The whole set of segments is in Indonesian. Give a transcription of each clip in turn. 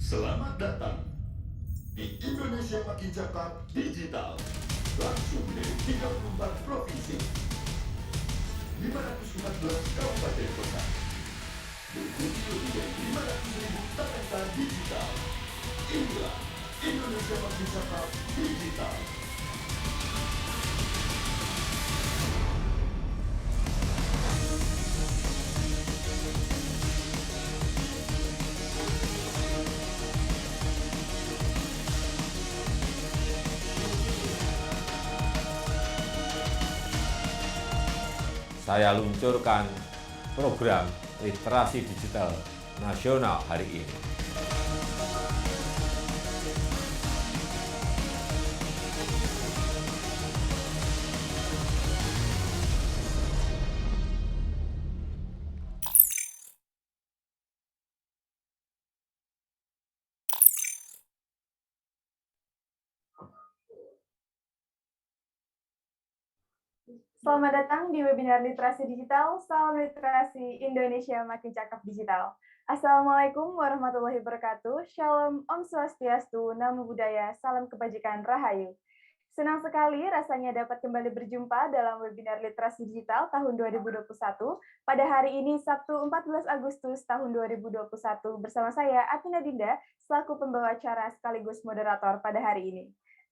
Selamat datang di Indonesia Makin Cakap Digital. Langsung dari 34 provinsi, 514 kabupaten kota. Mengikuti lebih dari 500.000 talenta digital. Inilah Indonesia Makin Cakap Digital. Saya luncurkan program literasi digital nasional hari ini. Selamat datang di webinar Literasi Digital, Salam Literasi Indonesia Makin Cakap Digital. Assalamualaikum warahmatullahi wabarakatuh, Shalom, Om Swastiastu, Namo Buddhaya, Salam Kebajikan, Rahayu. Senang sekali rasanya dapat kembali berjumpa dalam webinar Literasi Digital tahun 2021 pada hari ini Sabtu 14 Agustus tahun 2021 bersama saya Atina Dinda selaku pembawa acara sekaligus moderator pada hari ini.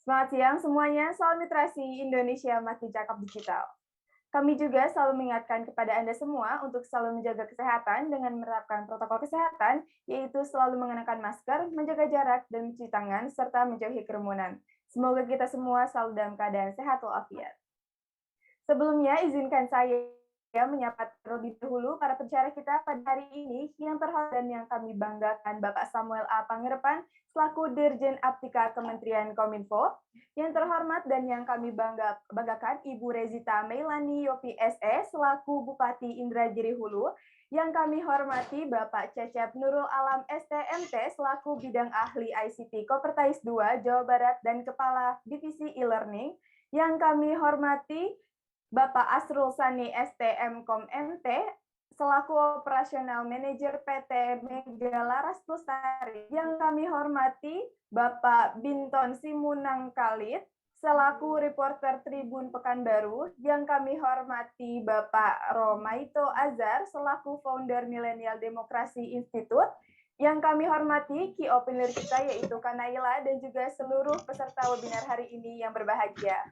Selamat siang semuanya, salam literasi Indonesia Makin Cakap Digital. Kami juga selalu mengingatkan kepada Anda semua untuk selalu menjaga kesehatan dengan menerapkan protokol kesehatan, yaitu selalu mengenakan masker, menjaga jarak, dan mencuci tangan, serta menjauhi kerumunan. Semoga kita semua selalu dalam keadaan sehat walafiat. Sebelumnya, izinkan saya menyapa terlebih dahulu para pengacara kita pada hari ini yang terhormat dan yang kami banggakan Bapak Samuel A. Pangerepan selaku Dirjen Aptika Kementerian Kominfo, yang terhormat dan yang kami banggakan Ibu Rezita Meilani Yopi SE selaku Bupati Indragiri Hulu, yang kami hormati Bapak Cecep Nurul Alam STMT selaku Bidang Ahli ICT Kopertais 2 Jawa Barat dan Kepala Divisi E-Learning, yang kami hormati Bapak Asrul Sani STMkom MT selaku Operasional Manager PT Mega Laras Lestari, yang kami hormati Bapak Binton Simunang Khalid selaku reporter Tribun Pekanbaru, yang kami hormati Bapak Romaito Azhar selaku founder Millennial Demokrasi Institute, yang kami hormati Key Opinion kita yaitu Kanaila dan juga seluruh peserta webinar hari ini yang berbahagia.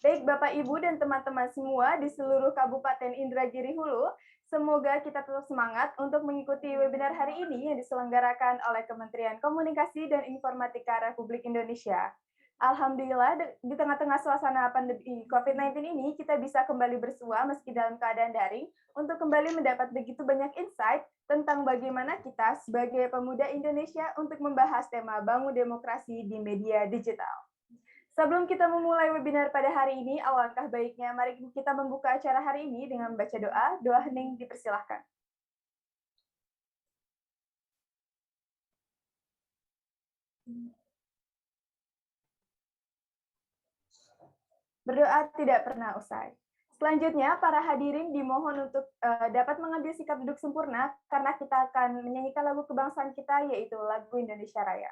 Baik Bapak Ibu dan teman-teman semua di seluruh Kabupaten Indragiri Hulu, semoga kita tetap semangat untuk mengikuti webinar hari ini yang diselenggarakan oleh Kementerian Komunikasi dan Informatika Republik Indonesia. Alhamdulillah, di tengah-tengah suasana pandemi COVID-19 ini, kita bisa kembali bersua meski dalam keadaan daring untuk kembali mendapat begitu banyak insight tentang bagaimana kita sebagai pemuda Indonesia untuk membahas tema bangun demokrasi di media digital. Sebelum kita memulai webinar pada hari ini, alangkah baiknya mari kita membuka acara hari ini dengan membaca doa. Doa hening dipersilahkan. Berdoa tidak pernah usai. Selanjutnya, para hadirin dimohon untuk dapat mengambil sikap duduk sempurna karena kita akan menyanyikan lagu kebangsaan kita, yaitu lagu Indonesia Raya.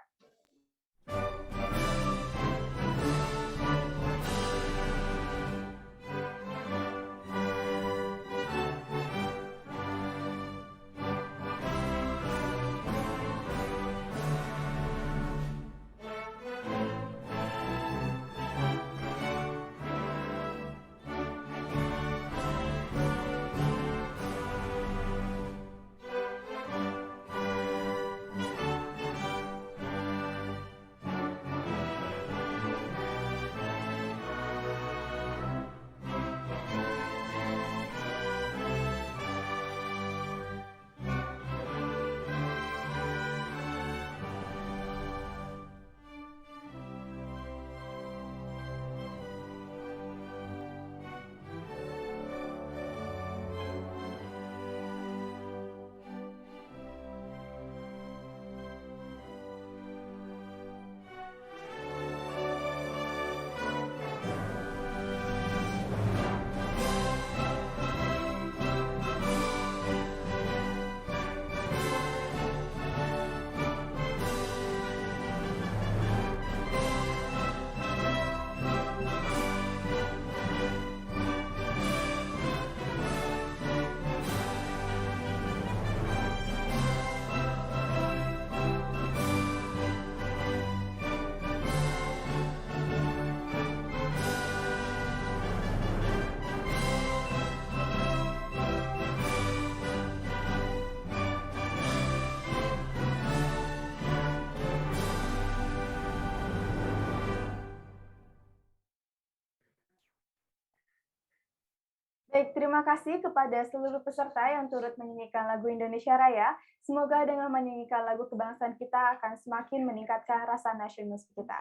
Baik, terima kasih kepada seluruh peserta yang turut menyanyikan lagu Indonesia Raya. Semoga dengan menyanyikan lagu kebangsaan kita akan semakin meningkatkan rasa nasionalisme kita.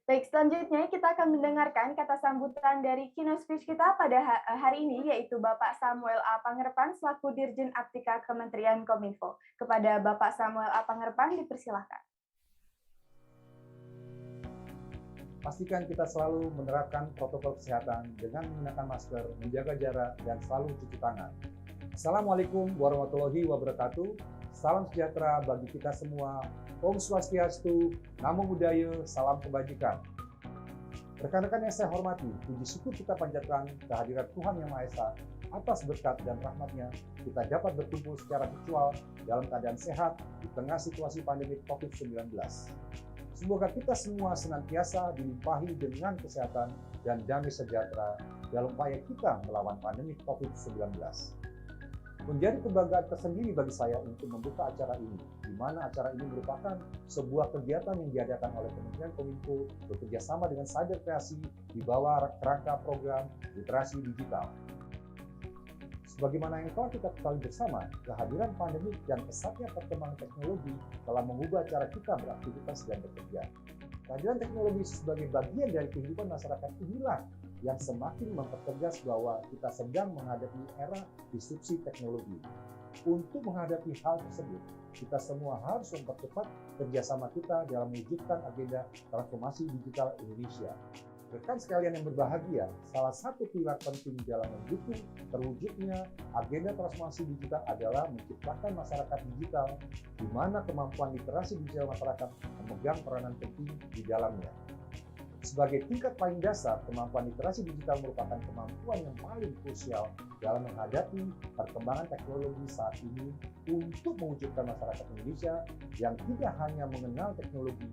Baik, selanjutnya kita akan mendengarkan kata sambutan dari keynote speech kita pada hari ini, yaitu Bapak Samuel A. Pangerepan selaku Dirjen Aptika Kementerian Kominfo. Kepada Bapak Samuel A. Pangerepan dipersilahkan. Pastikan kita selalu menerapkan protokol kesehatan dengan menggunakan masker, menjaga jarak, dan selalu cuci tangan. Assalamualaikum warahmatullahi wabarakatuh. Salam sejahtera bagi kita semua. Om Swastiastu, Namo Buddhaya, salam kebajikan. Rekan-rekan yang saya hormati, puji syukur kita panjatkan kehadirat Tuhan Yang Maha Esa atas berkat dan rahmat-Nya kita dapat berkumpul secara virtual dalam keadaan sehat di tengah situasi pandemi COVID-19. Semoga kita semua senantiasa dilimpahi dengan kesehatan dan damai sejahtera dalam upaya kita melawan pandemi COVID-19. Menjadi kebanggaan tersendiri bagi saya untuk membuka acara ini, di mana acara ini merupakan sebuah kegiatan yang diadakan oleh Kementerian Kominfo bekerjasama dengan Cyber Kreasi di bawah kerangka program literasi digital. Sebagaimana yang telah kita ketahui bersama, kehadiran pandemi dan pesatnya perkembangan teknologi telah mengubah cara kita beraktivitas dan bekerja. Kehadiran teknologi sebagai bagian dari kehidupan masyarakat inilah yang semakin mempertegas bahwa kita sedang menghadapi era disrupsi teknologi. Untuk menghadapi hal tersebut, kita semua harus mempercepat kerjasama kita dalam mewujudkan agenda transformasi digital Indonesia. Rekan sekalian yang berbahagia, salah satu pilar penting dalam mendukung terwujudnya agenda transformasi digital adalah menciptakan masyarakat digital, di mana kemampuan literasi digital masyarakat memegang peranan penting di dalamnya. Sebagai tingkat paling dasar, kemampuan literasi digital merupakan kemampuan yang paling krusial dalam menghadapi perkembangan teknologi saat ini untuk mewujudkan masyarakat Indonesia yang tidak hanya mengenal teknologi,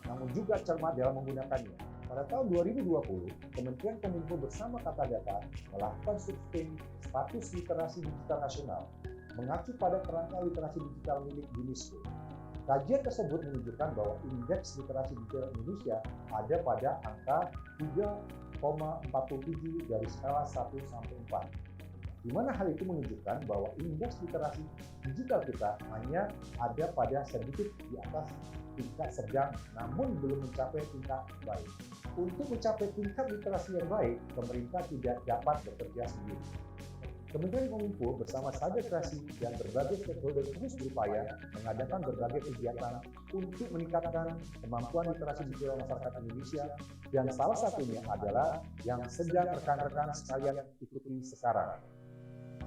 namun juga cermat dalam menggunakannya. Pada tahun 2020, Kementerian Kominfo bersama Kata Data melakukan survei status literasi digital nasional, mengacu pada kerangka literasi digital milik UNESCO. Kajian tersebut menunjukkan bahwa indeks literasi digital Indonesia ada pada angka 3,47 dari skala 1 sampai 4. Di mana hal itu menunjukkan bahwa indeks literasi digital kita hanya ada pada sedikit di atas tingkat sedang, namun belum mencapai tingkat baik. Untuk mencapai tingkat literasi yang baik, pemerintah tidak dapat bekerja sendiri. Kementerian Kominfo bersama Cyber Kreasi dan berbagai stakeholder terus berupaya mengadakan berbagai kegiatan untuk meningkatkan kemampuan literasi digital masyarakat Indonesia, dan salah satunya adalah yang sedang rekan-rekan sekalian ikuti sekarang.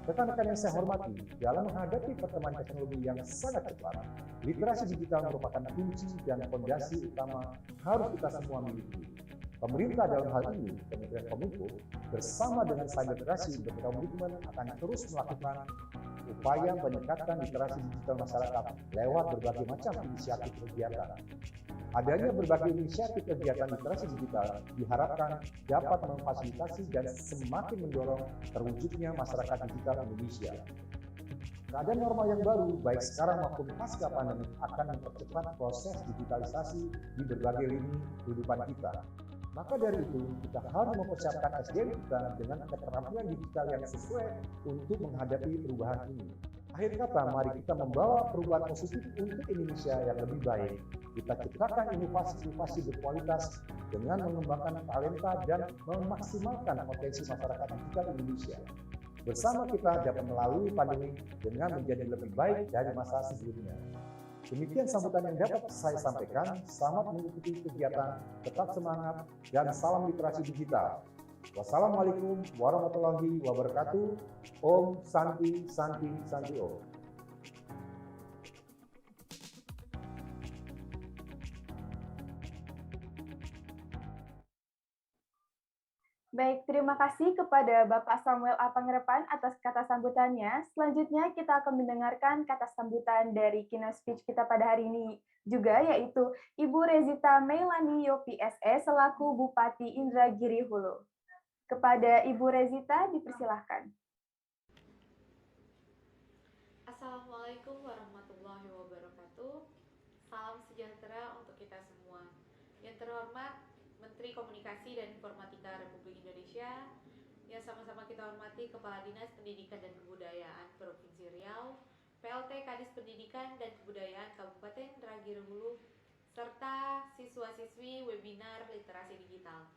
Rekan-rekan yang saya hormati, dalam menghadapi perkembangan teknologi yang sangat cepat, literasi digital merupakan kunci dan fondasi utama harus kita semua miliki. Pemerintah dalam hal ini, Kementerian Kominfo, bersama dengan Cyber Kreasi berkomitmen akan terus melakukan upaya meningkatkan literasi digital masyarakat lewat berbagai macam inisiatif kegiatan. Adanya berbagai inisiatif kegiatan literasi digital diharapkan dapat memfasilitasi dan semakin mendorong terwujudnya masyarakat digital Indonesia. Keadaan normal yang baru, baik sekarang maupun pasca pandemi, akan mempercepat proses digitalisasi di berbagai lini kehidupan kita. Maka dari itu, kita harus mempersiapkan SDM kita dengan keterampilan digital yang sesuai untuk menghadapi perubahan ini. Akhir kata, mari kita membawa perubahan positif untuk Indonesia yang lebih baik. Kita ciptakan inovasi-inovasi berkualitas dengan mengembangkan talenta dan memaksimalkan potensi masyarakat digital Indonesia. Bersama kita dapat melalui pandemi dengan menjadi lebih baik dari masa sebelumnya. Demikian sambutan yang dapat saya sampaikan. Selamat mengikuti kegiatan, tetap semangat, dan salam literasi digital. Wassalamualaikum warahmatullahi wabarakatuh. Om Santi Santi Santi Om. Baik, terima kasih kepada Bapak Samuel A. Pangerepan atas kata sambutannya. Selanjutnya kita akan mendengarkan kata sambutan dari keynote speech kita pada hari ini juga, yaitu Ibu Rezita Meilani Yopi SE selaku Bupati Indragiri Hulu. Kepada Ibu Rezita dipersilahkan. Assalamualaikum warahmatullahi wabarakatuh. Salam sejahtera untuk kita semua. Yang terhormat Menteri Komunikasi dan Informatika Republik Indonesia, yang sama-sama kita hormati Kepala Dinas Pendidikan dan Kebudayaan Provinsi Riau, PLT Kadis Pendidikan dan Kebudayaan Kabupaten Ragiri Hulu, serta siswa-siswi webinar literasi digital.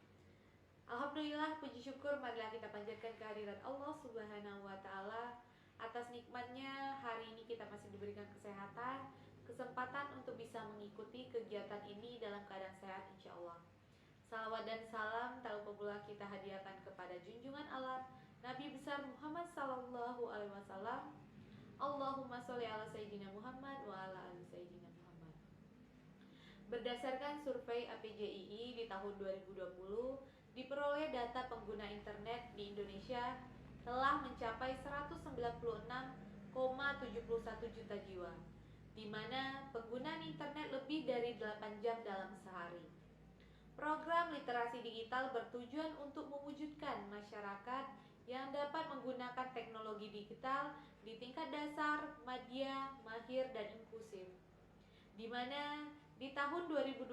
Alhamdulillah, puji syukur marilah kita panjatkan kehadirat Allah Subhanahu wa Ta'ala atas nikmatnya hari ini kita masih diberikan kesehatan, kesempatan untuk bisa mengikuti kegiatan ini dalam keadaan sehat insya Allah. Salawat dan salam tak lupa pula kita hadiahkan kepada junjungan Allah Nabi besar Muhammad Sallallahu Alaihi Wasallam. Allahumma sholli ala Sayyidina Muhammad wa ala ali Sayyidina Muhammad. Berdasarkan survei APJII di tahun 2020, diperoleh data pengguna internet di Indonesia telah mencapai 196,71 juta jiwa, di mana penggunaan internet lebih dari 8 jam dalam sehari. Program literasi digital bertujuan untuk mewujudkan masyarakat yang dapat menggunakan teknologi digital di tingkat dasar, madya, mahir, dan inklusif. Di mana di tahun 2021,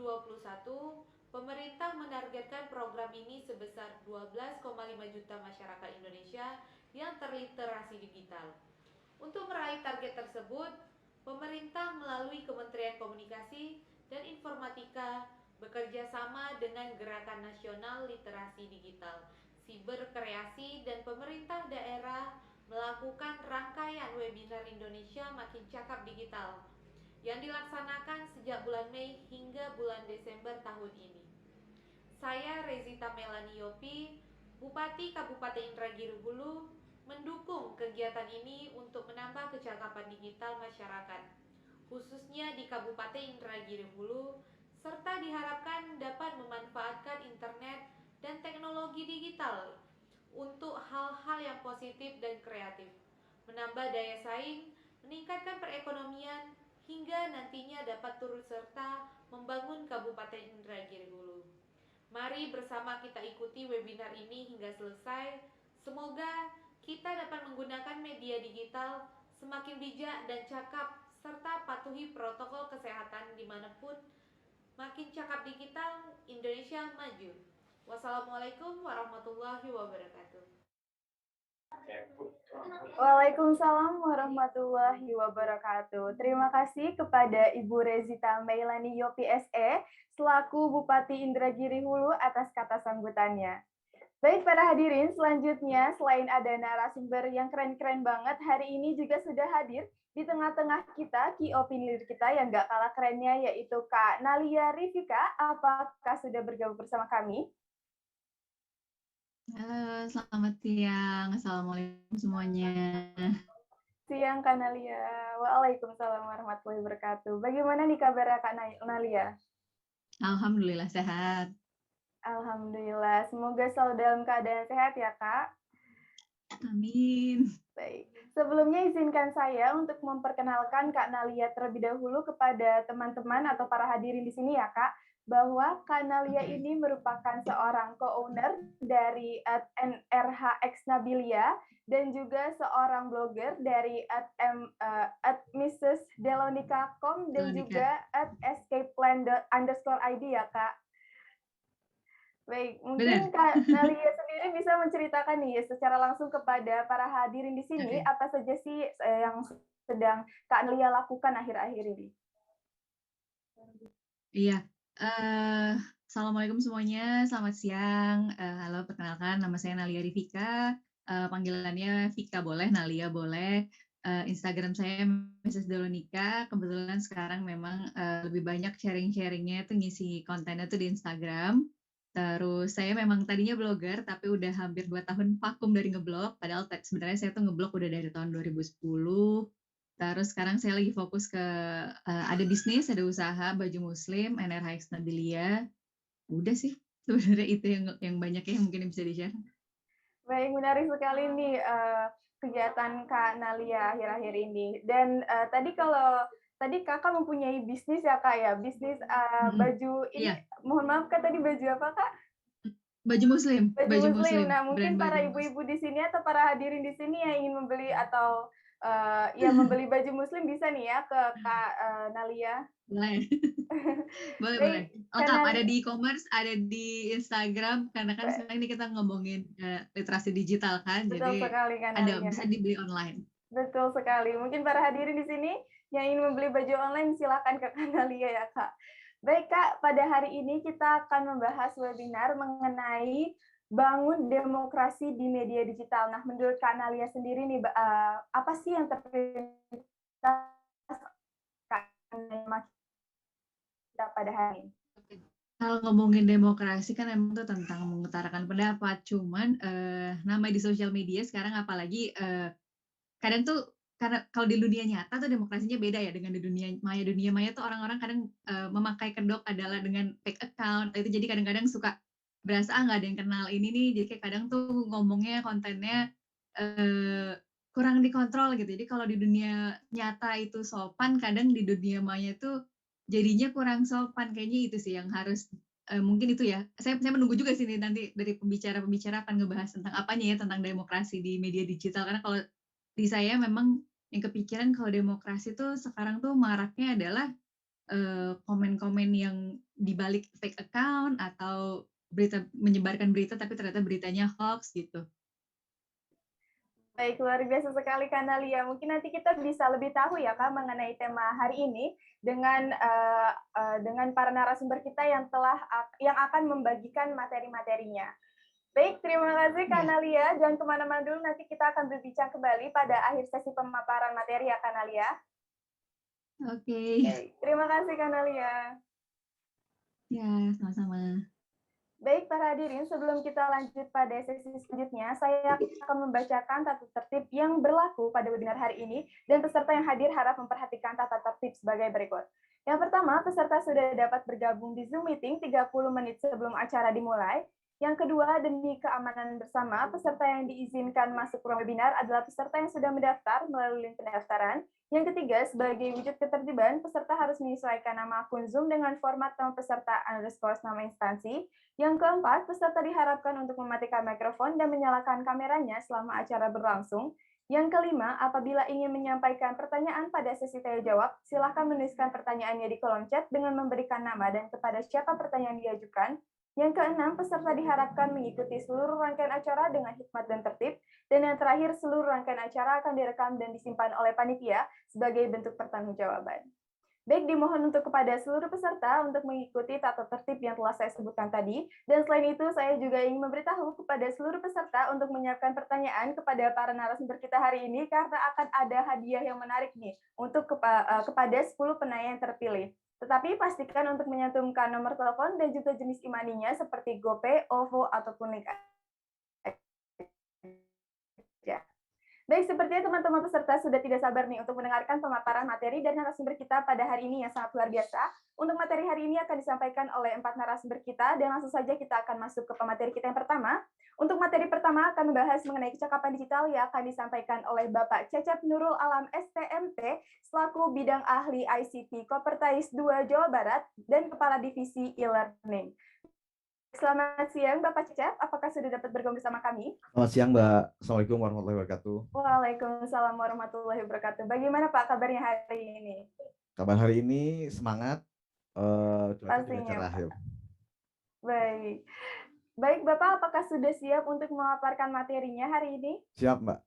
pemerintah menargetkan program ini sebesar 12,5 juta masyarakat Indonesia yang terliterasi digital. Untuk meraih target tersebut, pemerintah melalui Kementerian Komunikasi dan Informatika bekerja sama dengan Gerakan Nasional Literasi Digital, Siberkreasi, dan pemerintah daerah melakukan rangkaian webinar Indonesia Makin Cakap Digital yang dilaksanakan sejak bulan Mei hingga bulan Desember tahun ini. Saya Rezita Melani Yopi, Bupati Kabupaten Indragiri Hulu, mendukung kegiatan ini untuk menambah kecakapan digital masyarakat, khususnya di Kabupaten Indragiri Hulu, serta diharapkan dapat memanfaatkan internet dan teknologi digital untuk hal-hal yang positif dan kreatif, menambah daya saing, meningkatkan perekonomian, hingga nantinya dapat turut serta membangun Kabupaten Indragiri Hulu. Mari bersama kita ikuti webinar ini hingga selesai. Semoga kita dapat menggunakan media digital semakin bijak dan cakap, serta patuhi protokol kesehatan dimanapun. Makin cakap digital, Indonesia maju. Wassalamualaikum warahmatullahi wabarakatuh. Waalaikumsalam warahmatullahi wabarakatuh. Terima kasih kepada Ibu Rezita Meilani Yopi SE selaku Bupati Indragiri Hulu atas kata sambutannya. Baik para hadirin, selanjutnya selain ada narasumber yang keren-keren banget, hari ini juga sudah hadir di tengah-tengah kita, key opinion leader kita yang gak kalah kerennya, yaitu Kak Nalia Rifika. Apakah sudah bergabung bersama kami? Halo, selamat siang. Assalamualaikum semuanya. Siang Kak Nalia. Waalaikumsalam warahmatullahi wabarakatuh. Bagaimana nih kabar Kak Nalia? Alhamdulillah sehat. Alhamdulillah. Semoga selalu dalam keadaan sehat ya Kak. Amin. Baik. Sebelumnya izinkan saya untuk memperkenalkan Kak Nalia terlebih dahulu kepada teman-teman atau para hadirin di sini ya Kak, bahwa Kak Nalia ini merupakan seorang co-owner dari @nrhx Nabilia dan juga seorang blogger dari @mrs.delonika.com dan juga @escapeplan_id ya Kak. Baik, mungkin Kak Nalia sendiri bisa menceritakan nih secara langsung kepada para hadirin di sini apa saja sih yang sedang Kak Nalia lakukan akhir-akhir ini. Iya. Assalamualaikum semuanya. Selamat siang. Halo, perkenalkan nama saya Nalia Rifika. Panggilannya Vika boleh, Nalia boleh. Instagram saya Mrs. Delonika. Kebetulan sekarang memang lebih banyak sharing-sharingnya itu ngisi kontennya tuh di Instagram. Terus saya memang tadinya blogger, tapi udah hampir 2 tahun vakum dari ngeblog. Padahal sebenarnya saya tuh ngeblog udah dari tahun 2010. Terus sekarang saya lagi fokus ke ada bisnis, ada usaha baju muslim, NRHX Nabilia. Udah sih, sebenarnya itu yang banyak yang mungkin bisa di-share. Baik, menarik sekali nih kegiatan Kak Nalia akhir-akhir ini. Dan tadi kakak mempunyai bisnis ya Kak ya, bisnis baju ini, mohon maaf Kak tadi baju apa Kak? Baju muslim. Baju muslim. Nah mungkin para ibu-ibu di sini atau para hadirin di sini yang ingin membeli atau ya membeli baju muslim bisa nih ya ke Kak Nalia. Boleh. Boleh, boleh. Baik, Lengkap, karena ada di e-commerce, ada di Instagram, karena kan sekarang ini kita ngomongin literasi digital kan, betul jadi sekali Kak ada Nalia. bisa dibeli online. Betul sekali. Mungkin para hadirin di sini yang ingin membeli baju online silakan ke Kak Nalia ya Kak. Baik Kak, pada hari ini kita akan membahas webinar mengenai bangun demokrasi di media digital. Nah, menurut Kak Nalia sendiri nih, apa sih yang terlintas Kak Nalia kita pada hari ini? Kalau ngomongin demokrasi kan emang tuh tentang mengutarakan pendapat, cuman nama di sosial media sekarang apalagi kadang tuh karena kalau di dunia nyata tuh demokrasinya beda ya dengan di dunia maya. Dunia maya tuh orang-orang kadang memakai kedok adalah dengan fake account. Itu jadi kadang-kadang suka berasa nggak ada yang kenal ini nih. Jadi kayak kadang tuh ngomongnya kontennya kurang dikontrol gitu. Jadi kalau di dunia nyata itu sopan, kadang di dunia maya tuh jadinya kurang sopan. Kayaknya itu sih yang harus mungkin itu ya. Saya menunggu juga sih nih nanti dari pembicara-pembicara akan ngebahas tentang apanya ya tentang demokrasi di media digital. Karena kalau di saya memang yang kepikiran kalau demokrasi tuh sekarang tuh maraknya adalah komen-komen yang dibalik fake account atau menyebarkan berita tapi ternyata beritanya hoax gitu. Baik, luar biasa sekali Kak Nalia. Mungkin nanti kita bisa lebih tahu ya Kak mengenai tema hari ini dengan para narasumber kita yang akan membagikan materi-materinya. Baik, terima kasih Kak Nalia. Jangan kemana-mana dulu, nanti kita akan berbincang kembali pada akhir sesi pemaparan materi ya Kak Nalia. Oke. Baik, terima kasih Kak Nalia. Ya, sama-sama. Baik, para hadirin, sebelum kita lanjut pada sesi selanjutnya, saya akan membacakan tata tertib yang berlaku pada webinar hari ini, dan peserta yang hadir harap memperhatikan tata tertib sebagai berikut. Yang pertama, peserta sudah dapat bergabung di Zoom Meeting 30 menit sebelum acara dimulai. Yang kedua, demi keamanan bersama, peserta yang diizinkan masuk ruang webinar adalah peserta yang sudah mendaftar melalui link pendaftaran. Yang ketiga, sebagai wujud ketertiban, peserta harus menyesuaikan nama akun Zoom dengan format nama peserta _ nama instansi. Yang keempat, peserta diharapkan untuk mematikan mikrofon dan menyalakan kameranya selama acara berlangsung. Yang kelima, apabila ingin menyampaikan pertanyaan pada sesi tanya jawab, silakan menuliskan pertanyaannya di kolom chat dengan memberikan nama dan kepada siapa pertanyaan diajukan. Yang keenam, peserta diharapkan mengikuti seluruh rangkaian acara dengan hikmat dan tertib. Dan yang terakhir, seluruh rangkaian acara akan direkam dan disimpan oleh panitia sebagai bentuk pertanggungjawaban. Baik, dimohon untuk kepada seluruh peserta untuk mengikuti tata tertib yang telah saya sebutkan tadi. Dan selain itu, saya juga ingin memberitahu kepada seluruh peserta untuk menyiapkan pertanyaan kepada para narasumber kita hari ini, karena akan ada hadiah yang menarik nih untuk kepada 10 penanya yang terpilih. Tetapi pastikan untuk menyantumkan nomor telepon dan juga jenis e-money-nya seperti GoPay, OVO, ataupun link. Baik, sepertinya teman-teman peserta sudah tidak sabar nih untuk mendengarkan pemaparan materi dan narasumber kita pada hari ini yang sangat luar biasa. Untuk materi hari ini akan disampaikan oleh 4 narasumber kita, dan langsung saja kita akan masuk ke pemateri kita yang pertama. Untuk materi pertama akan membahas mengenai kecakapan digital yang akan disampaikan oleh Bapak Cecep Nurul Alam STMT, selaku bidang ahli ICT Kopertais 2 Jawa Barat dan Kepala Divisi e-Learning. Selamat siang Bapak Cecep, apakah sudah dapat bergabung bersama kami? Selamat siang Mbak, Assalamualaikum warahmatullahi wabarakatuh. Waalaikumsalam warahmatullahi wabarakatuh. Bagaimana Pak kabarnya hari ini? Kabar hari ini semangat, cuaca juga Pastinya, cerah Pak. ya. Baik. Baik Bapak, apakah sudah siap untuk memaparkan materinya hari ini? Siap Mbak.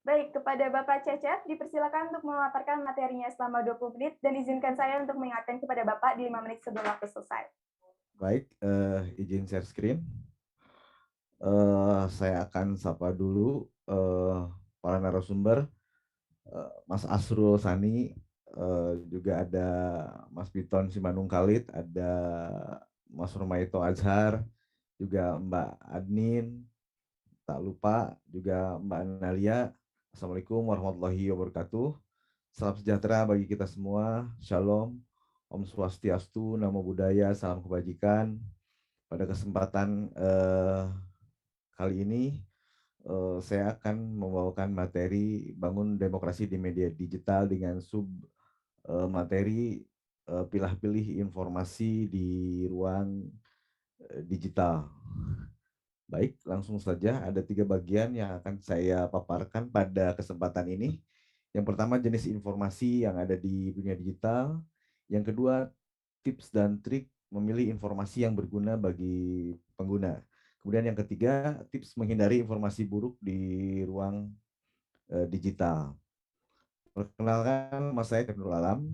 Baik, kepada Bapak Cecep, dipersilakan untuk memaparkan materinya selama 20 menit, dan izinkan saya untuk mengingatkan kepada Bapak di 5 menit sebelum waktu selesai. Baik, izin share screen. Saya akan sapa dulu para narasumber, Mas Asrul Sani, juga ada Mas Biton Simanung Khalid, ada Mas Rumaito Azhar, juga Mbak Adnin, tak lupa juga Mbak Nalia. Assalamualaikum warahmatullahi wabarakatuh. Salam sejahtera bagi kita semua. Shalom. Om Swastiastu, Namo Buddhaya, salam kebajikan. Pada kesempatan kali ini saya akan membawakan materi bangun demokrasi di media digital dengan sub materi pilih-pilih informasi di ruang digital. Baik, langsung saja ada 3 bagian yang akan saya paparkan pada kesempatan ini. Yang pertama jenis informasi yang ada di dunia digital. Yang kedua tips dan trik memilih informasi yang berguna bagi pengguna. Kemudian yang ketiga tips menghindari informasi buruk di ruang digital. Perkenalkan, nama saya Nur Alam.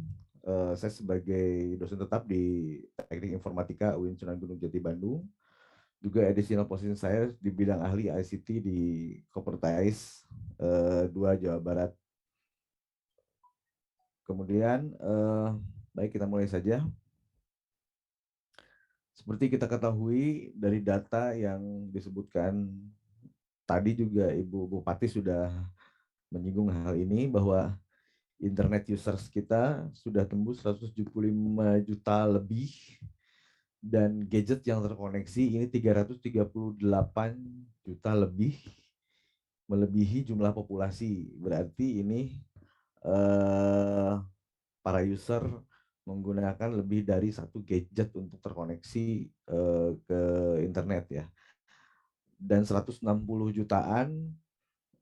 Saya sebagai dosen tetap di Teknik Informatika UIN Sunan Gunung Jati Bandung. Juga additional posisi saya di bidang ahli ICT di Kopertais 2 Jawa Barat. Kemudian, baik kita mulai saja. Seperti kita ketahui dari data yang disebutkan tadi juga Ibu Bupati sudah menyinggung hal ini bahwa internet users kita sudah tembus 175 juta lebih dan gadget yang terkoneksi ini 338 juta lebih, melebihi jumlah populasi. Berarti ini para user menggunakan lebih dari satu gadget untuk terkoneksi ke internet ya. Dan 160 jutaan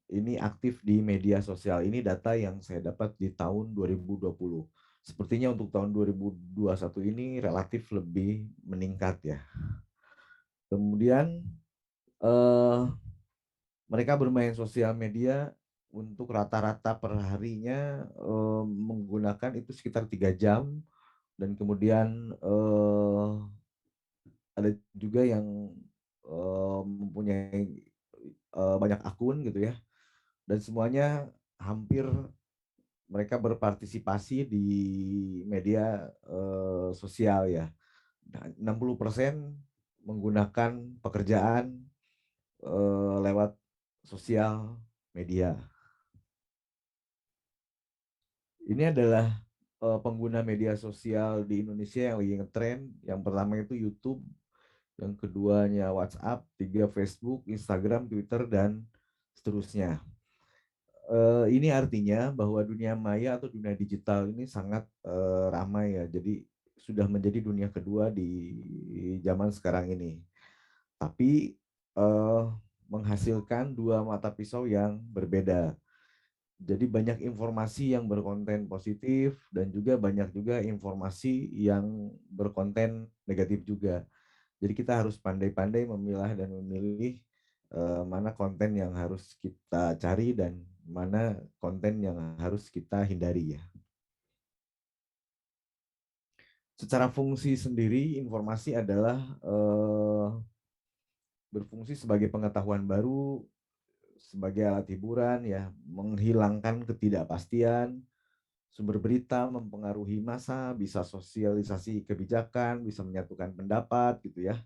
ini aktif di media sosial. Ini data yang saya dapat di tahun 2020. Sepertinya untuk tahun 2021 ini relatif lebih meningkat ya. Kemudian eh, mereka bermain sosial media untuk rata-rata perharinya menggunakan itu sekitar 3 jam, dan kemudian ada juga yang mempunyai banyak akun gitu ya, dan semuanya hampir mereka berpartisipasi di media sosial ya. Nah, 60% menggunakan pekerjaan lewat sosial media. Ini adalah pengguna media sosial di Indonesia yang lagi ngetren. Yang pertama itu YouTube, yang keduanya WhatsApp, 3 Facebook, Instagram, Twitter, dan seterusnya. Ini artinya bahwa dunia maya atau dunia digital ini sangat ramai ya. Jadi sudah menjadi dunia kedua di zaman sekarang ini. Tapi menghasilkan dua mata pisau yang berbeda. Jadi banyak informasi yang berkonten positif dan juga banyak juga informasi yang berkonten negatif juga. Jadi kita harus pandai-pandai memilah dan memilih mana konten yang harus kita cari dan mana konten yang harus kita hindari ya. Secara fungsi sendiri, informasi adalah berfungsi sebagai pengetahuan baru, sebagai alat hiburan ya, menghilangkan ketidakpastian. Sumber berita mempengaruhi massa, bisa sosialisasi kebijakan, bisa menyatukan pendapat gitu ya.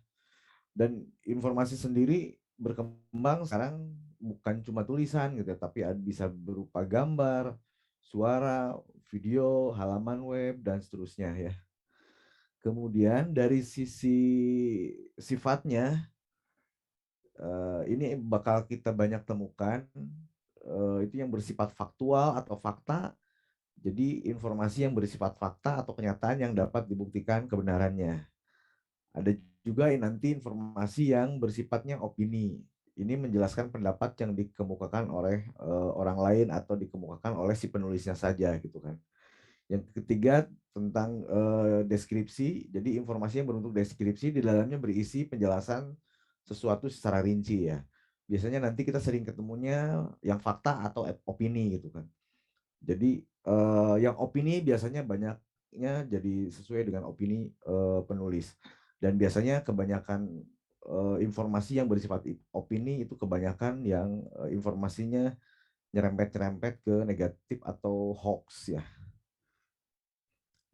Dan informasi sendiri berkembang sekarang bukan cuma tulisan gitu ya, tapi bisa berupa gambar, suara, video, halaman web, dan seterusnya ya. Kemudian dari sisi sifatnya, ini bakal kita banyak temukan, itu yang bersifat faktual atau fakta. Jadi informasi yang bersifat fakta atau kenyataan yang dapat dibuktikan kebenarannya. Ada juga nanti informasi yang bersifatnya opini. Ini menjelaskan pendapat yang dikemukakan oleh orang lain atau dikemukakan oleh si penulisnya saja gitu kan. Yang ketiga tentang deskripsi. Jadi informasi yang berbentuk deskripsi di dalamnya berisi penjelasan sesuatu secara rinci ya. Biasanya nanti kita sering ketemunya yang fakta atau opini gitu kan. Jadi yang opini biasanya banyaknya jadi sesuai dengan opini penulis. Dan biasanya kebanyakan informasi yang bersifat opini itu kebanyakan yang informasinya nyerempet-nyerempet ke negatif atau hoax ya.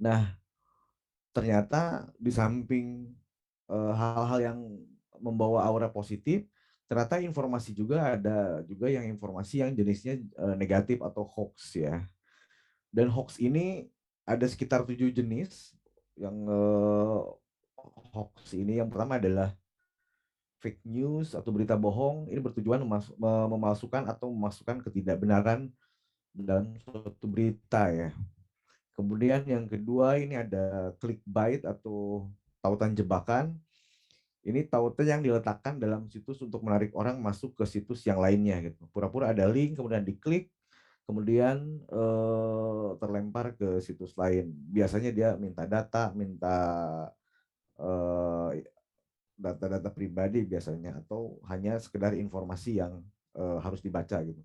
Nah, ternyata di samping hal-hal yang membawa aura positif, ternyata informasi juga ada juga yang informasi yang jenisnya negatif atau hoax ya. Dan hoax ini ada sekitar 7 jenis. Yang hoax ini yang pertama adalah fake news atau berita bohong. Ini bertujuan memalsukan atau memasukkan ketidakbenaran dalam suatu berita ya. Kemudian yang kedua ini ada clickbait atau tautan jebakan. Ini tautan yang diletakkan dalam situs untuk menarik orang masuk ke situs yang lainnya gitu. Pura-pura ada link, kemudian diklik, kemudian terlempar ke situs lain. Biasanya dia minta data, minta data-data pribadi biasanya, atau hanya sekedar informasi yang harus dibaca gitu.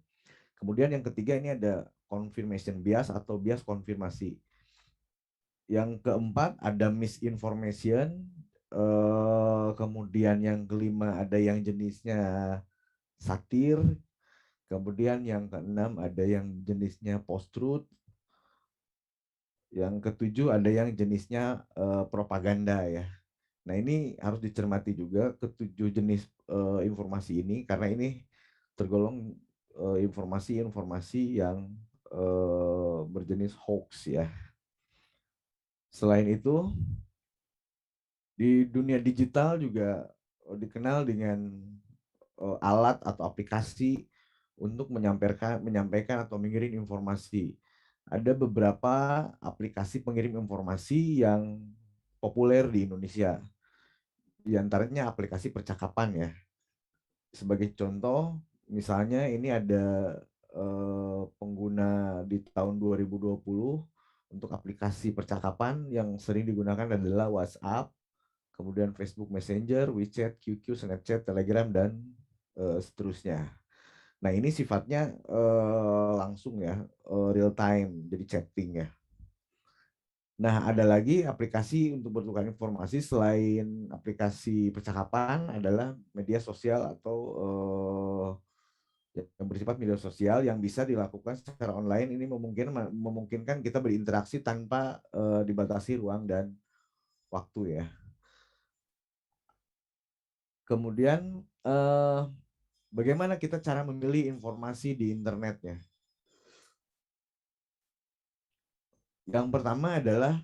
Kemudian yang ketiga ini ada confirmation bias atau bias konfirmasi. Yang keempat ada misinformation. Kemudian yang kelima ada yang jenisnya satir. Kemudian yang keenam ada yang jenisnya post-truth. Yang ketujuh ada yang jenisnya propaganda ya. Nah ini harus dicermati juga ketujuh jenis informasi ini, karena ini tergolong informasi-informasi yang berjenis hoax ya. Selain itu, di dunia digital juga dikenal dengan alat atau aplikasi untuk menyampaikan atau mengirim informasi. Ada beberapa aplikasi pengirim informasi yang populer di Indonesia. Di antaranya aplikasi percakapan ya. Sebagai contoh, misalnya ini ada pengguna di tahun 2020 untuk aplikasi percakapan yang sering digunakan adalah WhatsApp, kemudian Facebook Messenger, WeChat, QQ, Snapchat, Telegram, dan seterusnya. Nah ini sifatnya langsung ya, real time, jadi chatting ya. Nah ada lagi aplikasi untuk bertukar informasi selain aplikasi percakapan adalah media sosial atau yang bersifat media sosial yang bisa dilakukan secara online. Ini memungkinkan kita berinteraksi tanpa dibatasi ruang dan waktu ya. Kemudian bagaimana kita cara memilih informasi di internet ya? Yang pertama adalah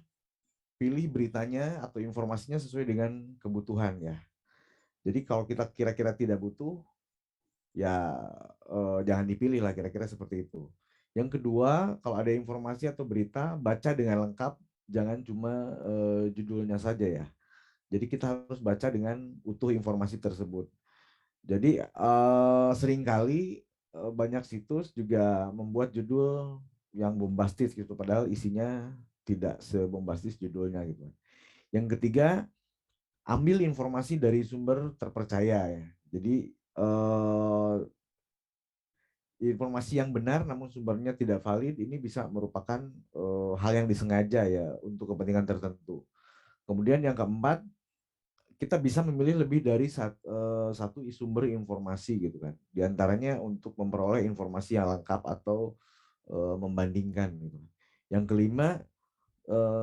pilih beritanya atau informasinya sesuai dengan kebutuhan ya. Jadi kalau kita kira-kira tidak butuh, ya jangan dipilih lah, kira-kira seperti itu. Yang kedua, kalau ada informasi atau berita, baca dengan lengkap, jangan cuma judulnya saja ya. Jadi kita harus baca dengan utuh informasi tersebut. Jadi seringkali banyak situs juga membuat judul yang bombastis gitu, padahal isinya tidak sebombastis judulnya gitu. Yang ketiga, ambil informasi dari sumber terpercaya ya. Jadi informasi yang benar namun sumbernya tidak valid ini bisa merupakan hal yang disengaja ya untuk kepentingan tertentu. Kemudian yang keempat, kita bisa memilih lebih dari satu sumber informasi gitu kan. Di antaranya untuk memperoleh informasi yang lengkap atau membandingkan gitu. Yang kelima,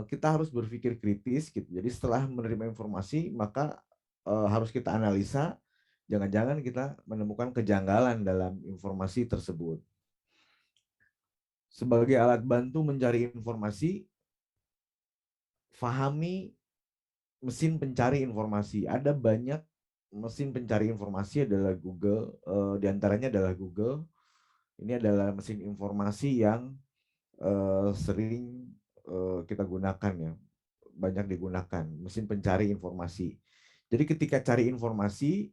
kita harus berpikir kritis gitu. Jadi setelah menerima informasi maka harus kita analisa, jangan-jangan kita menemukan kejanggalan dalam informasi tersebut. Sebagai alat bantu mencari informasi, fahami mesin pencari informasi. Ada banyak mesin pencari informasi, adalah Google, diantaranya adalah Google. Ini adalah mesin informasi yang sering kita gunakan ya, banyak digunakan, mesin pencari informasi. Jadi ketika cari informasi,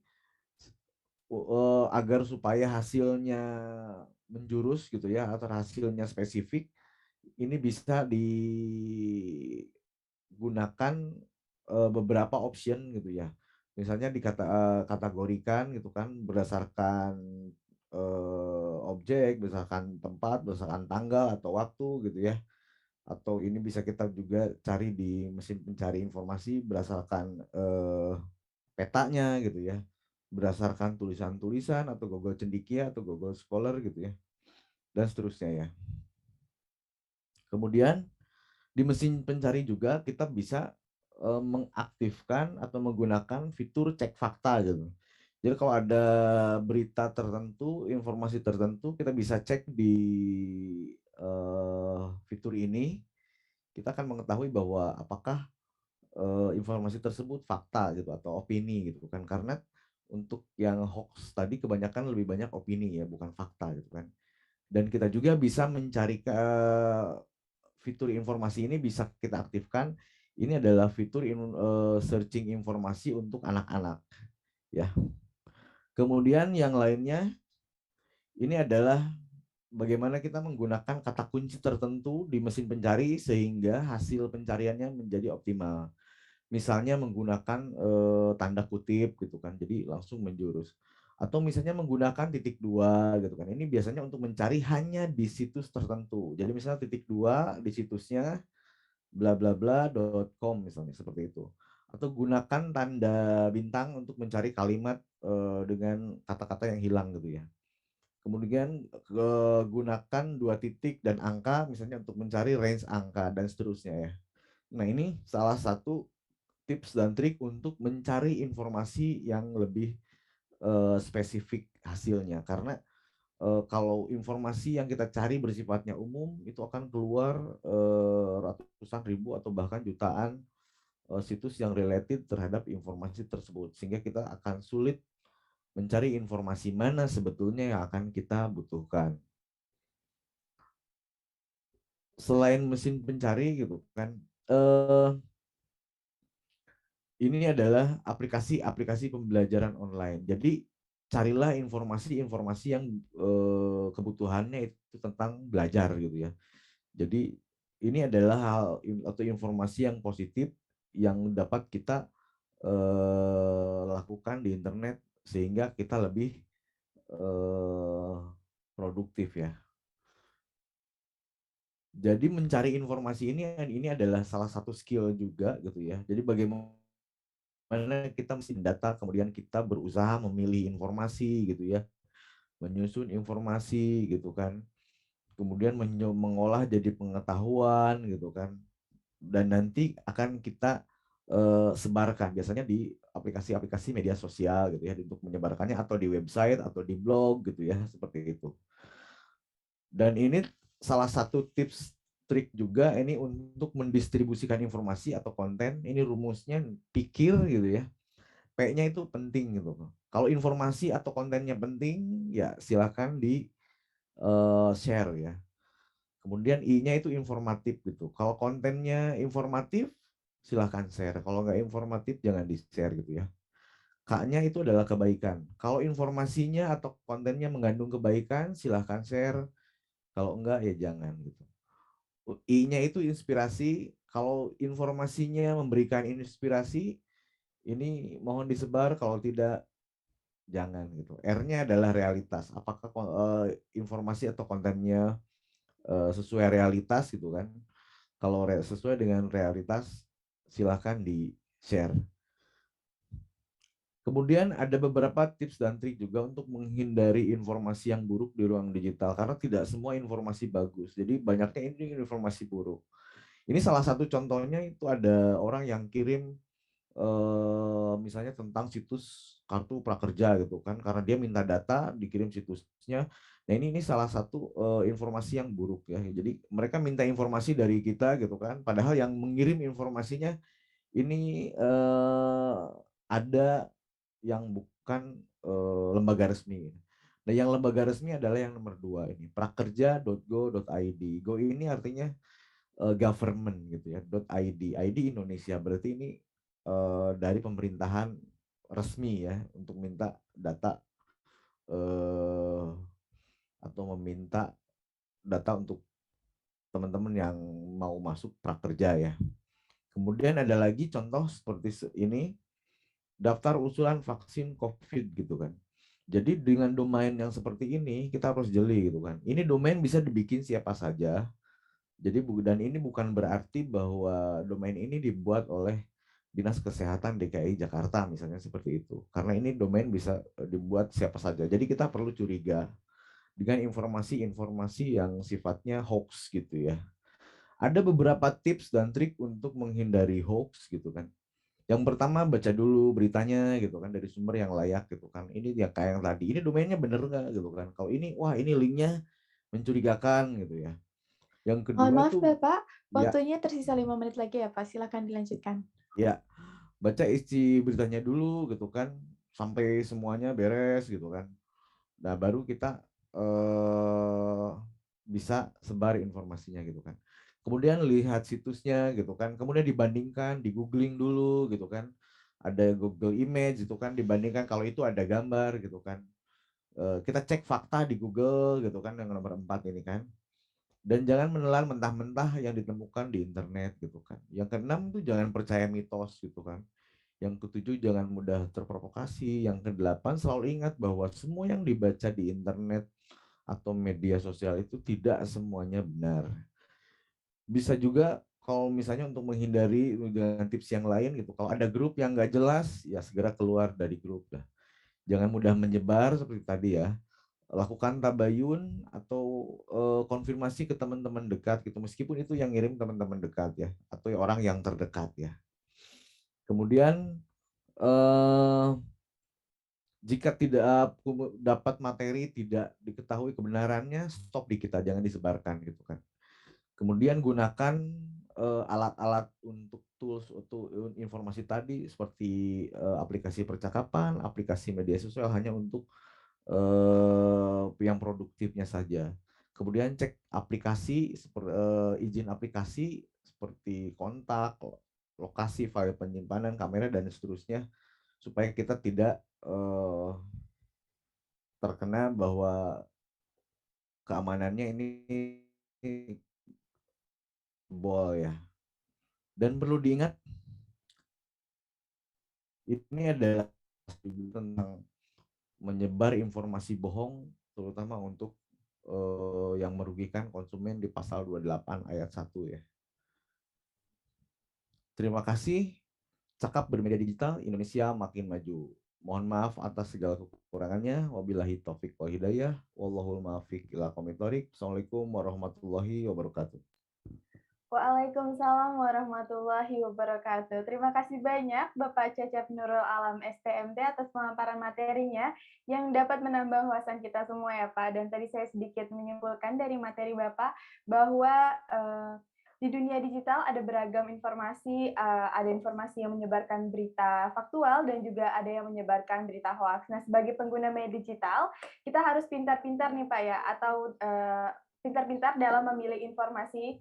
agar supaya hasilnya menjurus gitu ya, atau hasilnya spesifik, ini bisa digunakan beberapa option gitu ya. Misalnya dikategorikan gitu kan berdasarkan objek, berdasarkan tempat, berdasarkan tanggal atau waktu gitu ya. Atau ini bisa kita juga cari di mesin pencari informasi berdasarkan petanya gitu ya. Berdasarkan tulisan-tulisan atau Google Cendekia atau Google Scholar gitu ya. Dan seterusnya ya. Kemudian di mesin pencari juga kita bisa mengaktifkan atau menggunakan fitur cek fakta gitu. Jadi kalau ada berita tertentu, informasi tertentu, kita bisa cek di fitur ini. Kita akan mengetahui bahwa apakah informasi tersebut fakta gitu atau opini gitu kan. Karena untuk yang hoax tadi kebanyakan lebih banyak opini ya, bukan fakta gitu kan. Dan kita juga bisa mencari fitur informasi ini bisa kita aktifkan Ini adalah fitur searching informasi untuk anak-anak ya. Kemudian yang lainnya ini adalah bagaimana kita menggunakan kata kunci tertentu di mesin pencari sehingga hasil pencariannya menjadi optimal. Misalnya menggunakan tanda kutip gitu kan, jadi langsung menjurus. Atau misalnya menggunakan titik dua gitu kan. Ini biasanya untuk mencari hanya di situs tertentu. Jadi misalnya titik dua di situsnya bla bla bla.com misalnya seperti itu. Atau gunakan tanda bintang untuk mencari kalimat dengan kata-kata yang hilang gitu ya. Kemudian gunakan 2 titik dan angka misalnya untuk mencari range angka dan seterusnya ya. Nah, ini salah satu tips dan trik untuk mencari informasi yang lebih spesifik hasilnya karena kalau informasi yang kita cari bersifatnya umum itu akan keluar ratusan ribu atau bahkan jutaan situs yang related terhadap informasi tersebut sehingga kita akan sulit mencari informasi mana sebetulnya yang akan kita butuhkan. Selain mesin pencari gitu kan, ini adalah aplikasi-aplikasi pembelajaran online. Jadi carilah informasi-informasi yang kebutuhannya itu tentang belajar gitu ya. Jadi ini adalah hal atau informasi yang positif yang dapat kita lakukan di internet sehingga kita lebih produktif ya. Jadi mencari informasi ini adalah salah satu skill juga gitu ya. Jadi bagaimana kita mesti data, kemudian kita berusaha memilih informasi gitu ya, menyusun informasi gitu kan, kemudian mengolah jadi pengetahuan gitu kan, dan nanti akan kita sebarkan biasanya di aplikasi-aplikasi media sosial gitu ya untuk menyebarkannya atau di website atau di blog gitu ya seperti itu. Dan ini salah satu tips trik juga ini untuk mendistribusikan informasi atau konten. Ini rumusnya pikir gitu ya. P-nya itu penting gitu. Kalau informasi atau kontennya penting, ya silakan di share ya. Kemudian I-nya itu informatif gitu. Kalau kontennya informatif, silakan share. Kalau nggak informatif, jangan di-share gitu ya. K-nya itu adalah kebaikan. Kalau informasinya atau kontennya mengandung kebaikan, silahkan share. Kalau enggak, ya jangan gitu. I-nya itu inspirasi. Kalau informasinya memberikan inspirasi, ini mohon disebar. Kalau tidak, jangan gitu. R-nya adalah realitas. Apakah informasi atau kontennya sesuai realitas gitu kan? Kalau sesuai dengan realitas, silahkan di-share. Kemudian ada beberapa tips dan trik juga untuk menghindari informasi yang buruk di ruang digital karena tidak semua informasi bagus. Jadi banyaknya ini informasi buruk. Ini salah satu contohnya itu ada orang yang kirim misalnya tentang situs kartu prakerja gitu kan karena dia minta data dikirim situsnya. Nah, ini salah satu informasi yang buruk ya. Jadi mereka minta informasi dari kita gitu kan padahal yang mengirim informasinya ini ada yang bukan lembaga resmi. Nah, yang lembaga resmi adalah yang nomor 2 ini, prakerja.go.id. Go ini artinya government gitu ya, .id. ID Indonesia, berarti ini dari pemerintahan resmi ya untuk minta data atau meminta data untuk teman-teman yang mau masuk prakerja ya. Kemudian ada lagi contoh seperti ini, daftar usulan vaksin COVID gitu kan. Jadi dengan domain yang seperti ini kita harus jeli gitu kan. Ini domain bisa dibikin siapa saja. Jadi dan ini bukan berarti bahwa domain ini dibuat oleh Dinas Kesehatan DKI Jakarta misalnya seperti itu. Karena ini domain bisa dibuat siapa saja. Jadi kita perlu curiga dengan informasi-informasi yang sifatnya hoax gitu ya. Ada beberapa tips dan trik untuk menghindari hoax gitu kan. Yang pertama baca dulu beritanya gitu kan dari sumber yang layak gitu kan. Ini yang kayak yang tadi. Ini domainnya bener nggak gitu kan. Kalau ini wah ini linknya mencurigakan gitu ya. Yang Mohon kedua maaf itu Bapak, ya waktunya tersisa 5 menit lagi ya Pak, silakan dilanjutkan. ya baca isi beritanya dulu gitu kan sampai semuanya beres gitu kan. Nah, baru kita bisa sebar informasinya gitu kan. kemudian lihat situsnya gitu kan, kemudian dibandingkan, di googling dulu gitu kan, ada Google Image gitu kan, dibandingkan kalau itu ada gambar gitu kan. Kita cek fakta di Google gitu kan, yang nomor 4 ini kan. Dan jangan menelan mentah-mentah yang ditemukan di internet gitu kan. Yang keenam tuh jangan percaya mitos gitu kan. Yang ketujuh jangan mudah terprovokasi. Yang kedelapan selalu ingat bahwa semua yang dibaca di internet atau media sosial itu tidak semuanya benar. Bisa juga kalau misalnya untuk menghindari dengan tips yang lain gitu, kalau ada grup yang nggak jelas, ya segera keluar dari grup dah. Jangan mudah menyebar seperti tadi ya. Lakukan tabayun atau konfirmasi ke teman-teman dekat gitu, meskipun itu yang ngirim teman-teman dekat ya, atau orang yang terdekat ya. Kemudian jika tidak dapat materi, tidak diketahui kebenarannya, stop di kita, jangan disebarkan gitu kan. Kemudian gunakan alat-alat untuk tools untuk informasi tadi seperti aplikasi percakapan, aplikasi media sosial hanya untuk yang produktifnya saja. Kemudian cek aplikasi seperti izin aplikasi seperti kontak, lokasi, file penyimpanan, kamera dan seterusnya supaya kita tidak terkena bahwa keamanannya ini jebol ya. Dan perlu diingat ini adalah tentang menyebar informasi bohong terutama untuk yang merugikan konsumen di pasal 28 ayat 1 ya. Terima kasih. Cakap Bermedia Digital Indonesia makin maju. Mohon maaf atas segala kekurangannya. Wabillahi taufik wal hidayah. Wallahul muwaffiq ila aqwamit thoriq. Assalamualaikum warahmatullahi wabarakatuh. Waalaikumsalam warahmatullahi wabarakatuh. Terima kasih banyak Bapak Cecep Nurul Alam STMT atas pemaparan materinya yang dapat menambah wawasan kita semua ya Pak. Dan tadi saya sedikit menyimpulkan dari materi Bapak bahwa di dunia digital ada beragam informasi, ada informasi yang menyebarkan berita faktual dan juga ada yang menyebarkan berita hoax. Nah, sebagai pengguna media digital, kita harus pintar-pintar nih Pak ya, atau pintar-pintar dalam memilih informasi.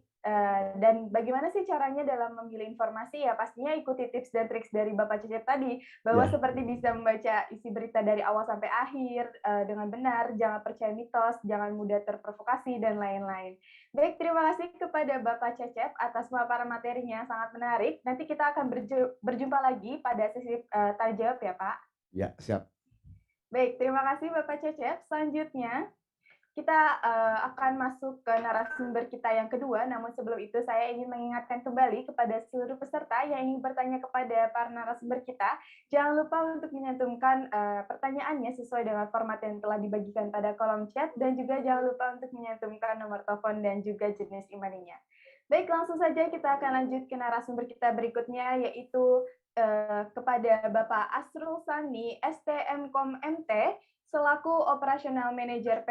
Dan bagaimana sih caranya dalam memilih informasi? Ya pastinya ikuti tips dan trik dari Bapak Cecep tadi, bahwa seperti bisa membaca isi berita dari awal sampai akhir dengan benar, jangan percaya mitos, jangan mudah terprovokasi, dan lain-lain. Baik, terima kasih kepada Bapak Cecep atas pemaparan materinya, sangat menarik. Nanti kita akan berjumpa lagi pada sesi tanya jawab ya Pak. Ya, siap. Baik, terima kasih Bapak Cecep. Selanjutnya, kita akan masuk ke narasumber kita yang kedua, namun sebelum itu saya ingin mengingatkan kembali kepada seluruh peserta yang ingin bertanya kepada para narasumber kita, jangan lupa untuk menyantumkan pertanyaannya sesuai dengan format yang telah dibagikan pada kolom chat, dan juga jangan lupa untuk menyantumkan nomor telepon dan juga jenis emailnya. Baik, langsung saja kita akan lanjut ke narasumber kita berikutnya, yaitu kepada Bapak Asrul Sani, STMkom MT, selaku Operational Manager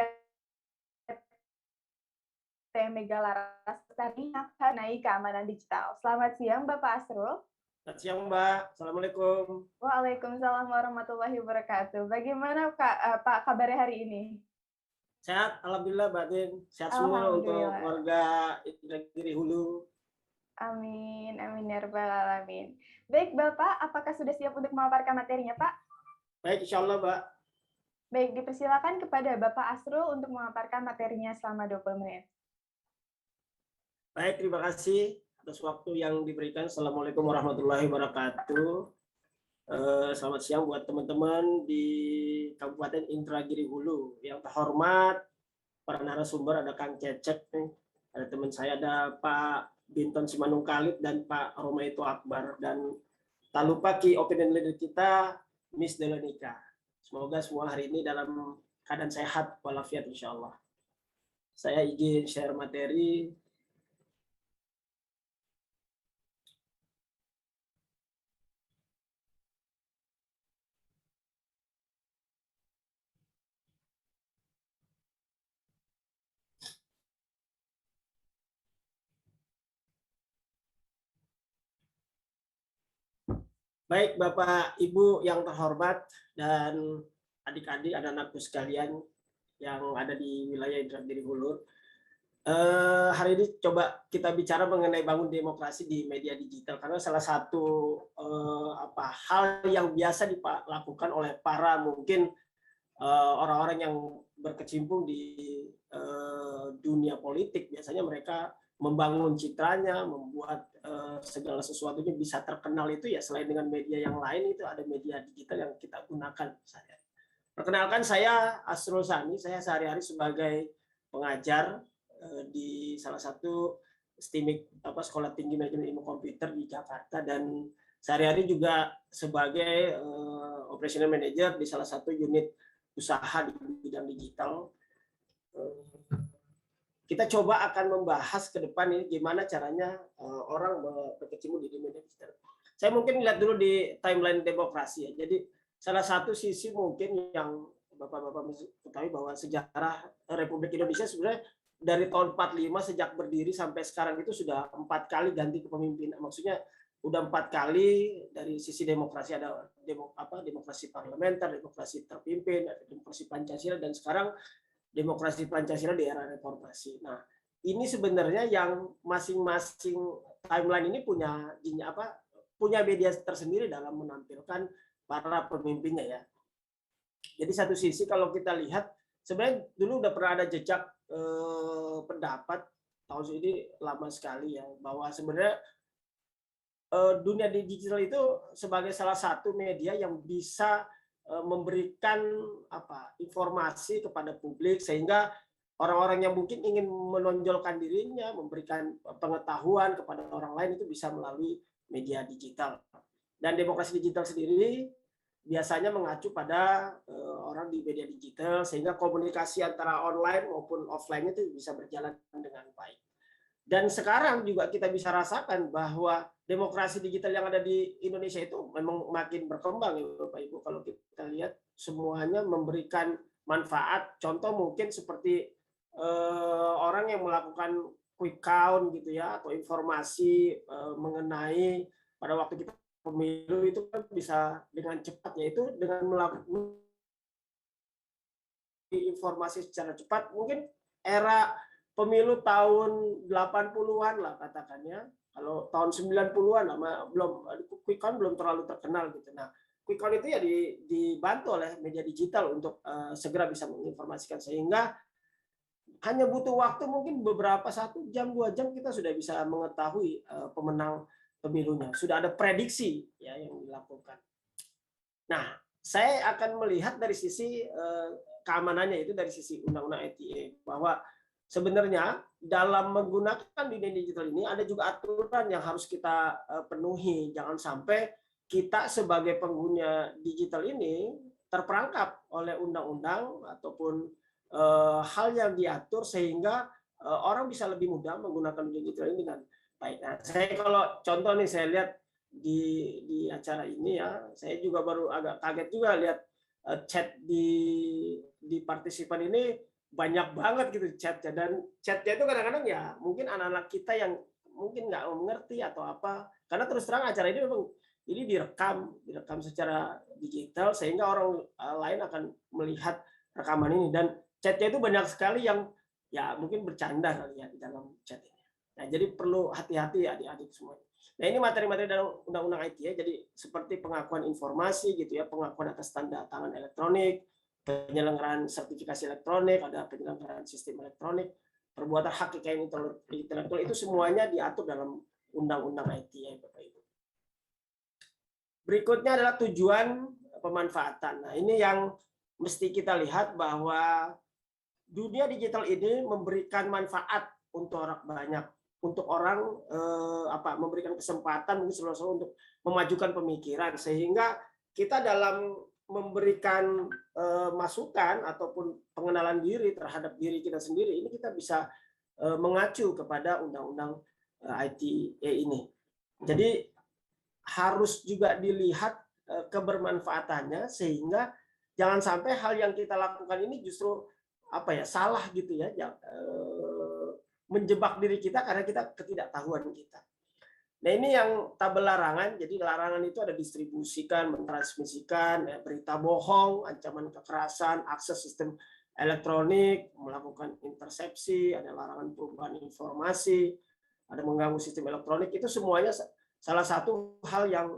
Mega Laras Petani naik keamanan digital. Selamat siang Bapak Asrul. Selamat siang Mbak. Assalamualaikum. Waalaikumsalam warahmatullahi wabarakatuh. Bagaimana Pak kabarnya hari ini? Sehat, alhamdulillah Mbak Din. Sehat semua untuk warga Indragiri Hulu. Amin, amin ya rabbal alamin. Baik Bapak, apakah sudah siap untuk memaparkan materinya Pak? Baik, insya Allah Mbak. Baik, dipersilakan kepada Bapak Asrul untuk memaparkan materinya selama 20 menit. Baik, terima kasih atas waktu yang diberikan. Assalamualaikum warahmatullahi wabarakatuh. Selamat siang buat teman-teman di Kabupaten Indragiri Hulu. Yang terhormat, para narasumber, ada Kang Cecep, ada teman saya, ada Pak Binton Simanung Khalid dan Pak Romaito Akbar. Dan tak lupa Ki Opinion Leader kita, Miss Delanika. Semoga semua hari ini dalam keadaan sehat walafiat insya Allah. Saya izin share materi. Baik Bapak Ibu yang terhormat dan adik-adik, anak-anakku sekalian yang ada di wilayah Indragiri Hulu. Hari ini coba kita bicara mengenai bangun demokrasi di media digital, karena salah satu hal yang biasa dilakukan oleh para mungkin orang-orang yang berkecimpung di dunia politik. Biasanya mereka membangun citranya, membuat segala sesuatunya bisa terkenal itu ya, selain dengan media yang lain itu ada media digital yang kita gunakan. Perkenalkan, saya Asrul Sani, saya sehari-hari sebagai pengajar di salah satu STIMIK, Sekolah Tinggi Manajemen Ilmu Komputer di Jakarta, dan sehari-hari juga sebagai operational manager di salah satu unit usaha di bidang digital. Kita coba akan membahas ke depan ini gimana caranya orang berkecimpung di dunia digital. Saya mungkin lihat dulu di timeline demokrasi ya. Jadi salah satu sisi mungkin yang Bapak-bapak ketahui bahwa sejarah Republik Indonesia sebenarnya dari tahun 45 sejak berdiri sampai sekarang itu sudah 4 kali ganti kepemimpinan. Maksudnya udah 4 kali dari sisi demokrasi, ada demokrasi parlementer, demokrasi terpimpin, ada demokrasi Pancasila, dan sekarang demokrasi Pancasila di era reformasi. Nah, ini sebenarnya yang masing-masing timeline ini punya media tersendiri dalam menampilkan para pemimpinnya ya. Jadi satu sisi kalau kita lihat sebenarnya dulu udah pernah ada jejak pendapat tahun ini lama sekali ya, bahwa sebenarnya dunia digital itu sebagai salah satu media yang bisa memberikan informasi kepada publik, sehingga orang-orang yang mungkin ingin menonjolkan dirinya, memberikan pengetahuan kepada orang lain itu bisa melalui media digital. Dan demokrasi digital sendiri biasanya mengacu pada orang di media digital, sehingga komunikasi antara online maupun offline itu bisa berjalan dengan baik. Dan sekarang juga kita bisa rasakan bahwa demokrasi digital yang ada di Indonesia itu memang makin berkembang ya Bapak Ibu. Kalau kita lihat semuanya memberikan manfaat. Contoh mungkin seperti orang yang melakukan quick count gitu ya, atau informasi mengenai pada waktu kita pemilu itu kan bisa dengan cepat, yaitu dengan melakukan informasi secara cepat. Mungkin era pemilu tahun 80-an lah katakannya, kalau tahun 90-an belum quick count belum terlalu terkenal gitu. Nah, quick count itu ya dibantu oleh media digital untuk segera bisa menginformasikan, sehingga hanya butuh waktu mungkin beberapa 1 jam 2 jam kita sudah bisa mengetahui pemenang pemilunya. Sudah ada prediksi ya yang dilakukan. Nah, saya akan melihat dari sisi keamanannya, itu dari sisi undang-undang ITE, bahwa sebenarnya dalam menggunakan dunia digital ini ada juga aturan yang harus kita penuhi. Jangan sampai kita sebagai pengguna digital ini terperangkap oleh undang-undang ataupun hal yang diatur, sehingga orang bisa lebih mudah menggunakan dunia digital ini dengan baik. Nah, saya kalau contoh nih, saya lihat di acara ini ya, saya juga baru agak kaget juga lihat chat di partisipan ini banyak banget gitu chatnya, dan chatnya itu kadang-kadang ya mungkin anak-anak kita yang mungkin nggak mengerti atau apa, karena terus terang acara ini memang ini direkam secara digital, sehingga orang lain akan melihat rekaman ini, dan chatnya itu banyak sekali yang ya mungkin bercanda kali ya di dalam chat ini. Nah, jadi perlu hati-hati adik-adik semua. Nah, ini materi-materi dalam undang-undang ITE, jadi seperti pengakuan informasi gitu ya, pengakuan atas tanda tangan elektronik, penyelenggaraan sertifikasi elektronik, ada penyelenggaraan sistem elektronik, perbuatan hak kekayaan intelektual, itu semuanya diatur dalam undang-undang ITE, Bapak Ibu. Berikutnya adalah tujuan pemanfaatan. Nah, ini yang mesti kita lihat, bahwa dunia digital ini memberikan manfaat untuk orang banyak, untuk orang memberikan kesempatan mungkin untuk memajukan pemikiran, sehingga kita dalam memberikan masukan ataupun pengenalan diri terhadap diri kita sendiri, ini kita bisa mengacu kepada undang-undang ITE ini. Jadi harus juga dilihat kebermanfaatannya, sehingga jangan sampai hal yang kita lakukan ini justru salah gitu ya, menjebak diri kita karena kita ketidaktahuan kita. Nah, ini yang tabel larangan. Jadi larangan itu ada distribusikan, mentransmisikan berita bohong, ancaman kekerasan, akses sistem elektronik, melakukan intersepsi, ada larangan perubahan informasi, ada mengganggu sistem elektronik, itu semuanya salah satu hal yang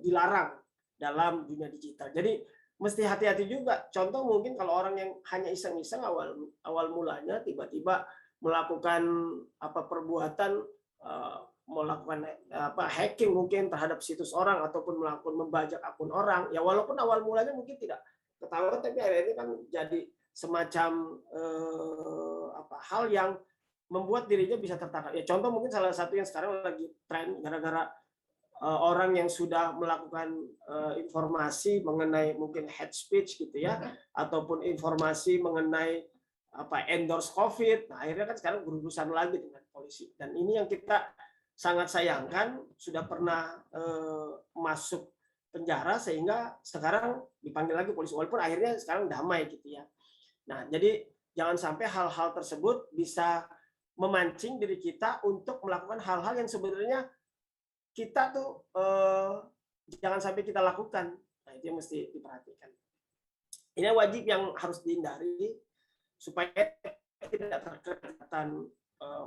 dilarang dalam dunia digital. Jadi mesti hati-hati juga. Contoh mungkin kalau orang yang hanya iseng-iseng awal mulanya tiba-tiba melakukan perbuatan, melakukan hacking mungkin terhadap situs orang ataupun melakukan membajak akun orang, ya walaupun awal mulanya mungkin tidak ketahuan, tapi akhirnya kan jadi semacam hal yang membuat dirinya bisa tertangkap. Ya contoh mungkin salah satu yang sekarang lagi tren gara-gara orang yang sudah melakukan informasi mengenai mungkin hate speech gitu ya, ataupun informasi mengenai endorse COVID. Nah, akhirnya kan sekarang berurusan lagi dengan polisi. Dan ini yang kita sangat sayangkan, sudah pernah masuk penjara sehingga sekarang dipanggil lagi polisi, walaupun akhirnya sekarang damai gitu ya. Nah, jadi jangan sampai hal-hal tersebut bisa memancing diri kita untuk melakukan hal-hal yang sebenarnya kita tuh jangan sampai kita lakukan. Nah, itu yang mesti diperhatikan. Ini wajib yang harus dihindari supaya tidak terkena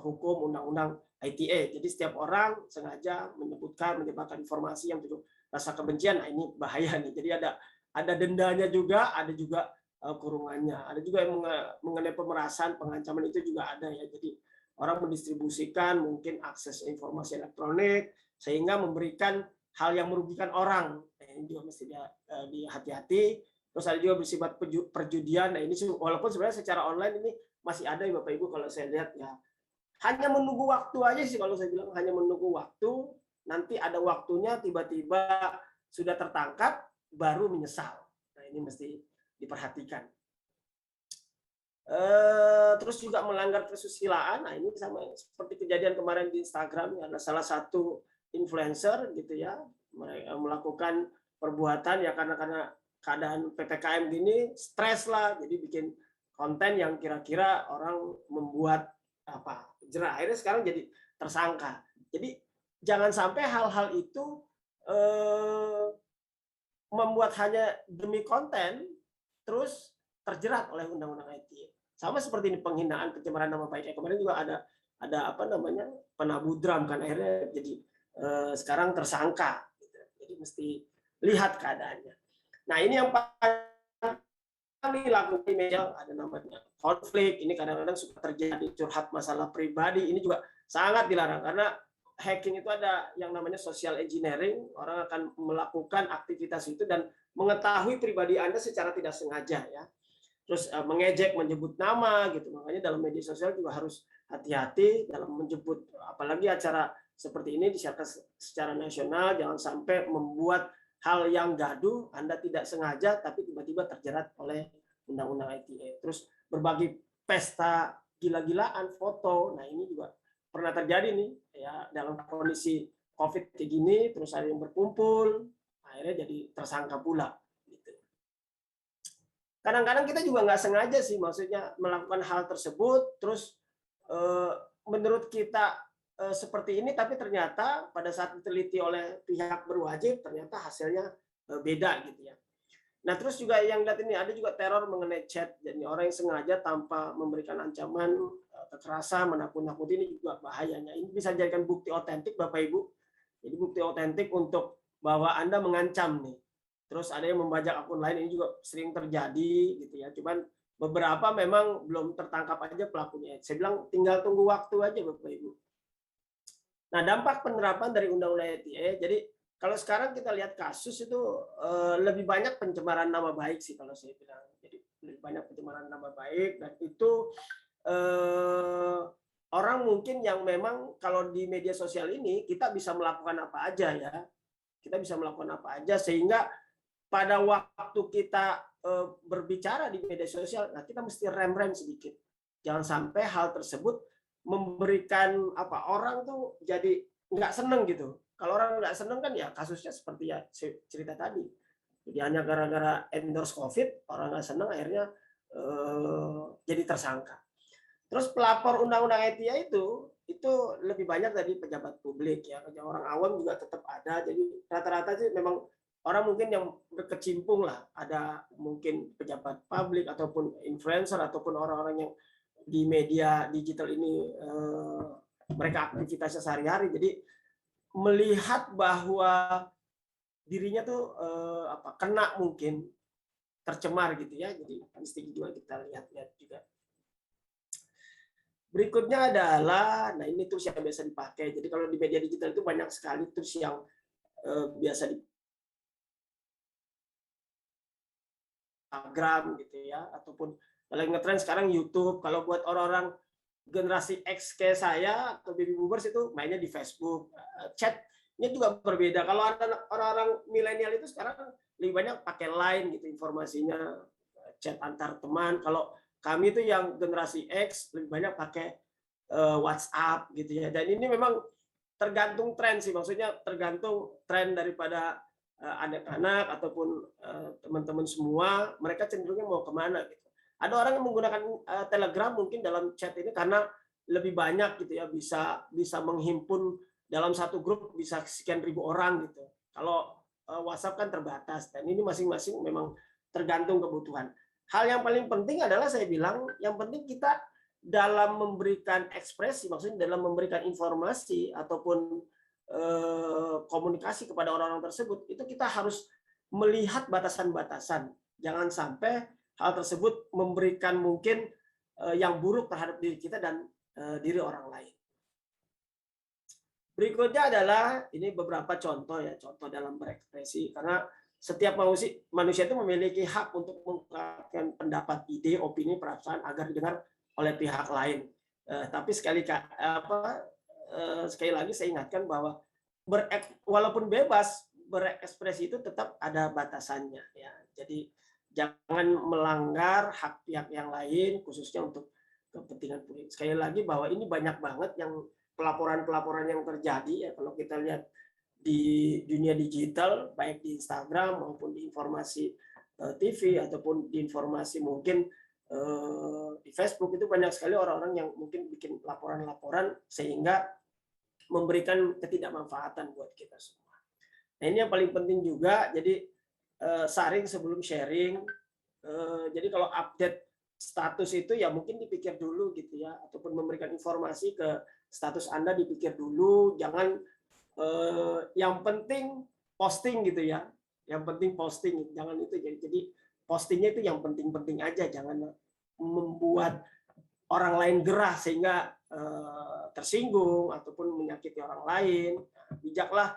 hukum undang-undang ITE. Jadi setiap orang sengaja menyebarkan informasi yang tujuh rasa kebencian, nah ini bahaya nih. Jadi ada dendanya juga, ada juga kurungannya. Ada juga yang mengenai pemerasan, pengancaman itu juga ada ya. Jadi orang mendistribusikan mungkin akses informasi elektronik sehingga memberikan hal yang merugikan orang. Nah, ini juga mesti dihati-hati. Terus ada juga bersifat perjudian. Nah, ini walaupun sebenarnya secara online ini masih ada ya Bapak Ibu, kalau saya lihat ya. Hanya menunggu waktu aja sih, kalau saya bilang hanya menunggu waktu, nanti ada waktunya tiba-tiba sudah tertangkap baru menyesal. Nah, ini mesti diperhatikan. Terus juga melanggar kesusilaan. Nah, ini sama seperti kejadian kemarin di Instagram, ada salah satu influencer gitu ya, melakukan perbuatan ya karena keadaan PPKM gini, stres lah, jadi bikin konten yang kira-kira orang membuat jerah, akhirnya sekarang jadi tersangka. Jadi jangan sampai hal-hal itu membuat hanya demi konten terus terjerat oleh undang-undang ITE. Sama seperti ini penghinaan, pencemaran nama baik. Kemarin juga ada penabuh drum kan, akhirnya jadi sekarang tersangka. Jadi mesti lihat keadaannya. Nah, ini yang paling lakukan di media, ada namanya konflik. Ini kadang-kadang suka terjadi curhat masalah pribadi. Ini juga sangat dilarang karena hacking itu ada yang namanya social engineering. Orang akan melakukan aktivitas itu dan mengetahui pribadi Anda secara tidak sengaja ya. Terus mengejek, menyebut nama gitu. Makanya dalam media sosial juga harus hati-hati dalam menyebut, apalagi acara seperti ini disiarkan secara nasional, jangan sampai membuat hal yang gaduh, Anda tidak sengaja tapi tiba-tiba terjerat oleh undang-undang ITE. Terus berbagi pesta gila-gilaan, foto. Nah, ini juga pernah terjadi nih ya, dalam kondisi COVID kayak gini, terus ada yang berkumpul, akhirnya jadi tersangka pula. Kadang-kadang kita juga nggak sengaja sih, maksudnya melakukan hal tersebut, terus menurut kita seperti ini, tapi ternyata pada saat diteliti oleh pihak berwajib, ternyata hasilnya beda gitu ya. Nah, terus juga yang lihat ini, ada juga teror mengenai chat, jadi orang yang sengaja tanpa memberikan ancaman, kekerasan, menakut-nakuti, ini juga bahayanya. Ini bisa dijadikan bukti otentik Bapak Ibu, jadi bukti otentik untuk bahwa Anda mengancam nih. Terus ada yang membajak akun lain, ini juga sering terjadi gitu ya. Cuman beberapa memang belum tertangkap aja pelakunya. Saya bilang tinggal tunggu waktu aja Bapak Ibu. Nah, dampak penerapan dari Undang-Undang ITE, jadi kalau sekarang kita lihat kasus itu lebih banyak pencemaran nama baik sih kalau saya bilang. Jadi lebih banyak pencemaran nama baik, dan itu orang mungkin yang memang kalau di media sosial ini kita bisa melakukan apa aja ya. Kita bisa melakukan apa aja sehingga pada waktu kita berbicara di media sosial, nah kita mesti rem-rem sedikit. Jangan sampai hal tersebut memberikan orang tuh jadi nggak seneng gitu. Kalau orang nggak seneng kan ya kasusnya seperti ya cerita tadi. Jadi hanya gara-gara endorse COVID, orang nggak seneng akhirnya jadi tersangka. Terus pelapor undang-undang ITE itu lebih banyak dari pejabat publik ya. Orang awam juga tetap ada. Jadi rata-rata sih memang orang mungkin yang berkecimpung lah, ada mungkin pejabat publik ataupun influencer ataupun orang-orang yang di media digital ini mereka aktivitasnya sehari-hari, jadi melihat bahwa dirinya tuh kena mungkin tercemar gitu ya, jadi mesti juga kita lihat-lihat juga. Berikutnya adalah, nah ini tools yang biasa dipakai. Jadi kalau di media digital itu banyak sekali tools yang biasa di Instagram gitu ya, ataupun lagi ngetrend sekarang YouTube. Kalau buat orang-orang generasi X kayak saya atau baby boomers itu mainnya di Facebook. Chatnya juga berbeda. Kalau ada orang-orang milenial itu sekarang lebih banyak pakai Line gitu informasinya, chat antar teman. Kalau kami itu yang generasi X lebih banyak pakai WhatsApp gitu ya. Dan ini memang tergantung tren sih, maksudnya tergantung tren daripada anak-anak ataupun teman-teman semua, mereka cenderungnya mau kemana gitu. Ada orang yang menggunakan Telegram mungkin dalam chat ini karena lebih banyak gitu ya, bisa menghimpun dalam satu grup bisa sekian ribu orang gitu. Kalau WhatsApp kan terbatas, dan ini masing-masing memang tergantung kebutuhan. Hal yang paling penting adalah saya bilang, yang penting kita dalam memberikan ekspresi, maksudnya dalam memberikan informasi ataupun komunikasi kepada orang-orang tersebut, itu kita harus melihat batasan-batasan. Jangan sampai hal tersebut memberikan mungkin yang buruk terhadap diri kita dan diri orang lain. Berikutnya adalah, ini beberapa contoh ya, contoh dalam berekspresi, karena setiap manusia itu memiliki hak untuk mengungkapkan pendapat, ide, opini, perasaan agar didengar oleh pihak lain. Tapi sekali lagi saya ingatkan bahwa walaupun bebas berekspresi itu tetap ada batasannya ya. Jadi jangan melanggar hak pihak yang lain khususnya untuk kepentingan publik. Sekali lagi bahwa ini banyak banget yang pelaporan-pelaporan yang terjadi ya, kalau kita lihat di dunia digital, baik di Instagram maupun di informasi TV ataupun di informasi mungkin di Facebook, itu banyak sekali orang-orang yang mungkin bikin laporan-laporan sehingga memberikan ketidakmanfaatan buat kita semua. Nah ini yang paling penting juga, jadi saring sebelum sharing. Jadi kalau update status itu ya mungkin dipikir dulu gitu ya, ataupun memberikan informasi ke status Anda dipikir dulu, jangan yang penting posting gitu ya, yang penting posting, jangan itu. Jadi postingnya itu yang penting-penting aja, jangan membuat orang lain gerah sehingga tersinggung ataupun menyakiti orang lain. Bijaklah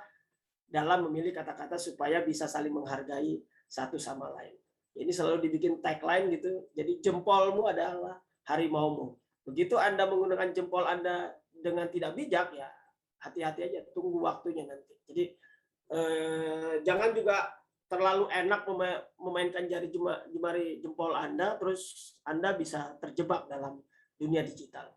dalam memilih kata-kata supaya bisa saling menghargai satu sama lain. Ini selalu dibikin tagline gitu, jadi jempolmu adalah harimaumu. Begitu Anda menggunakan jempol Anda dengan tidak bijak, ya hati-hati aja, tunggu waktunya nanti. Jadi jangan juga terlalu enak memainkan jari jempol Anda, terus Anda bisa terjebak dalam dunia digital.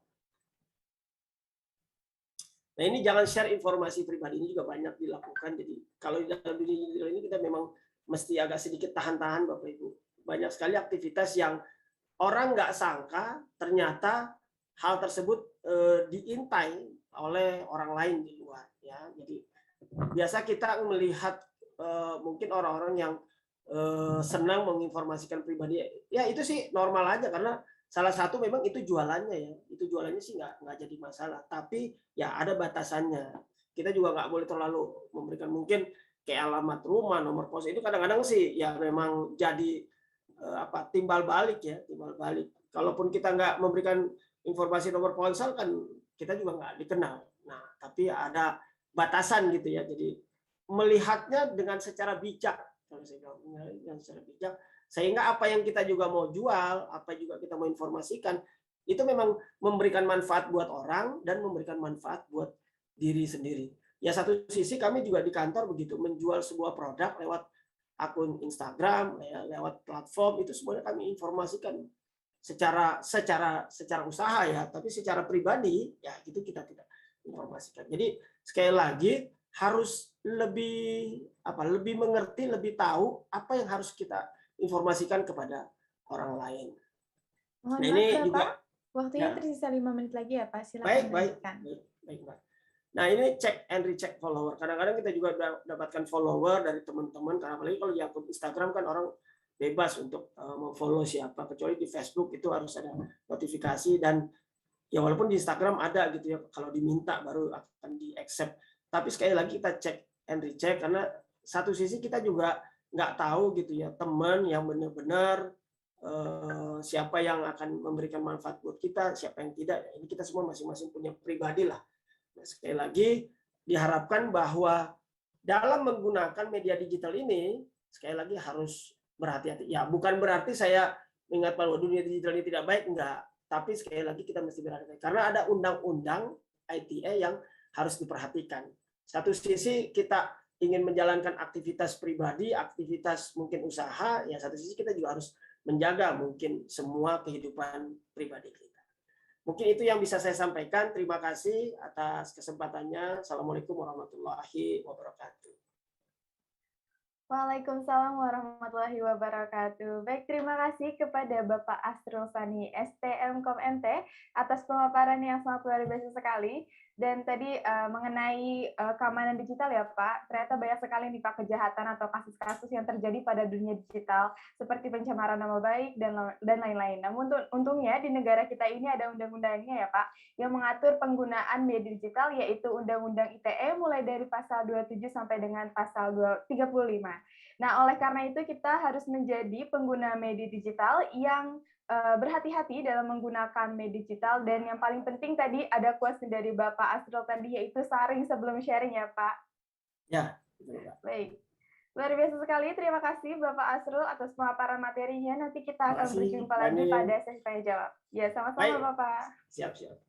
Nah ini jangan share informasi pribadi, ini juga banyak dilakukan. Jadi kalau di dalam dunia digital ini kita memang mesti agak sedikit tahan-tahan Bapak Ibu. Banyak sekali aktivitas yang orang nggak sangka ternyata hal tersebut diintai oleh orang lain di luar. Ya, jadi biasa kita melihat mungkin orang-orang yang senang menginformasikan pribadi, ya itu sih normal aja karena salah satu memang itu jualannya ya, itu jualannya sih nggak jadi masalah. Tapi ya ada batasannya. Kita juga nggak boleh terlalu memberikan mungkin kayak alamat rumah, nomor pos, itu kadang-kadang sih ya memang jadi timbal balik ya, timbal balik. Kalaupun kita nggak memberikan informasi nomor ponsel kan kita juga nggak dikenal. Nah tapi ada batasan gitu ya. Jadi melihatnya dengan secara bijak, kalau saya bilang dengan secara bijak, sehingga apa yang kita juga mau jual, apa juga kita mau informasikan, itu memang memberikan manfaat buat orang dan memberikan manfaat buat diri sendiri. Ya satu sisi kami juga di kantor begitu, menjual sebuah produk lewat akun Instagram, ya, lewat platform, itu semuanya kami informasikan secara usaha ya, tapi secara pribadi ya itu kita tidak informasikan. Jadi sekali lagi harus lebih mengerti, lebih tahu apa yang harus kita informasikan kepada orang lain. Mohon nah ini maaf, juga Pak. Waktunya ya. tersisa 5 menit lagi ya Pak, silakan Baik, lanjutkan. Mbak. Nah, ini cek and recheck follower. Kadang-kadang kita juga dapatkan follower dari teman-teman, karena apalagi kalau di akun Instagram kan orang bebas untuk memfollow siapa, kecuali di Facebook itu harus ada notifikasi, dan ya walaupun di Instagram ada gitu ya, kalau diminta baru akan di accept. Tapi sekali lagi kita cek and recheck, karena satu sisi kita juga nggak tahu gitu ya, teman yang benar-benar siapa yang akan memberikan manfaat buat kita, siapa yang tidak. Ini kita semua masing-masing punya pribadi lah. Nah, sekali lagi diharapkan bahwa dalam menggunakan media digital ini sekali lagi harus berhati-hati. Ya, bukan berarti saya mengingat bahwa dunia digital ini tidak baik, enggak. Tapi sekali lagi kita mesti berhati-hati karena ada undang-undang ITE yang harus diperhatikan. Satu sisi kita ingin menjalankan aktivitas pribadi, aktivitas mungkin usaha, ya satu sisi kita juga harus menjaga mungkin semua kehidupan pribadi kita. Mungkin itu yang bisa saya sampaikan. Terima kasih atas kesempatannya. Assalamualaikum warahmatullahi wabarakatuh. Waalaikumsalam warahmatullahi wabarakatuh. Baik, terima kasih kepada Bapak Asrul Sani, STM Kom.MT, atas pemaparan yang sangat luar biasa sekali. Dan tadi mengenai keamanan digital ya Pak, ternyata banyak sekali nih Pak kejahatan atau kasus-kasus yang terjadi pada dunia digital, seperti pencemaran nama baik dan lain-lain. Namun untungnya di negara kita ini ada undang-undangnya ya Pak, yang mengatur penggunaan media digital, yaitu Undang-Undang ITE mulai dari pasal 27 sampai dengan pasal 35. Nah, oleh karena itu kita harus menjadi pengguna media digital yang berhati-hati dalam menggunakan media digital, dan yang paling penting tadi ada quotes dari Bapak Asrul tadi, yaitu saring sebelum sharing ya Pak. Ya, betul Pak. Baik. Luar biasa sekali, terima kasih Bapak Asrul atas pemaparan materinya. Nanti kita akan berjumpa lagi pada sesi tanya jawab. Ya, sama-sama Bapak. Siap-siap.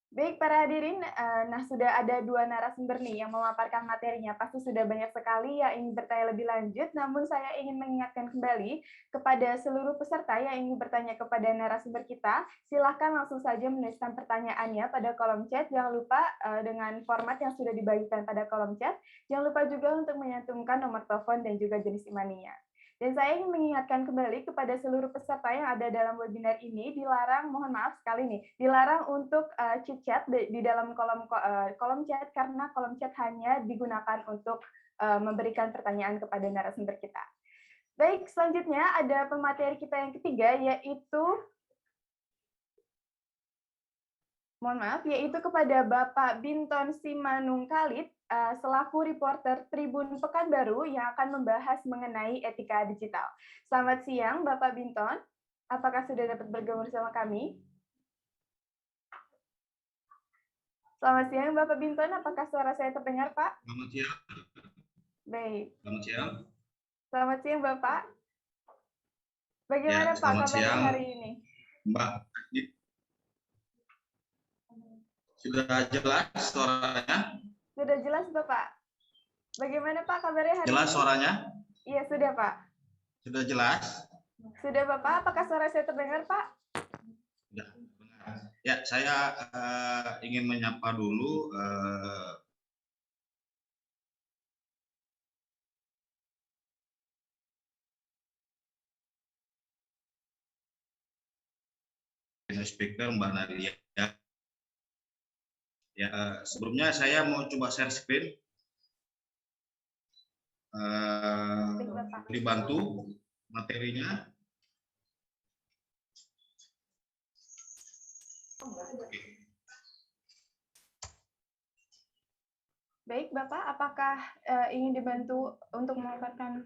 Baik, para hadirin, nah sudah ada dua narasumber nih yang memaparkan materinya. Pasti sudah banyak sekali yang ingin bertanya lebih lanjut, namun saya ingin mengingatkan kembali kepada seluruh peserta yang ingin bertanya kepada narasumber kita, silahkan langsung saja menuliskan pertanyaannya pada kolom chat. Jangan lupa dengan format yang sudah dibagikan pada kolom chat. Jangan lupa juga untuk menyantumkan nomor telepon dan juga jenis e-money-nya. Dan saya ingin mengingatkan kembali kepada seluruh peserta yang ada dalam webinar ini, dilarang, mohon maaf sekali nih, dilarang untuk chit-chat di dalam kolom chat, karena kolom chat hanya digunakan untuk memberikan pertanyaan kepada narasumber kita. Baik, selanjutnya ada pemateri kita yang ketiga, yaitu kepada Bapak Binton Simanungkalit, selaku reporter Tribun Pekanbaru yang akan membahas mengenai etika digital. Selamat siang, Bapak Binton. Apakah sudah dapat bergabung bersama kami? Selamat siang, Bapak Binton. Apakah suara saya terdengar, Pak? Selamat siang. Baik. Selamat siang. Selamat siang, Bapak. Bagaimana Pak kabarnya hari ini? Mbak, sudah jelas suaranya? Sudah jelas, Bapak. Bagaimana Pak kabarnya hari ini? Jelas suaranya? Iya, sudah, Pak. Sudah jelas? Sudah, Bapak. Apakah suara saya terdengar, Pak? Sudah. Ya, saya ingin menyapa dulu speaker Mbak Nadia. Ya, sebelumnya saya mau coba share screen. Dibantu materinya. Baik, Bapak, apakah ingin dibantu untuk memaparkan?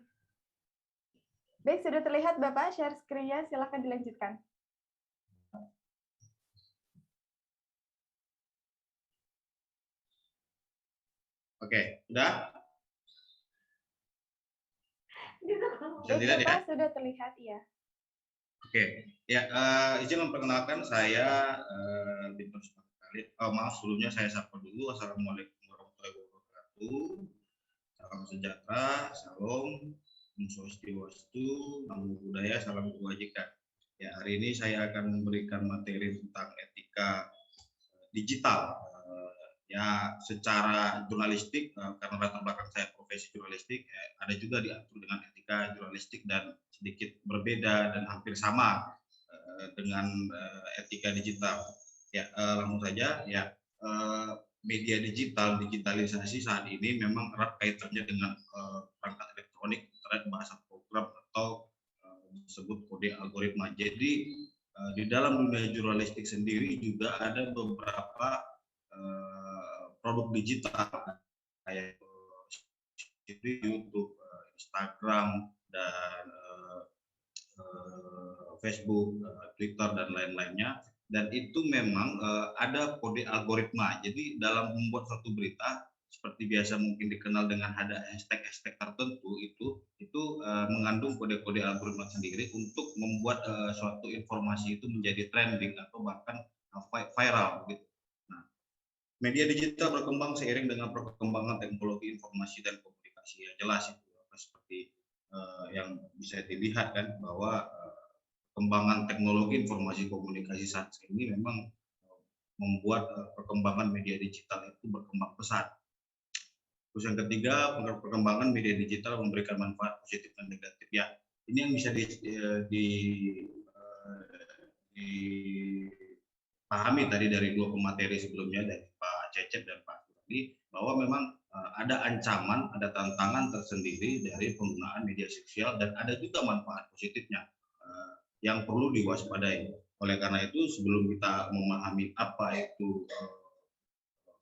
Baik, sudah terlihat Bapak share screen-nya, silakan dilanjutkan. Oke, sudah? Bisa dilihat ya? Sudah terlihat, ya. Oke, ya izin memperkenalkan saya Binton Simanungkalit. Maaf sebelumnya saya sapa dulu. Assalamualaikum warahmatullahi wabarakatuh. Salam sejahtera, salam, Om Swastiastu, Namo Buddhaya, salam kebajikan. Ya, hari ini saya akan memberikan materi tentang etika digital. Ya, secara jurnalistik, karena latar belakang saya profesi jurnalistik, ada juga diatur dengan etika jurnalistik dan sedikit berbeda dan hampir sama dengan etika digital. Ya, langsung saja. Ya, media digital, digitalisasi saat ini memang erat kaitannya dengan perangkat elektronik, internet, bahasa program atau disebut kode algoritma. Jadi di dalam dunia jurnalistik sendiri juga ada beberapa produk digital kayak YouTube, Instagram, dan Facebook, Twitter, dan lain-lainnya. Dan itu memang ada kode algoritma. Jadi dalam membuat suatu berita seperti biasa mungkin dikenal dengan ada hashtag-hashtag tertentu, itu mengandung kode-kode algoritma sendiri untuk membuat suatu informasi itu menjadi trending atau bahkan viral gitu. Nah, media digital berkembang seiring dengan perkembangan teknologi informasi dan komunikasi. Ya jelas itu seperti yang bisa dilihat kan bahwa perkembangan teknologi informasi komunikasi saat ini memang membuat perkembangan media digital itu berkembang pesat. Terus yang ketiga, perkembangan media digital memberikan manfaat positif dan negatif. Ya, ini yang bisa dipahami tadi dari dua pemateri sebelumnya, dari Pak Cecep dan Pak Tadi, bahwa memang ada ancaman, ada tantangan tersendiri dari penggunaan media sosial dan ada juga manfaat positifnya yang perlu diwaspadai. Oleh karena itu, sebelum kita memahami apa itu,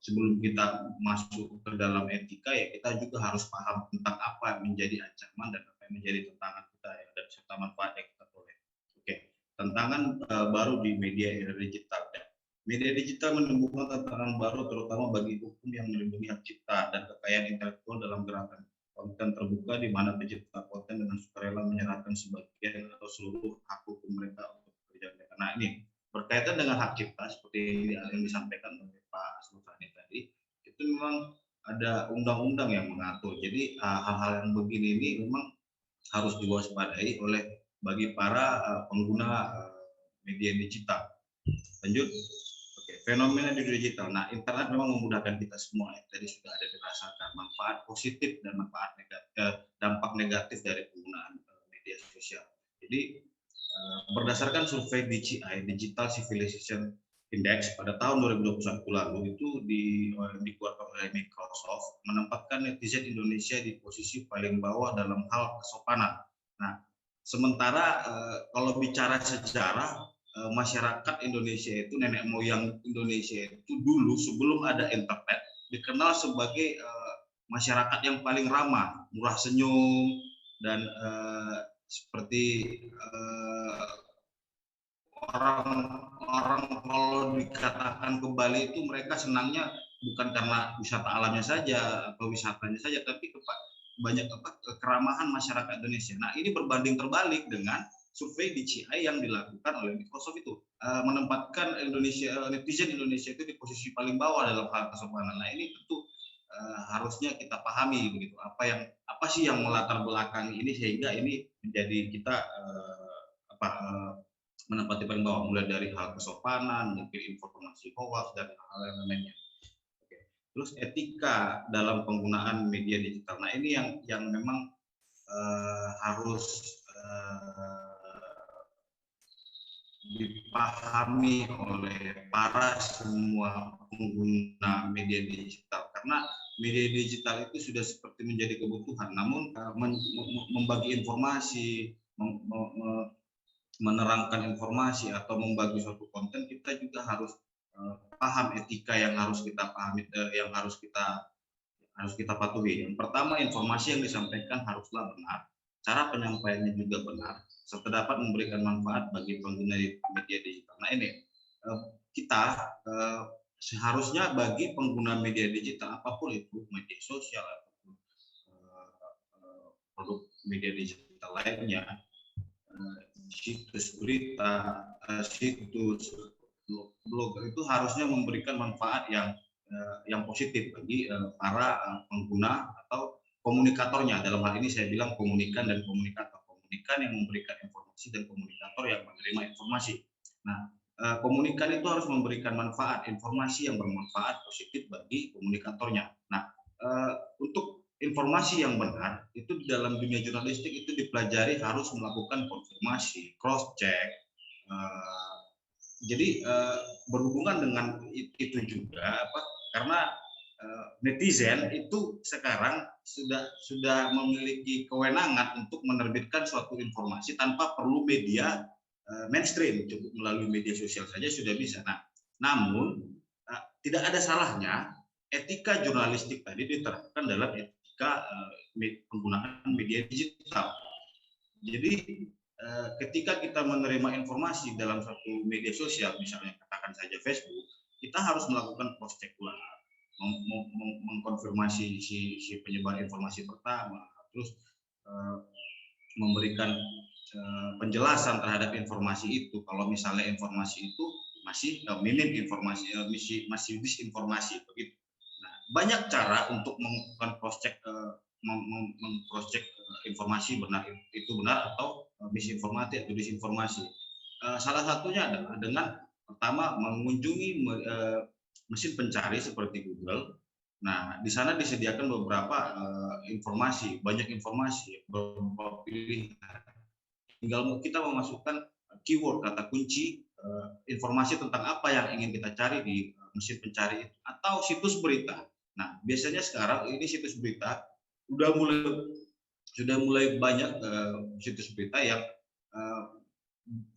sebelum kita masuk ke dalam etika, ya kita juga harus paham tentang apa yang menjadi ancaman dan apa yang menjadi tantangan kita ya, dan serta manfaat yang kita peroleh. Oke, tantangan baru di media era digital. Ya. Media digital menimbulkan tantangan baru terutama bagi hukum yang melindungi hak cipta dan kekayaan intelektual dalam gerakan konten terbuka, di mana pencipta konten dengan sukarela menyerahkan sebagian atau seluruh hak hukum mereka untuk pekerjaan mereka. Nah, ini berkaitan dengan hak cipta seperti yang disampaikan oleh Pak Sultani tadi, itu memang ada undang-undang yang mengatur. Jadi hal-hal yang begini ini memang harus diwaspadai oleh bagi para pengguna media digital. Lanjut. Oke, fenomena di digital. Nah, internet memang memudahkan kita semua. Ya. Tadi sudah ada dirasakan manfaat positif dan manfaat negatif, dampak negatif dari penggunaan media sosial. Jadi berdasarkan survei DCI (Digital Civilization Index) pada tahun 2021 lalu, itu dikeluarkan oleh Microsoft, menempatkan netizen Indonesia di posisi paling bawah dalam hal kesopanan. Nah, sementara kalau bicara sejarah, masyarakat Indonesia itu, nenek moyang Indonesia itu dulu sebelum ada internet dikenal sebagai masyarakat yang paling ramah, murah senyum, dan seperti orang kalau dikatakan ke Bali itu mereka senangnya bukan karena wisata alamnya saja atau wisatanya saja, tapi banyak keramahan masyarakat Indonesia. Nah, ini berbanding terbalik dengan survei DCI yang dilakukan oleh Microsoft itu, menempatkan netizen Indonesia itu di posisi paling bawah dalam hal kesopanan. Nah, ini tentu harusnya kita pahami begitu, apa sih yang melatar belakangi ini sehingga ini menjadi kita menempati paling bawah, mulai dari hal kesopanan, mungkin informasi hoax dan hal lainnya. Oke. Terus etika dalam penggunaan media digital. Nah, ini yang memang harus dipahami oleh para semua pengguna media digital, karena media digital itu sudah seperti menjadi kebutuhan. Namun membagi informasi, menerangkan informasi atau membagi suatu konten, kita juga harus paham etika yang harus kita pahami, yang harus kita patuhi. Yang pertama, informasi yang disampaikan haruslah benar, cara penyampaiannya juga benar, serta dapat memberikan manfaat bagi pengguna media digital. Nah, ini kita seharusnya bagi pengguna media digital apapun itu, media sosial ataupun produk media digital lainnya, situs berita, situs blog, itu harusnya memberikan manfaat yang positif bagi para pengguna atau komunikatornya. Dalam hal ini saya bilang komunikan dan komunikator. Komunikan yang memberikan informasi dan komunikator yang menerima informasi. Nah, komunikan itu harus memberikan manfaat, informasi yang bermanfaat positif bagi komunikatornya. Nah, untuk informasi yang benar itu di dalam dunia jurnalistik itu dipelajari harus melakukan konfirmasi, cross check. Jadi berhubungan dengan itu juga karena netizen itu sekarang sudah memiliki kewenangan untuk menerbitkan suatu informasi tanpa perlu media mainstream, cukup melalui media sosial saja sudah bisa. Nah, namun tidak ada salahnya etika jurnalistik tadi diterapkan dalam etika penggunaan media digital. Jadi ketika kita menerima informasi dalam satu media sosial, misalnya katakan saja Facebook, kita harus melakukan cross check ulang, mengkonfirmasi si penyebar informasi pertama, terus memberikan penjelasan terhadap informasi itu. Kalau misalnya informasi itu masih minim informasi, masih disinformasi begitu. Nah, banyak cara untuk melakukan cross check, meng-cross check informasi benar itu benar atau misinformasi atau disinformasi. Salah satunya adalah dengan pertama mengunjungi mesin pencari seperti Google. Nah, di sana disediakan beberapa informasi, banyak informasi, beberapa pilihan. Tinggal kita memasukkan keyword, kata kunci, informasi tentang apa yang ingin kita cari di mesin pencari itu, atau situs berita. Nah, biasanya sekarang ini situs berita sudah mulai banyak situs berita yang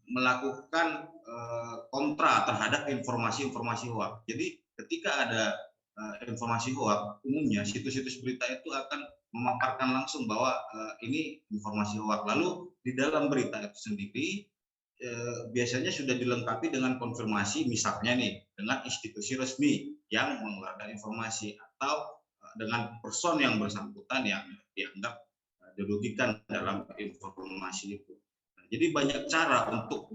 melakukan kontra terhadap informasi-informasi hoax. Jadi ketika ada informasi hoax, umumnya situs-situs berita itu akan memaparkan langsung bahwa ini informasi hoax. Lalu di dalam berita itu sendiri biasanya sudah dilengkapi dengan konfirmasi, misalnya nih dengan institusi resmi yang mengeluarkan informasi atau dengan person yang bersangkutan yang dianggap dirugikan dalam informasi itu. Nah, jadi banyak cara untuk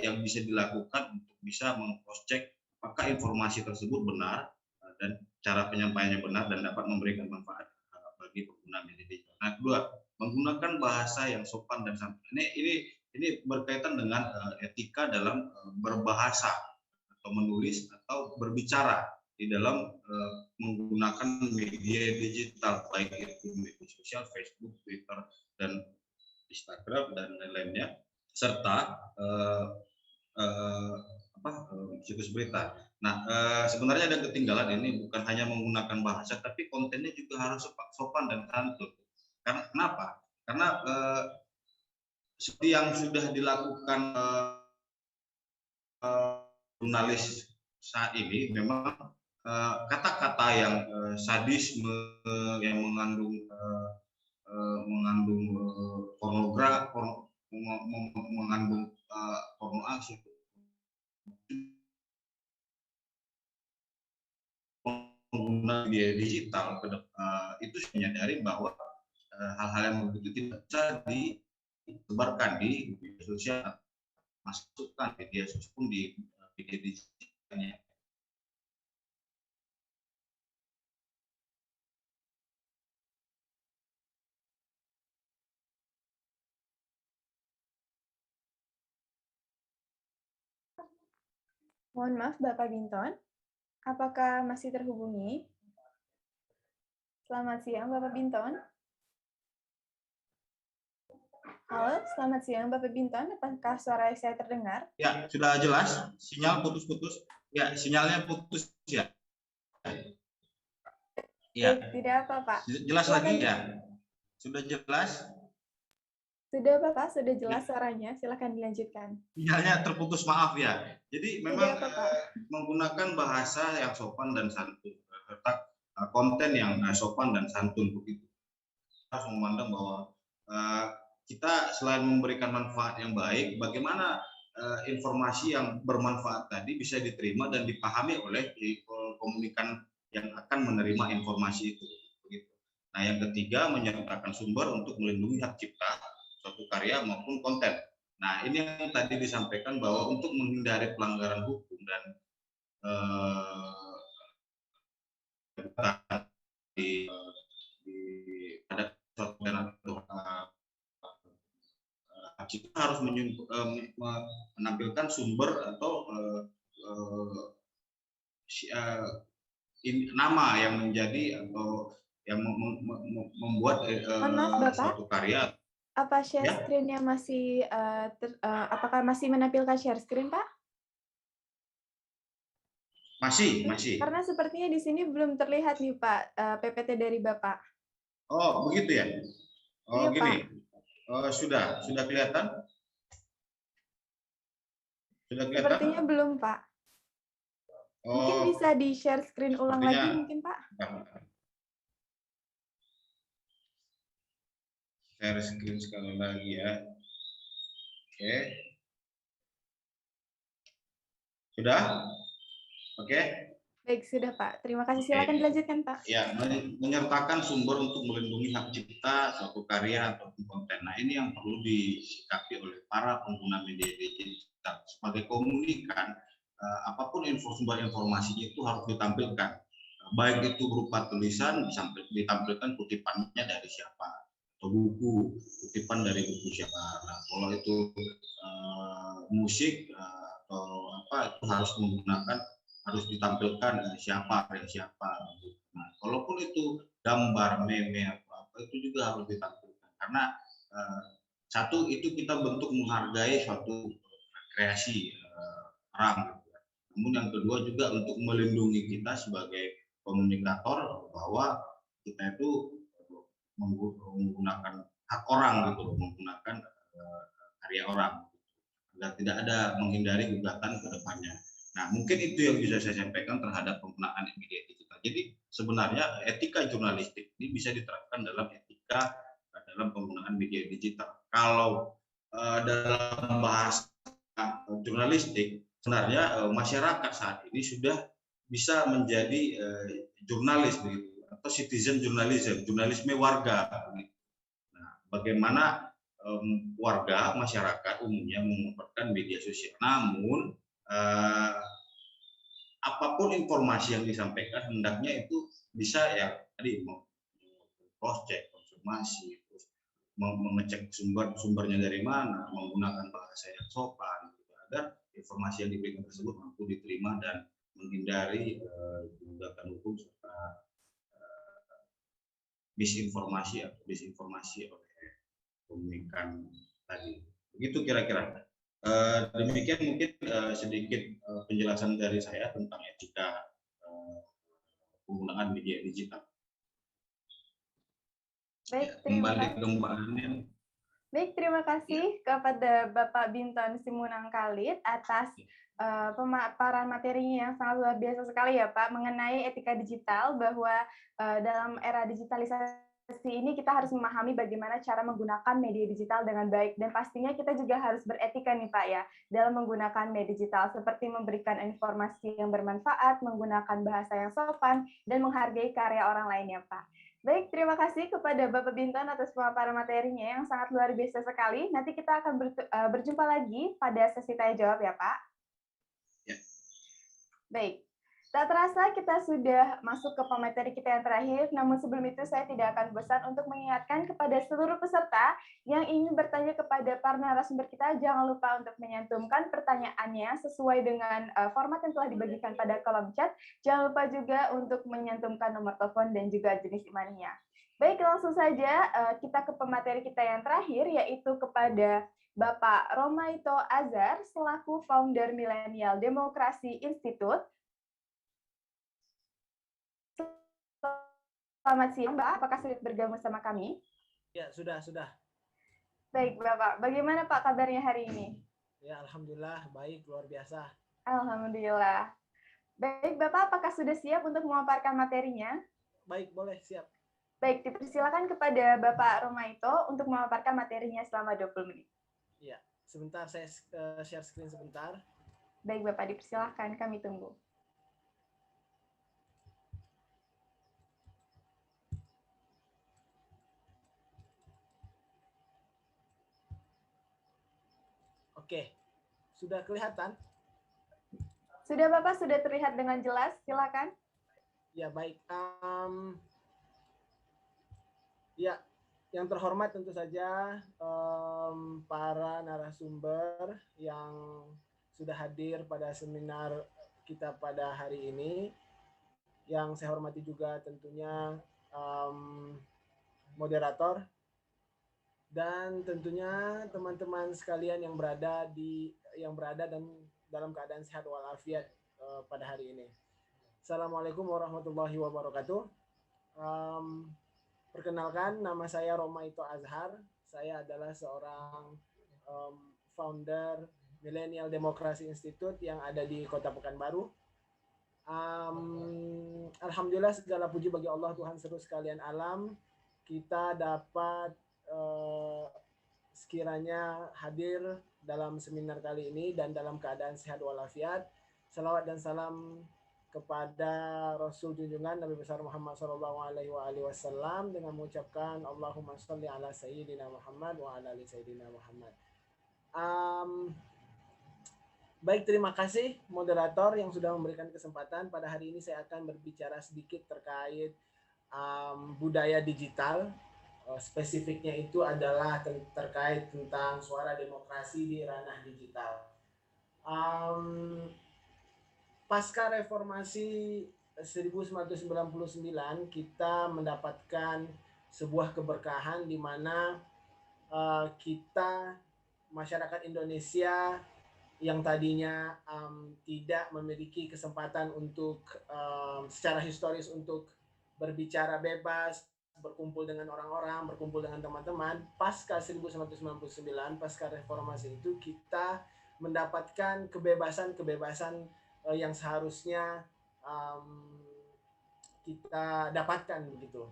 yang bisa dilakukan untuk bisa meng-cross check apakah informasi tersebut benar dan cara penyampaiannya benar dan dapat memberikan manfaat bagi pengguna media digital. Nah, kedua, menggunakan bahasa yang sopan dan santun. Ini berkaitan dengan etika dalam berbahasa atau menulis atau berbicara di dalam menggunakan media digital, baik itu media sosial, Facebook, Twitter, dan Instagram dan lain-lainnya, serta situs berita. Nah, sebenarnya ada ketinggalan ini, bukan hanya menggunakan bahasa, tapi kontennya juga harus sopan dan santun. Karena kenapa? Karena seperti yang sudah dilakukan jurnalis saat ini, memang kata-kata yang sadisme, yang mengandung pornografi, mengandung pornografi, pengguna media digital itu menyadari bahwa hal-hal yang begitu tidak bisa disebarkan di media sosial, masukkan media sosial pun di media digitalnya. Mohon maaf Bapak Binton, apakah masih terhubungi? Selamat siang Bapak Binton. Halo, selamat siang Bapak Binton, apakah suara saya terdengar? Ya, sudah jelas, sinyal putus-putus. Ya, sinyalnya putus ya. Ya. Tidak apa Pak. Jelas lagi ya? Sudah jelas? Sudah Bapak, sudah jelas suaranya, silakan dilanjutkan. Sinyalnya terputus, maaf ya. Jadi memang menggunakan bahasa yang sopan dan santun, serta konten yang sopan dan santun begitu. Kita harus memandang bahwa kita selain memberikan manfaat yang baik, bagaimana informasi yang bermanfaat tadi bisa diterima dan dipahami oleh komunikan yang akan menerima informasi itu. Begitu. Nah, yang ketiga, menyertakan sumber untuk melindungi hak cipta suatu karya maupun konten. Nah, ini yang tadi disampaikan bahwa untuk menghindari pelanggaran hukum dan ada suatu kita harus menampilkan sumber atau nama yang menjadi atau yang membuat suatu karya. Apa share screen-nya masih apakah masih menampilkan share screen, Pak? Masih. Karena sepertinya di sini belum terlihat nih Pak, PPT dari Bapak. Oh, begitu ya? Oh, Iya, gini. Pak. Sudah kelihatan? Sudah kelihatan? Sepertinya belum, Pak. Mungkin Oh, bisa di-share screen ulang lagi sepertinya mungkin, Pak. share screen sekali lagi ya. Oke. Sudah? Oke. Baik, sudah Pak. Terima kasih. Oke. Silakan dilanjutkan, Pak. Ya, menyertakan sumber untuk melindungi hak cipta suatu karya ataupun konten. Nah, ini yang perlu disikapi oleh para pengguna media digital. Sebagai komunikan, apapun sumber informasinya itu harus ditampilkan. Baik itu berupa tulisan, ditampilkan kutipannya dari siapa, atau buku, kutipan dari buku siapa. Nah, kalau itu musik atau apa, itu harus ditampilkan siapa. Nah, kalaupun itu gambar, meme apa itu juga harus ditampilkan karena satu itu kita bentuk menghargai suatu kreasi orang. Namun yang kedua juga untuk melindungi kita sebagai komunikator bahwa kita itu menggunakan hak orang gitu, menggunakan karya orang agar tidak ada menghindari gugatan ke depannya. Nah, mungkin itu yang bisa saya sampaikan terhadap penggunaan media digital. Jadi sebenarnya etika jurnalistik ini bisa diterapkan dalam dalam penggunaan media digital. Kalau dalam bahasa jurnalistik, sebenarnya masyarakat saat ini sudah bisa menjadi jurnalis begitu, atau citizen journalism, jurnalisme warga. Nah, bagaimana warga masyarakat umumnya memanfaatkan media sosial, namun apapun informasi yang disampaikan hendaknya itu bisa ya tadi cross check, konfirmasi, terus mengecek sumbernya dari mana, menggunakan bahasa yang sopan, gitu, agar informasi yang diberikan tersebut mampu diterima dan menghindari gugatan hukum serta disinformasi oleh komunikan tadi. Begitu kira-kira. Demikian mungkin sedikit penjelasan dari saya tentang etika penggunaan media digital. Baik, terima kasih. Kembali ke Mbak Anin. Baik, terima kasih kepada Bapak Binton Simunang Khalid atas pemaparan materinya yang sangat luar biasa sekali ya Pak mengenai etika digital, bahwa dalam era digitalisasi ini kita harus memahami bagaimana cara menggunakan media digital dengan baik, dan pastinya kita juga harus beretika nih Pak ya dalam menggunakan media digital, seperti memberikan informasi yang bermanfaat, menggunakan bahasa yang sopan, dan menghargai karya orang lain ya Pak. Baik, terima kasih kepada Bapak Binton atas pemaparan materinya yang sangat luar biasa sekali. Nanti kita akan berjumpa lagi pada sesi tanya jawab ya Pak. Ya. Baik. Tak terasa kita sudah masuk ke pemateri kita yang terakhir, namun sebelum itu saya tidak akan bosan untuk mengingatkan kepada seluruh peserta yang ingin bertanya kepada para narasumber kita, jangan lupa untuk menyantumkan pertanyaannya sesuai dengan format yang telah dibagikan pada kolom chat. Jangan lupa juga untuk menyantumkan nomor telepon dan juga jenis emailnya. Baik, langsung saja kita ke pemateri kita yang terakhir, yaitu kepada Bapak Romaito Azhar selaku founder Millennial Democracy Institute. Selamat siang, Mbak. Apakah sudah bergabung sama kami? Ya, sudah. Baik, Bapak. Bagaimana Pak kabarnya hari ini? Ya, alhamdulillah baik, luar biasa. Alhamdulillah. Baik, Bapak, apakah sudah siap untuk memaparkan materinya? Baik, boleh, siap. Baik, dipersilakan kepada Bapak Romaito untuk memaparkan materinya selama 20 menit. Ya, sebentar saya share screen sebentar. Baik, Bapak, dipersilakan, kami tunggu. Oke, sudah kelihatan? Sudah Bapak, sudah terlihat dengan jelas, silakan. Ya, baik. Ya, yang terhormat tentu saja para narasumber yang sudah hadir pada seminar kita pada hari ini. Yang saya hormati juga tentunya moderator, dan tentunya teman-teman sekalian yang berada dan dalam keadaan sehat walafiat pada hari ini. Assalamualaikum warahmatullahi wabarakatuh. Perkenalkan, nama saya Romaito Azhar. Saya adalah seorang founder Millennial Democracy Institute yang ada di Kota Pekanbaru. Alhamdulillah, segala puji bagi Allah Tuhan seluruh sekalian alam. Kita dapat sekiranya hadir dalam seminar kali ini dan dalam keadaan sehat walafiat. Salawat dan salam kepada Rasul junjungan Nabi besar Muhammad SAW dengan mengucapkan Allahumma sholli ala Sayyidina Muhammad wa ala ali Sayyidina Muhammad. Baik, terima kasih moderator yang sudah memberikan kesempatan. Pada hari ini saya akan berbicara sedikit terkait budaya digital. Spesifiknya itu adalah terkait tentang suara demokrasi di ranah digital. Pasca reformasi 1999 kita mendapatkan sebuah keberkahan di mana kita masyarakat Indonesia yang tadinya tidak memiliki kesempatan untuk secara historis untuk berbicara bebas, berkumpul dengan orang-orang, berkumpul dengan teman-teman. Pasca 1999, pasca reformasi itu kita mendapatkan kebebasan-kebebasan yang seharusnya kita dapatkan begitu.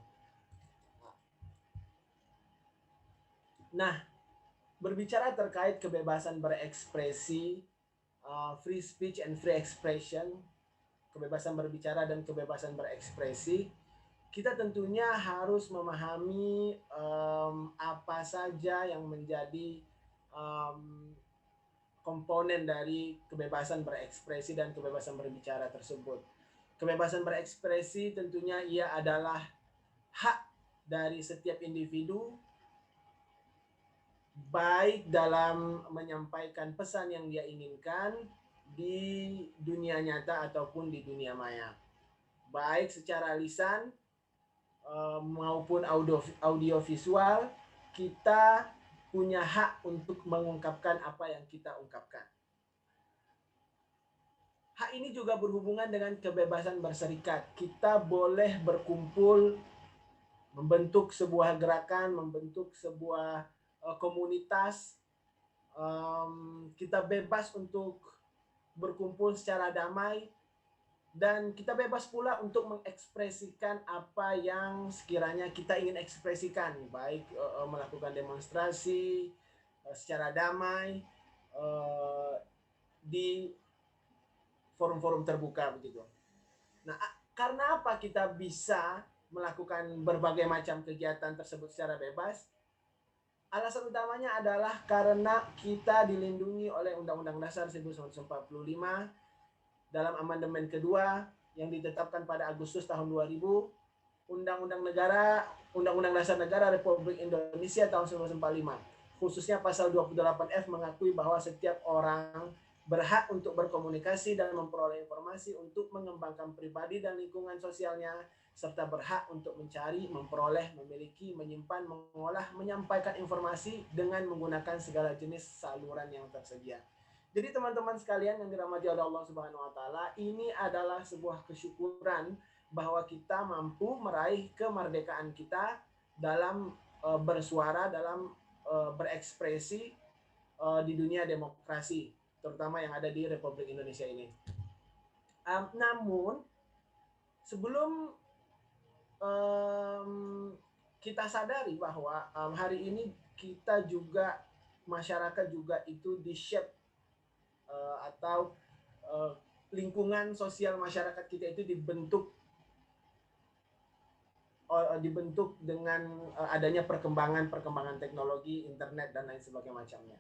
Nah, berbicara terkait kebebasan berekspresi, free speech and free expression, kebebasan berbicara dan kebebasan berekspresi, kita tentunya harus memahami apa saja yang menjadi komponen dari kebebasan berekspresi dan kebebasan berbicara tersebut. Kebebasan berekspresi tentunya ia adalah hak dari setiap individu, baik dalam menyampaikan pesan yang dia inginkan di dunia nyata ataupun di dunia maya, baik secara lisan maupun audio visual. Kita punya hak untuk mengungkapkan apa yang kita ungkapkan. Hak ini juga berhubungan dengan kebebasan berserikat. Kita boleh berkumpul, membentuk sebuah gerakan, membentuk sebuah komunitas. Kita bebas untuk berkumpul secara damai, dan kita bebas pula untuk mengekspresikan apa yang sekiranya kita ingin ekspresikan, baik melakukan demonstrasi secara damai di forum-forum terbuka begitu. Nah, karena apa kita bisa melakukan berbagai macam kegiatan tersebut secara bebas? Alasan utamanya adalah karena kita dilindungi oleh Undang-Undang Dasar 1945 dalam amandemen kedua yang ditetapkan pada Agustus tahun 2000, Undang-Undang Dasar Negara Republik Indonesia tahun 1945. Khususnya pasal 28F mengakui bahwa setiap orang berhak untuk berkomunikasi dan memperoleh informasi untuk mengembangkan pribadi dan lingkungan sosialnya, serta berhak untuk mencari, memperoleh, memiliki, menyimpan, mengolah, menyampaikan informasi dengan menggunakan segala jenis saluran yang tersedia. Jadi teman-teman sekalian yang dirahmati oleh Allah Subhanahu wa taala, ini adalah sebuah kesyukuran bahwa kita mampu meraih kemerdekaan kita dalam bersuara, dalam berekspresi di dunia demokrasi, terutama yang ada di Republik Indonesia ini. Namun sebelum kita sadari bahwa hari ini kita juga, masyarakat juga itu di-shape atau lingkungan sosial masyarakat kita itu dibentuk dengan adanya perkembangan teknologi, internet dan lain sebagainya macamnya.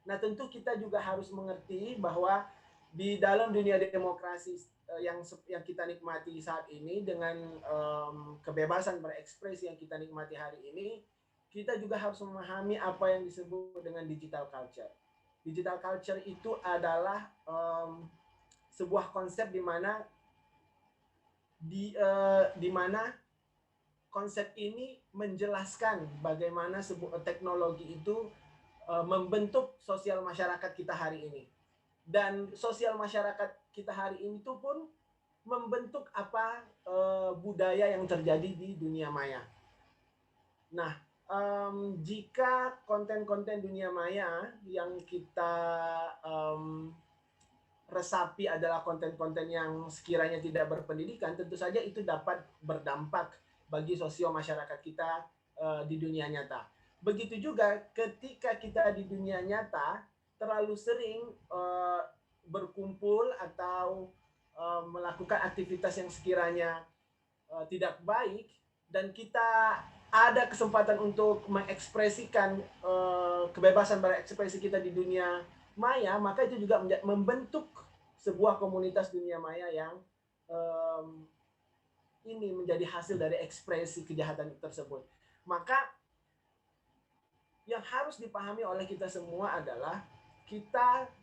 Nah, tentu kita juga harus mengerti bahwa di dalam dunia demokrasi yang kita nikmati saat ini, dengan kebebasan berekspresi yang kita nikmati hari ini, kita juga harus memahami apa yang disebut dengan digital culture. Digital culture itu adalah sebuah konsep di mana konsep ini menjelaskan bagaimana sebuah teknologi itu membentuk sosial masyarakat kita hari ini. Dan sosial masyarakat kita hari ini itu pun membentuk apa budaya yang terjadi di dunia maya. Nah, jika konten-konten dunia maya yang kita resapi adalah konten-konten yang sekiranya tidak berpendidikan, tentu saja itu dapat berdampak bagi sosio masyarakat kita di dunia nyata. Begitu juga ketika kita di dunia nyata terlalu sering berkumpul atau melakukan aktivitas yang sekiranya tidak baik, dan kita ada kesempatan untuk mengekspresikan kebebasan berekspresi kita di dunia maya, maka itu juga membentuk sebuah komunitas dunia maya yang ini menjadi hasil dari ekspresi kejahatan tersebut. Maka yang harus dipahami oleh kita semua adalah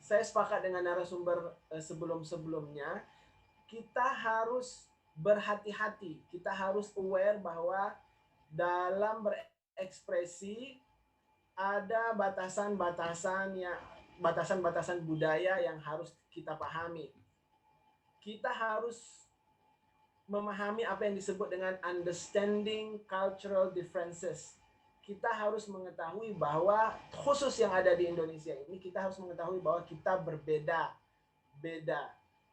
saya sepakat dengan narasumber sebelum-sebelumnya, kita harus berhati-hati, kita harus aware bahwa dalam berekspresi ada batasan-batasan budaya yang harus kita pahami. Kita harus memahami apa yang disebut dengan understanding cultural differences. Kita harus mengetahui bahwa khusus yang ada di Indonesia ini, kita harus mengetahui bahwa kita berbeda.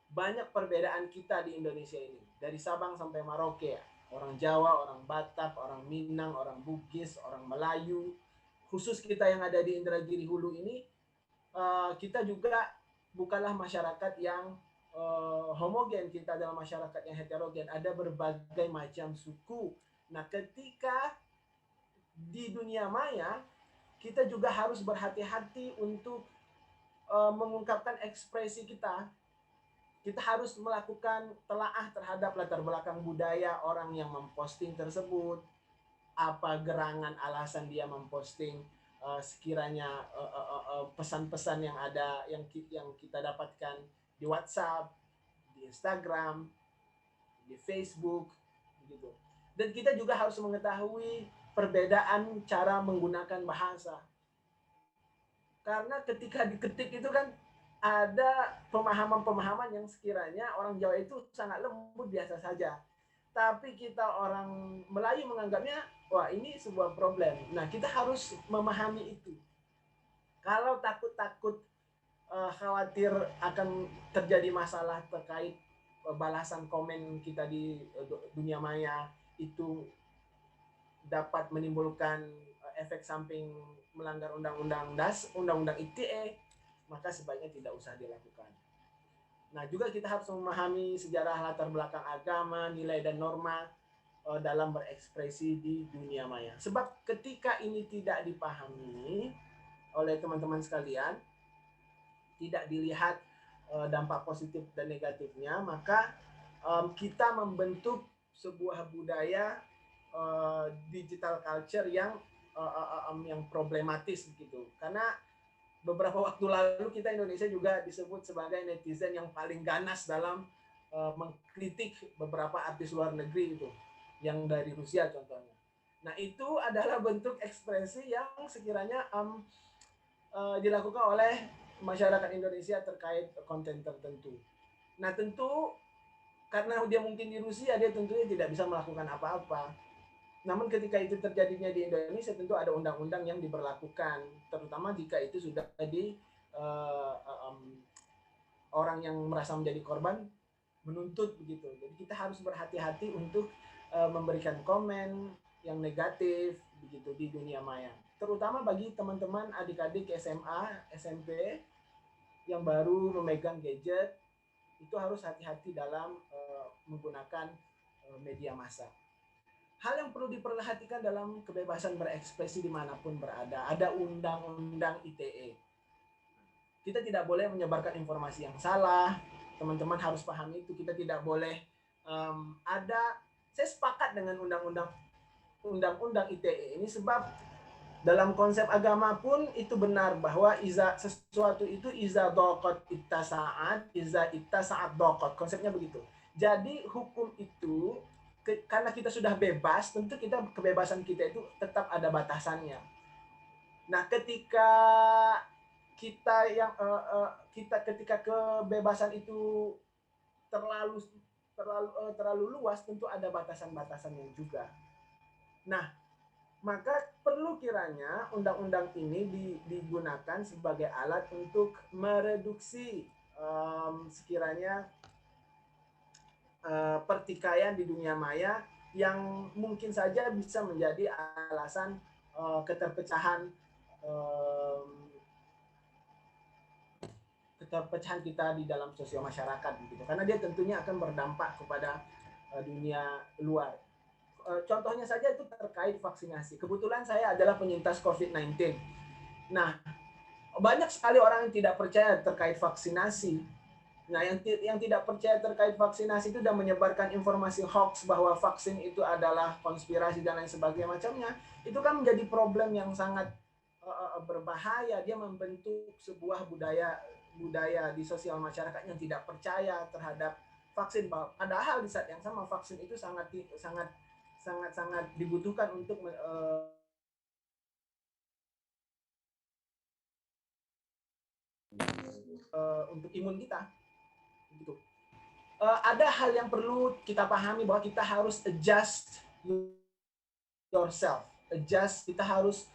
Banyak perbedaan kita di Indonesia ini, dari Sabang sampai Merauke, orang Jawa, orang Batak, orang Minang, orang Bugis, orang Melayu. Khusus kita yang ada di Indragiri Hulu ini, kita juga bukanlah masyarakat yang homogen, kita adalah masyarakat yang heterogen, ada berbagai macam suku. Nah, ketika di dunia maya, kita juga harus berhati-hati untuk mengungkapkan ekspresi kita. Kita harus melakukan telaah terhadap latar belakang budaya orang yang memposting tersebut, apa gerangan alasan dia memposting sekiranya pesan-pesan yang ada yang kita dapatkan di WhatsApp, di Instagram, di Facebook, gitu. Dan kita juga harus mengetahui perbedaan cara menggunakan bahasa. Karena ketika diketik itu kan ada pemahaman-pemahaman yang sekiranya orang Jawa itu sangat lembut, biasa saja. Tapi kita orang Melayu menganggapnya, wah ini sebuah problem. Nah, kita harus memahami itu. Kalau takut-takut khawatir akan terjadi masalah terkait balasan komen kita di dunia maya itu dapat menimbulkan efek samping melanggar undang-undang ITE, maka sebaiknya tidak usah dilakukan. Nah, juga kita harus memahami sejarah latar belakang agama, nilai dan norma dalam berekspresi di dunia maya. Sebab ketika ini tidak dipahami oleh teman-teman sekalian, tidak dilihat dampak positif dan negatifnya, maka kita membentuk sebuah budaya digital culture yang problematis gitu. Karena beberapa waktu lalu kita Indonesia juga disebut sebagai netizen yang paling ganas dalam mengkritik beberapa artis luar negeri itu, yang dari Rusia contohnya. Nah, itu adalah bentuk ekspresi yang sekiranya dilakukan oleh masyarakat Indonesia terkait konten tertentu. Nah, tentu karena dia mungkin di Rusia, dia tentunya tidak bisa melakukan apa-apa. Namun ketika itu terjadinya di Indonesia, tentu ada undang-undang yang diberlakukan, terutama jika itu sudah di orang yang merasa menjadi korban menuntut begitu. Jadi kita harus berhati-hati untuk memberikan komen yang negatif begitu di dunia maya. Terutama bagi teman-teman adik-adik SMA, SMP yang baru memegang gadget, itu harus hati-hati dalam menggunakan media massa. Hal yang perlu diperhatikan dalam kebebasan berekspresi dimanapun berada, ada undang-undang ITE. Kita tidak boleh menyebarkan informasi yang salah, teman-teman harus pahami itu. Kita tidak boleh saya sepakat dengan undang-undang ITE ini, sebab dalam konsep agama pun itu benar bahwa sesuatu itu iza dhaqat ittasa'at, iza ittasa'at dhaqat. Konsepnya begitu. Jadi hukum itu karena kita sudah bebas, tentu kebebasan kita itu tetap ada batasannya. Nah, ketika ketika kebebasan itu terlalu terlalu luas, tentu ada batasan-batasannya juga. Nah, maka perlu kiranya undang-undang ini digunakan sebagai alat untuk mereduksi sekiranya pertikaian di dunia maya yang mungkin saja bisa menjadi alasan keterpecahan kita di dalam sosial masyarakat begitu, karena dia tentunya akan berdampak kepada dunia luar. Contohnya saja itu terkait vaksinasi. Kebetulan saya adalah penyintas COVID-19. Nah, banyak sekali orang yang tidak percaya terkait vaksinasi. Nah, yang tidak percaya terkait vaksinasi itu dan menyebarkan informasi hoax bahwa vaksin itu adalah konspirasi dan lain sebagainya macamnya, itu kan menjadi problem yang sangat berbahaya. Dia membentuk sebuah budaya di sosial masyarakat yang tidak percaya terhadap vaksin. Padahal di saat yang sama vaksin itu sangat dibutuhkan untuk imun kita. Gitu. Ada hal yang perlu kita pahami bahwa kita harus adjust yourself, kita harus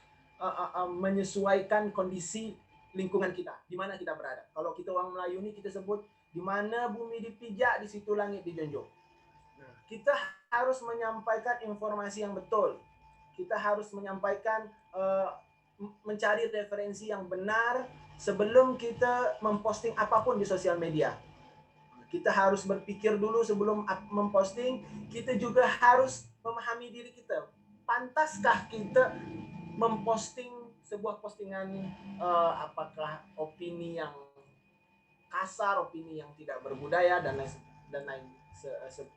menyesuaikan kondisi lingkungan kita, di mana kita berada. Kalau kita orang Melayu ini kita sebut di mana bumi dipijak, di situ langit dijunjung. Nah, kita harus menyampaikan informasi yang betul. Kita harus menyampaikan, mencari referensi yang benar sebelum kita memposting apapun di sosial media. Kita harus berpikir dulu sebelum memposting. Kita juga harus memahami diri kita. Pantaskah kita memposting sebuah postingan apakah opini yang kasar, opini yang tidak berbudaya dan lain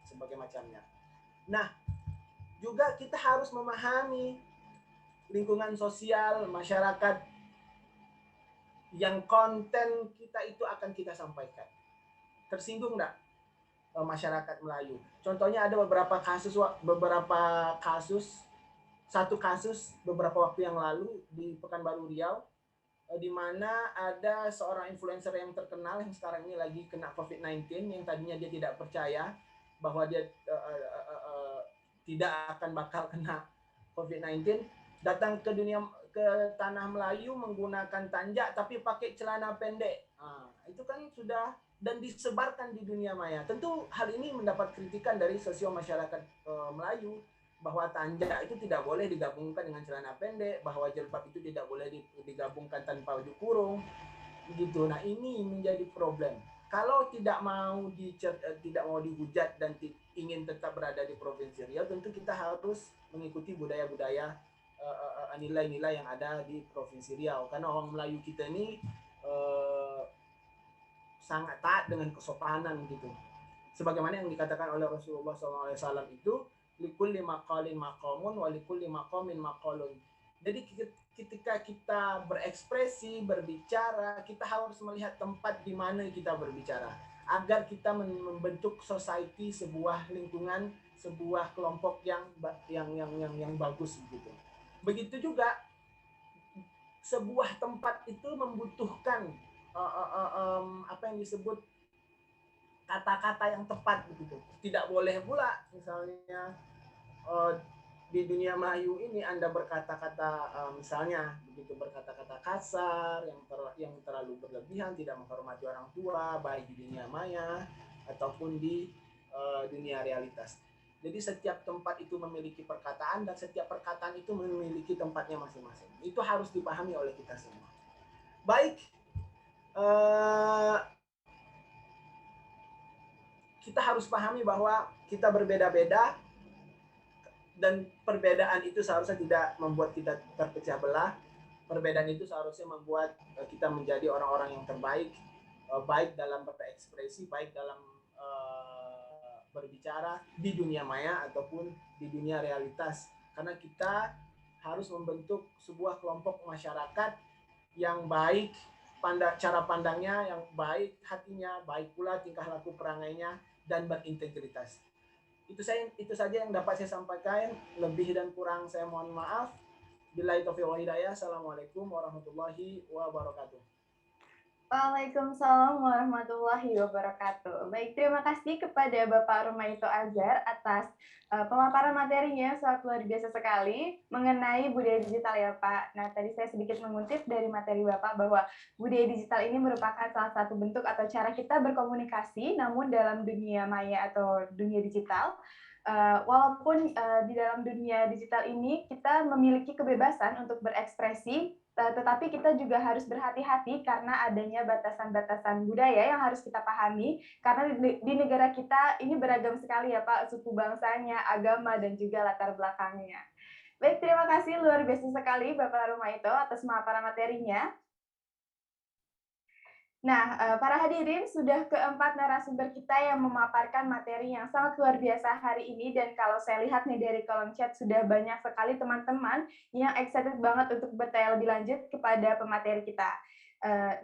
sebagai macamnya. Nah, juga kita harus memahami lingkungan sosial masyarakat yang konten kita itu akan kita sampaikan. Tersinggung enggak masyarakat Melayu? Contohnya ada beberapa kasus, satu kasus beberapa waktu yang lalu di Pekanbaru Riau, di mana ada seorang influencer yang terkenal yang sekarang ini lagi kena COVID-19, yang tadinya dia tidak percaya bahwa dia tidak akan bakal kena COVID-19, datang ke tanah Melayu menggunakan tanjak tapi pakai celana pendek. Itu kan sudah dan disebarkan di dunia maya. Tentu hal ini mendapat kritikan dari sosial masyarakat Melayu bahwa tanjak itu tidak boleh digabungkan dengan celana pendek, bahwa jilbab itu tidak boleh digabungkan tanpa baju kurung, begitu. Nah, ini menjadi problem. Kalau tidak mau dihujat dan ingin tetap berada di Provinsi Riau, tentu kita harus mengikuti budaya-budaya, nilai-nilai yang ada di Provinsi Riau. Karena orang Melayu kita ini sangat taat dengan kesopanan gitu. Sebagaimana yang dikatakan oleh Rasulullah SAW itu, likulli maqalin maqamun wa likulli maqamin maqalun. Jadi ketika kita berekspresi, berbicara, kita harus melihat tempat di mana kita berbicara agar kita membentuk society, sebuah lingkungan, sebuah kelompok yang bagus begitu. Begitu juga sebuah tempat itu membutuhkan apa yang disebut kata-kata yang tepat begitu. Tidak boleh pula misalnya di dunia Melayu ini Anda berkata-kata misalnya begitu, berkata-kata kasar yang terlalu berlebihan, tidak menghormati orang tua, baik di dunia maya ataupun di dunia realitas. Jadi setiap tempat itu memiliki perkataan dan setiap perkataan itu memiliki tempatnya masing-masing. Itu harus dipahami oleh kita semua. Baik, kita harus pahami bahwa kita berbeda-beda dan perbedaan itu seharusnya tidak membuat kita terpecah belah. Perbedaan itu seharusnya membuat kita menjadi orang-orang yang terbaik, baik dalam berekspresi, baik dalam berbicara di dunia maya ataupun di dunia realitas. Karena kita harus membentuk sebuah kelompok masyarakat yang baik, cara pandangnya yang baik, hatinya baik pula, tingkah laku perangainya dan berintegritas. Itu saja yang dapat saya sampaikan. Lebih dan kurang saya mohon maaf. Billahi taufiq wal hidayah. Assalamualaikum warahmatullahi wabarakatuh. Waalaikumsalam warahmatullahi wabarakatuh. Baik, terima kasih kepada Bapak Rumaito Azhar atas pemaparan materinya, sangat luar biasa sekali mengenai budaya digital ya Pak. Nah, tadi saya sedikit mengutip dari materi Bapak bahwa budaya digital ini merupakan salah satu bentuk atau cara kita berkomunikasi, namun dalam dunia maya atau dunia digital. Walaupun di dalam dunia digital ini kita memiliki kebebasan untuk berekspresi, tetapi kita juga harus berhati-hati karena adanya batasan-batasan budaya yang harus kita pahami, karena di negara kita ini beragam sekali ya Pak, suku bangsanya, agama, dan juga latar belakangnya. Baik, terima kasih luar biasa sekali Bapak Rumaito atas pemaparan materinya. Nah, para hadirin, sudah keempat narasumber kita yang memaparkan materi yang sangat luar biasa hari ini, dan kalau saya lihat nih dari kolom chat sudah banyak sekali teman-teman yang excited banget untuk bertanya lebih lanjut kepada pemateri kita.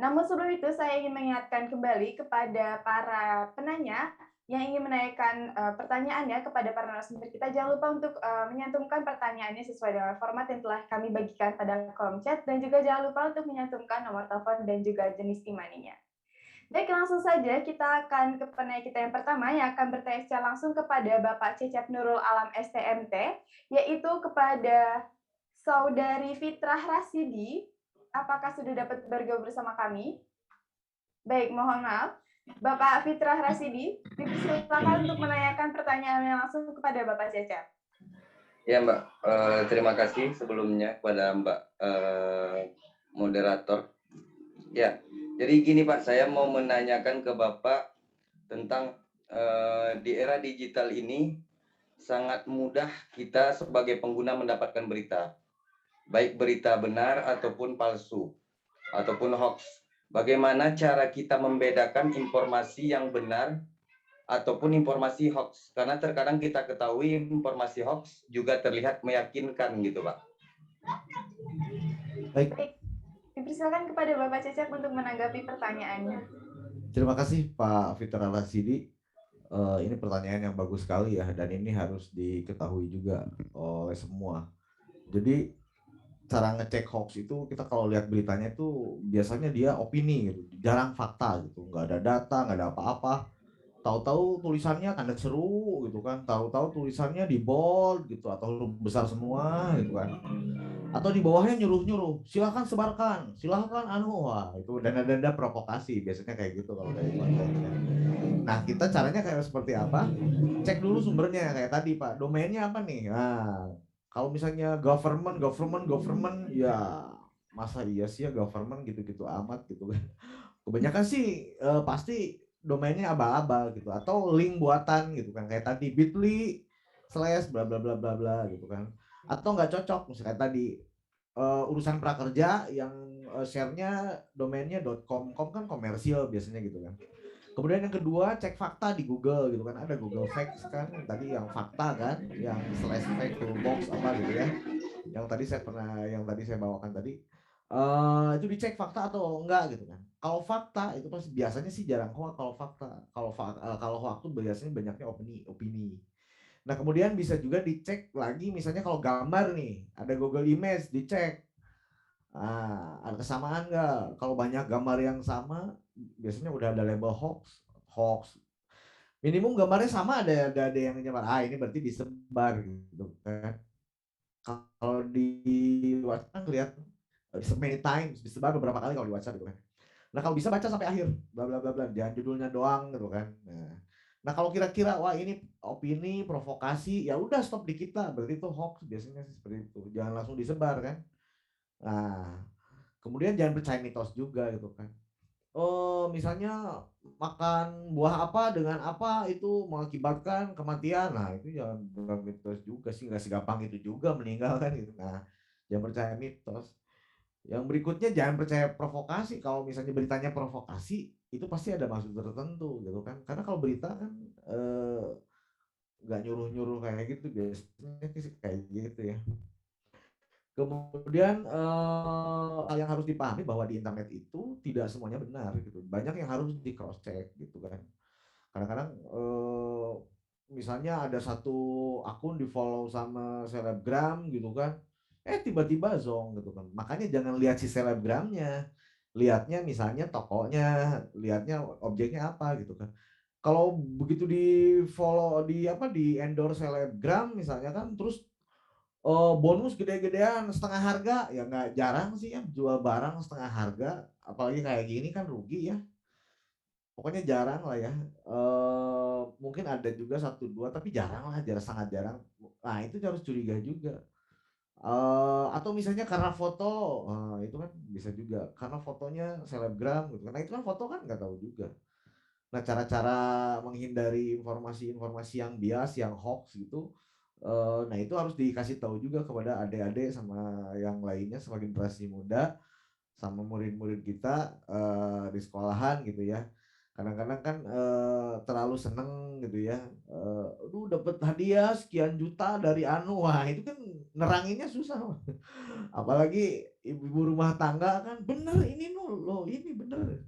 Namun sebelum itu saya ingin mengingatkan kembali kepada para penanya yang ingin menanyakan pertanyaannya kepada para narasumber kita, jangan lupa untuk menyantumkan pertanyaannya sesuai dengan format yang telah kami bagikan pada kolom chat, dan juga jangan lupa untuk menyantumkan nomor telepon dan juga jenis imaninya. Baik, langsung saja kita akan ke penanya kita yang pertama yang akan bertanya secara langsung kepada Bapak Cecep Nurul Alam STMT, yaitu kepada Saudari Fitrah Rasidi. Apakah sudah dapat bergabung bersama kami? Baik, mohon maaf. Bapak Fitrah Rasidi, dipersilakan untuk menanyakan pertanyaannya langsung kepada Bapak Cecep. Ya Mbak, terima kasih sebelumnya kepada Mbak moderator. Ya, jadi gini Pak, saya mau menanyakan ke Bapak tentang di era digital ini sangat mudah kita sebagai pengguna mendapatkan berita, baik berita benar ataupun palsu, ataupun hoax. Bagaimana cara kita membedakan informasi yang benar ataupun informasi hoax? Karena terkadang kita ketahui informasi hoax juga terlihat meyakinkan gitu Pak. Baik, dipersilakan kepada Bapak Cecep untuk menanggapi pertanyaannya. Terima kasih Pak Fitra Rasidi. Ini pertanyaan yang bagus sekali ya, dan ini harus diketahui juga oleh semua. Jadi cara ngecek hoax itu kita kalau lihat beritanya itu biasanya dia opini gitu, jarang fakta gitu, nggak ada data, nggak ada apa-apa. Tahu-tahu tulisannya tanda seru gitu kan, tahu-tahu tulisannya di bold gitu atau huruf besar semua gitu kan. Atau di bawahnya nyuruh-nyuruh, silahkan sebarkan, silahkan wah itu dana-dana provokasi biasanya kayak gitu kalau dari kontennya. Nah kita caranya kayak seperti apa? Cek dulu sumbernya kayak tadi Pak, domainnya apa nih? Nah kalau misalnya government ya masa iya sih ya government gitu-gitu amat gitu kan. Kebanyakan sih pasti domainnya aba-aba gitu, atau link buatan gitu kan kayak tadi bit.ly / bla bla bla bla bla gitu kan. Atau nggak cocok misalnya tadi urusan prakerja yang share-nya domainnya .com kan komersial biasanya gitu kan. Kemudian yang kedua cek fakta di Google gitu kan, ada Google Facts kan, tadi yang fakta kan, yang /fact toolbox apa gitu ya, yang tadi saya bawakan tadi, itu dicek fakta atau enggak gitu kan. Kalau fakta itu pasti biasanya sih jarang hoax kalau fakta, kalau hoax itu biasanya banyaknya opini. Nah kemudian bisa juga dicek lagi misalnya kalau gambar nih, ada Google Image dicek. Ada kesamaan nggak? Kalau banyak gambar yang sama, biasanya udah ada label hoax. Minimum gambarnya sama ada yang nyebar. Ini berarti disebar gitu kan. Kalau di WhatsApp lihat many times, disebar beberapa kali kalau di WhatsApp gitu kan. Nah kalau bisa baca sampai akhir, bla bla bla bla, jangan judulnya doang gitu kan. Nah kalau kira-kira wah ini opini provokasi, ya udah stop di kita, berarti itu hoax biasanya sih seperti itu. Jangan langsung disebar kan. Nah, kemudian jangan percaya mitos juga gitu kan. Oh, misalnya makan buah apa dengan apa itu mengakibatkan kematian. Nah, itu jangan mitos juga sih, nggak segampang itu juga meninggal kan gitu. Nah, jangan percaya mitos. Yang berikutnya jangan percaya provokasi. Kalau misalnya beritanya provokasi, itu pasti ada maksud tertentu gitu kan. Karena kalau berita kan nggak nyuruh-nyuruh kayak gitu, biasanya sih kayak gitu ya. Kemudian hal yang harus dipahami bahwa di internet itu tidak semuanya benar gitu. Banyak yang harus di cross check gitu kan. Kadang-kadang misalnya ada satu akun di follow sama selebgram gitu kan. Tiba-tiba zong gitu kan. Makanya jangan lihat si selebgramnya. lihatnya misalnya tokonya, lihatnya objeknya apa gitu kan. Kalau begitu di follow di apa di endorse selebgram misalnya kan, terus bonus gede-gedean setengah harga, ya nggak jarang sih ya jual barang setengah harga, apalagi kayak gini kan rugi ya. Pokoknya jarang lah ya. Mungkin ada juga satu dua tapi jarang lah, sangat jarang. Nah itu harus curiga juga. Atau misalnya karena foto, itu kan bisa juga karena fotonya selebgram gitu. Nah itu kan foto kan nggak tahu juga. Nah cara-cara menghindari informasi-informasi yang bias, yang hoax gitu, nah itu harus dikasih tahu juga kepada adik-adik sama yang lainnya sebagai generasi muda, sama murid-murid kita di sekolahan gitu ya. Kadang-kadang kan terlalu seneng gitu ya, aduh dapat hadiah sekian juta dari anu, wah itu kan neranginnya susah. Apalagi ibu-ibu rumah tangga kan, bener ini loh ini bener.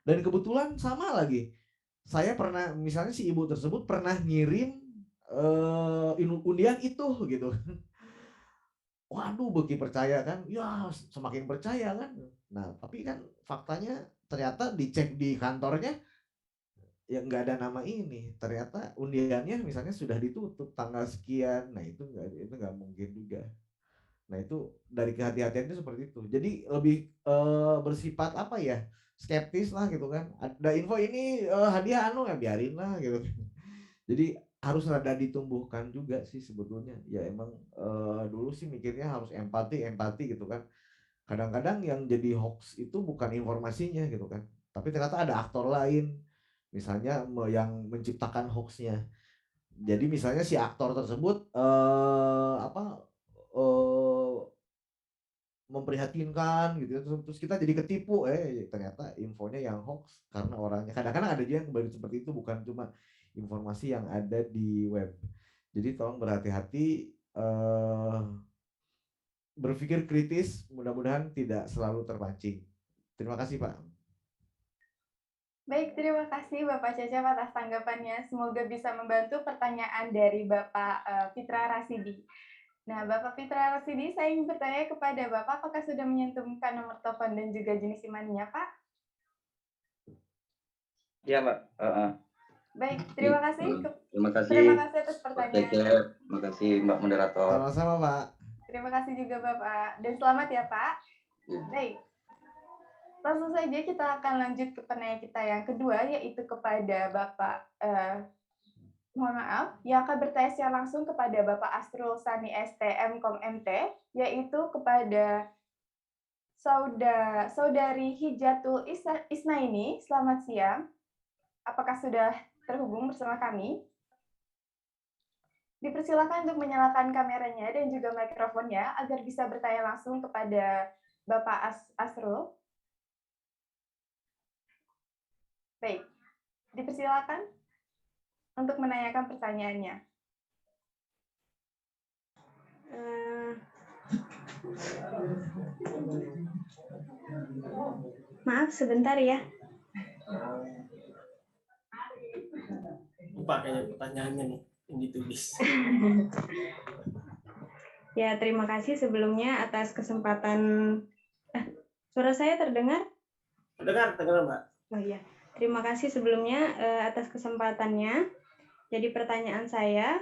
Dan kebetulan sama lagi, saya pernah misalnya si ibu tersebut pernah ngirim undian itu gitu. Waduh, beki percaya kan, ya semakin percaya kan. Nah tapi kan faktanya ternyata dicek di kantornya ya nggak ada nama ini, ternyata undiannya misalnya sudah ditutup tanggal sekian. Nah itu nggak mungkin juga. Nah itu dari kehati-hatian itu seperti itu, jadi lebih bersifat apa ya, skeptis lah gitu kan. Ada info ini hadiah anu ya biarin lah gitu kan. Jadi harus rada ditumbuhkan juga sih sebetulnya ya. Emang dulu sih mikirnya harus empati empati gitu kan. Kadang-kadang yang jadi hoax itu bukan informasinya gitu kan, tapi ternyata ada aktor lain misalnya yang menciptakan hoaxnya. Jadi misalnya si aktor tersebut apa eh, memprihatinkan gitu ya, terus kita jadi ketipu, ternyata infonya yang hoax karena orangnya. Kadang-kadang ada juga yang baru seperti itu, bukan cuma informasi yang ada di web. Jadi tolong berhati-hati, berpikir kritis, mudah-mudahan tidak selalu terpancing. Terima kasih Pak. Baik, terima kasih Bapak Cecep atas tanggapannya. Semoga bisa membantu pertanyaan dari Bapak Fitra Rasidi. Nah, Bapak Fitra Rasidi, saya ingin bertanya kepada Bapak, apakah sudah menyentumkan nomor telepon dan juga jenis IMAN-nya, Pak? Iya, Mbak. Baik, terima kasih. Terima kasih. Terima kasih atas pertanyaan. Terima kasih Mbak Moderator. Sama-sama Pak. Terima kasih juga Bapak. Dan selamat ya Pak. Baik. Langsung saja kita akan lanjut ke penanya kita yang kedua, yaitu kepada Bapak, mohon maaf, yang akan bertanya secara langsung kepada Bapak Asrul Sani STM Kom MT, yaitu kepada Saudari Hijatul Isnaini. Selamat siang. Apakah sudah terhubung bersama kami? Dipersilakan untuk menyalakan kameranya dan juga mikrofonnya agar bisa bertanya langsung kepada Bapak Asrul. Baik, dipersilakan untuk menanyakan pertanyaannya. Maaf, sebentar ya. Lupa kayaknya pertanyaannya nih yang ditulis. Ya, terima kasih sebelumnya atas kesempatan. Suara saya terdengar? Terdengar, Mbak. Oh iya. Terima kasih sebelumnya atas kesempatannya. Jadi pertanyaan saya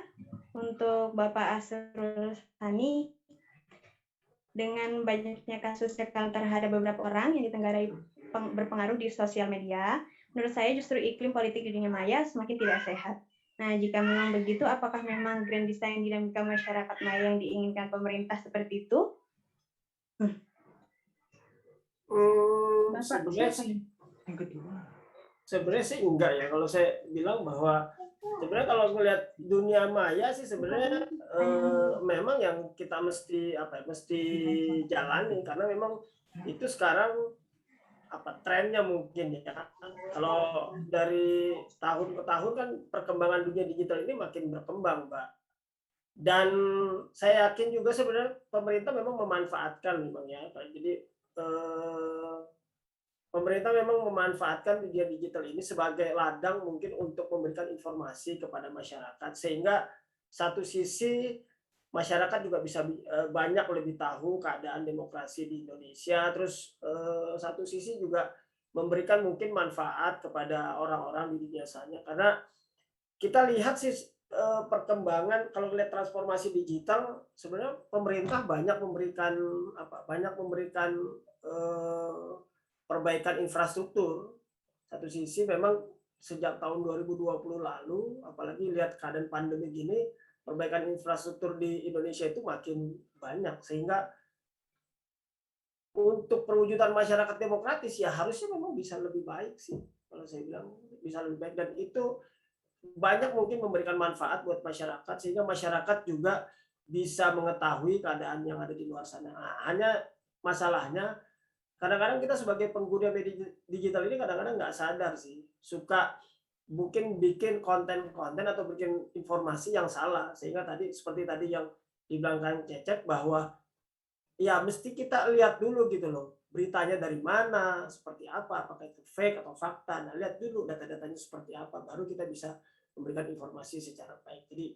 untuk Bapak Asrul Sani, dengan banyaknya kasus seksual terhadap beberapa orang yang ditenggarai berpengaruh di sosial media, menurut saya justru iklim politik di dunia maya semakin tidak sehat. Nah, jika memang begitu, apakah memang grand design dinamika masyarakat maya yang diinginkan pemerintah seperti itu? Sebenarnya sih enggak ya. Kalau saya bilang bahwa sebenarnya kalau melihat dunia maya sih sebenarnya memang yang kita mesti jalani, karena memang itu sekarang trennya mungkin ya. Kalau dari tahun ke tahun kan perkembangan dunia digital ini makin berkembang, Mbak. Dan saya yakin juga sebenarnya pemerintah memang memanfaatkan memang ya. Jadi pemerintah memang memanfaatkan dunia digital ini sebagai ladang mungkin untuk memberikan informasi kepada masyarakat, sehingga satu sisi masyarakat juga bisa banyak lebih tahu keadaan demokrasi di Indonesia. Terus satu sisi juga memberikan mungkin manfaat kepada orang-orang di dunia sana, karena kita lihat sih perkembangan kalau lihat transformasi digital sebenarnya pemerintah banyak memberikan perbaikan infrastruktur. Satu sisi memang sejak tahun 2020 lalu, apalagi lihat keadaan pandemi gini, perbaikan infrastruktur di Indonesia itu makin banyak, sehingga untuk perwujudan masyarakat demokratis ya harusnya memang bisa lebih baik sih, kalau saya bilang bisa lebih baik, dan itu banyak mungkin memberikan manfaat buat masyarakat, sehingga masyarakat juga bisa mengetahui keadaan yang ada di luar sana. Nah, hanya masalahnya kadang-kadang kita sebagai pengguna media digital ini kadang-kadang nggak sadar sih, suka mungkin bikin konten-konten atau bikin informasi yang salah, sehingga tadi seperti tadi yang dibilang Kang Cecep bahwa ya mesti kita lihat dulu gitu loh, beritanya dari mana, seperti apa, apakah itu fake atau fakta. Nah, lihat dulu data-datanya seperti apa, baru kita bisa memberikan informasi secara baik. Jadi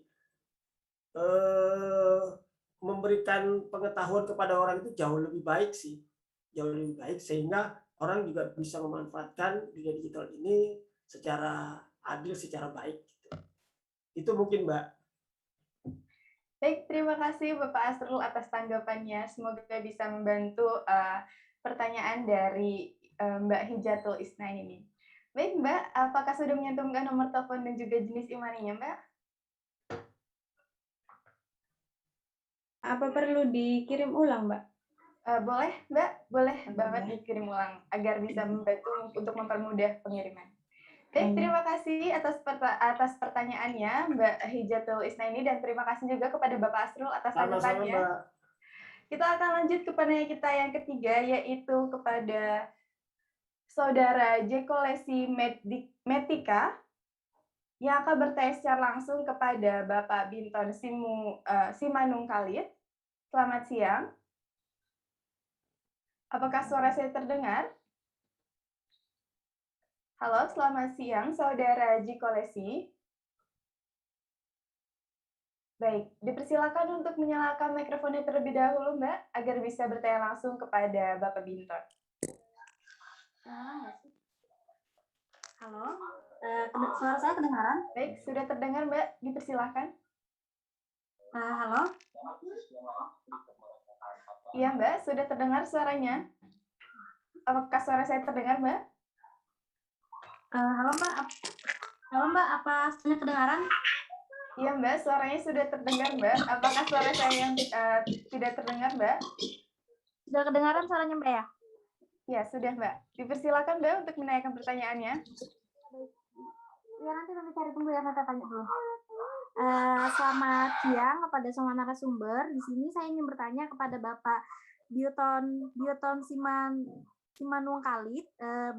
memberikan pengetahuan kepada orang itu jauh lebih baik sih, jauh lebih baik, sehingga orang juga bisa memanfaatkan dunia digital ini secara adil, secara baik. Gitu. Itu mungkin, Mbak. Baik, terima kasih Bapak Asrul atas tanggapannya. Semoga bisa membantu pertanyaan dari Mbak Hijatul Isna ini. Baik, Mbak, apakah sudah menyantumkan nomor telepon dan juga jenis imaninya, Mbak? Apa perlu dikirim ulang, Mbak? Boleh, Mbak. Boleh banget dikirim ulang agar bisa membantu untuk mempermudah pengiriman. Baik, terima kasih atas pertanyaannya Mbak Hijatul Isna ini, dan terima kasih juga kepada Bapak Asrul atas tanggapannya. Kita akan lanjut ke penanya kita yang ketiga, yaitu kepada Saudara Jekolesi Metika yang akan bertanya secara langsung kepada Bapak Binton Simanung Khalid. Selamat siang. Apakah suara saya terdengar? Halo, selamat siang, Saudara Jekolesi. Baik, dipersilakan untuk menyalakan mikrofonnya terlebih dahulu, Mbak, agar bisa bertanya langsung kepada Bapak Binton. Halo, suara saya kedengaran? Baik, sudah terdengar, Mbak. Dipersilakan. Halo? Iya, Mbak, sudah terdengar suaranya. Apakah suara saya terdengar, Mbak? Halo, Mbak. Halo, Mbak, apa suaranya kedengaran? Iya, Mbak, suaranya sudah terdengar, Mbak. Apakah suara saya yang tidak terdengar, Mbak? Sudah kedengaran suaranya, Mbak, ya? Ya, sudah, Mbak. Dipersilakan, Mbak, untuk menanyakan pertanyaannya. Ya, nanti cari tunggu ya, nanti tanya dulu. Selamat siang kepada semua narasumber. Di sini saya ingin bertanya kepada Bapak Binton Simanung Khalid,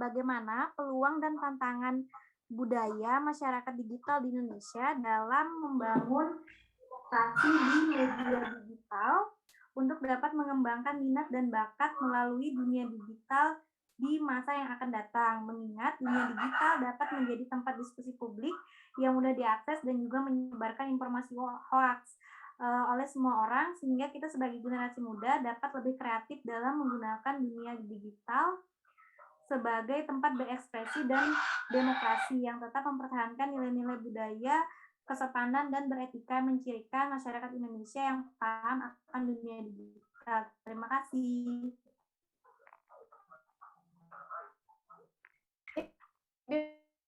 bagaimana peluang dan tantangan budaya masyarakat digital di Indonesia dalam membangun literasi di media digital untuk dapat mengembangkan minat dan bakat melalui dunia digital di masa yang akan datang, mengingat dunia digital dapat menjadi tempat diskusi publik yang mudah diakses dan juga menyebarkan informasi hoax oleh semua orang, sehingga kita sebagai generasi muda dapat lebih kreatif dalam menggunakan dunia digital sebagai tempat berekspresi dan demokrasi yang tetap mempertahankan nilai-nilai budaya, kesopanan, dan beretika, mencirikan masyarakat Indonesia yang paham akan dunia digital. Terima kasih.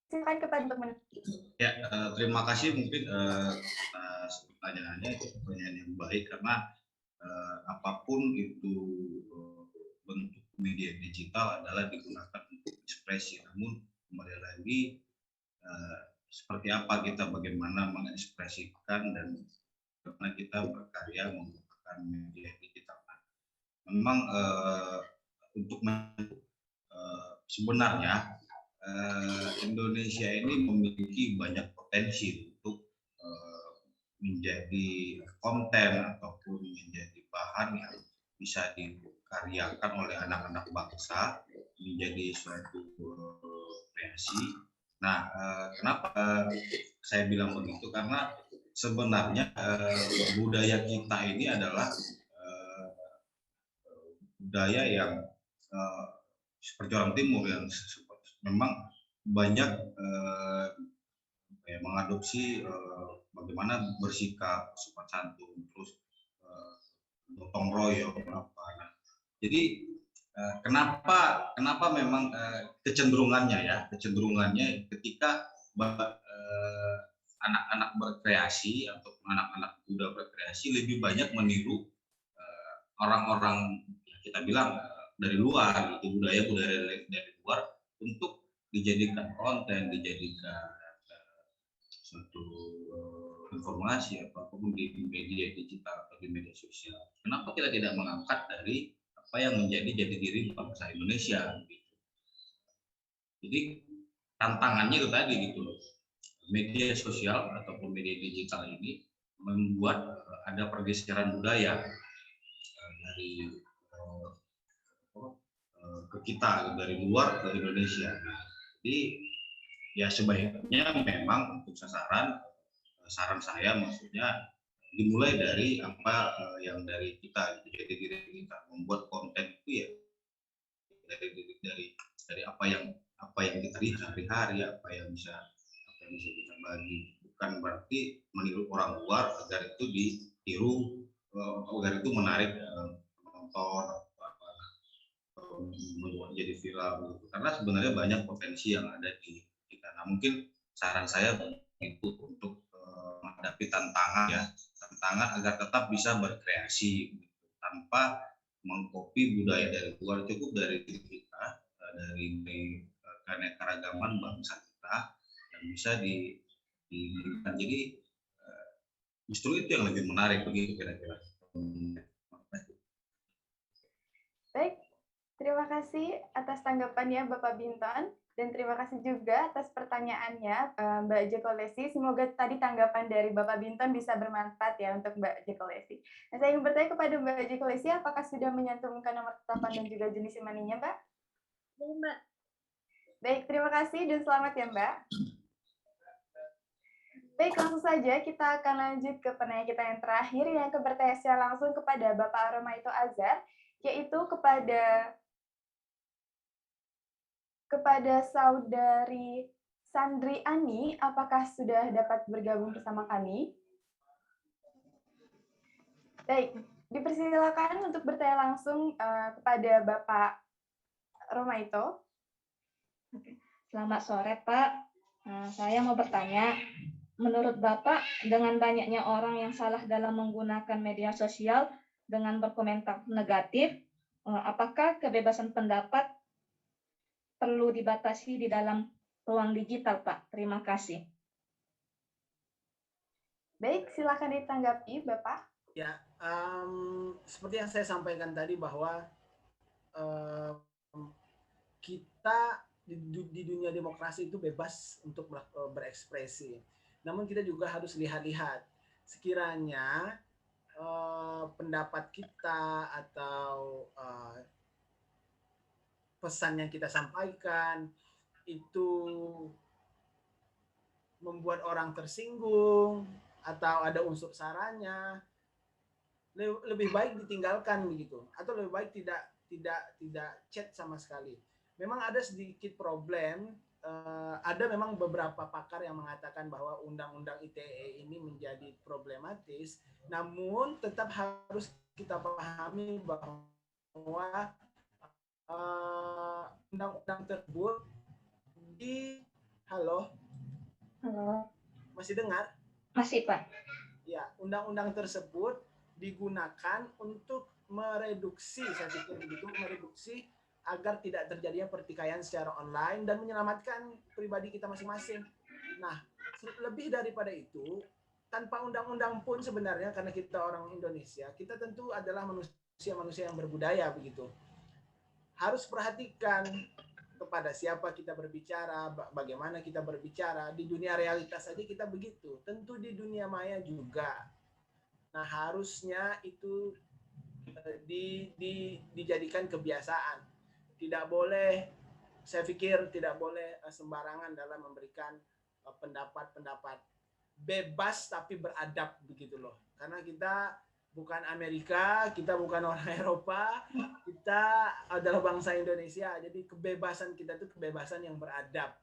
Silakan kepada teman. Ya, terima kasih mungkin atas pertanyaannya, itu pertanyaan yang baik, karena apapun itu bentuk media digital adalah digunakan untuk ekspresi. Namun kembali lagi seperti apa kita bagaimana mengekspresikan dan bagaimana kita berkarya menggunakan media digital. Memang untuk sebenarnya Indonesia ini memiliki banyak potensi untuk menjadi konten ataupun menjadi bahan yang bisa dikaryakan oleh anak-anak bangsa menjadi suatu kreasi. Nah, kenapa saya bilang begitu? Karena sebenarnya budaya kita ini adalah budaya yang seperti orang timur yang memang banyak mengadopsi bagaimana bersikap sopan santun, terus gotong royong apa. Nah, jadi kenapa memang kecenderungannya ketika anak-anak berkreasi atau anak-anak muda berkreasi lebih banyak meniru orang-orang kita bilang dari luar, itu budaya dari luar untuk dijadikan konten, dijadikan suatu informasi apapun di media digital atau di media sosial. Kenapa kita tidak mengangkat dari apa yang menjadi jati diri bangsa Indonesia? Gitu. Jadi tantangannya itu tadi gitu loh. Media sosial ataupun media digital ini membuat ada pergeseran budaya dari ke kita dari luar ke Indonesia. Jadi ya sebaiknya memang untuk saran saya maksudnya dimulai dari apa yang dari kita, jadi diri kita membuat konten itu ya dari apa yang kita lihat sehari-hari, apa yang bisa kita bagi, bukan berarti meniru orang luar agar itu ditiru, agar itu menarik penonton, membuat jadi viral gitu. Karena sebenarnya banyak potensi yang ada di kita. Nah, mungkin saran saya itu untuk menghadapi tantangan agar tetap bisa berkreasi gitu, tanpa mengcopy budaya dari luar, cukup dari diri kita, dari keanekaragaman bangsa kita yang bisa jadi justru itu yang lebih menarik begitu kira-kira. Baik, terima kasih atas tanggapannya Bapak Binton, dan terima kasih juga atas pertanyaannya Mbak Jekolesi. Semoga tadi tanggapan dari Bapak Binton bisa bermanfaat ya untuk Mbak Jekolesi. Nah, saya ingin bertanya kepada Mbak Jekolesi, apakah sudah menyantumkan nomor telepon dan juga jenis imaninya, Mbak? Baik, Mbak. Baik, terima kasih dan selamat ya, Mbak. Baik, langsung saja kita akan lanjut ke penanya kita yang terakhir yang bertanya secara langsung kepada Bapak Romaito Azhar, yaitu kepada saudari Sandri Ani, apakah sudah dapat bergabung bersama kami? Baik, dipersilakan untuk bertanya langsung kepada Bapak Romaito. Selamat sore, Pak. Saya mau bertanya, menurut Bapak, dengan banyaknya orang yang salah dalam menggunakan media sosial dengan berkomentar negatif, apakah kebebasan pendapat perlu dibatasi di dalam ruang digital, Pak? Terima kasih. Baik, silakan ditanggapi, Bapak. Ya, seperti yang saya sampaikan tadi bahwa kita di dunia demokrasi itu bebas untuk berekspresi. Namun kita juga harus lihat-lihat sekiranya pendapat kita atau pesan yang kita sampaikan itu membuat orang tersinggung atau ada unsur saranya, lebih baik ditinggalkan begitu, atau lebih baik tidak chat sama sekali. Memang ada sedikit problem, ada memang beberapa pakar yang mengatakan bahwa undang-undang ITE ini menjadi problematis, namun tetap harus kita pahami bahwa undang-undang tersebut Halo, masih dengar? Masih, Pak. Ya, undang-undang tersebut digunakan untuk mereduksi, saya pikir begitu, mereduksi agar tidak terjadinya pertikaian secara online dan menyelamatkan pribadi kita masing-masing. Nah, lebih daripada itu, tanpa undang-undang pun sebenarnya, karena kita orang Indonesia, kita tentu adalah manusia-manusia yang berbudaya begitu. Harus perhatikan kepada siapa kita berbicara, bagaimana kita berbicara. Di dunia realitas saja kita begitu, tentu di dunia maya juga. Nah, harusnya itu dijadikan kebiasaan. Tidak boleh, saya pikir tidak boleh sembarangan dalam memberikan pendapat-pendapat bebas tapi beradab begitu loh. Karena kita bukan Amerika, kita bukan orang Eropa, kita adalah bangsa Indonesia. Jadi kebebasan kita itu kebebasan yang beradab.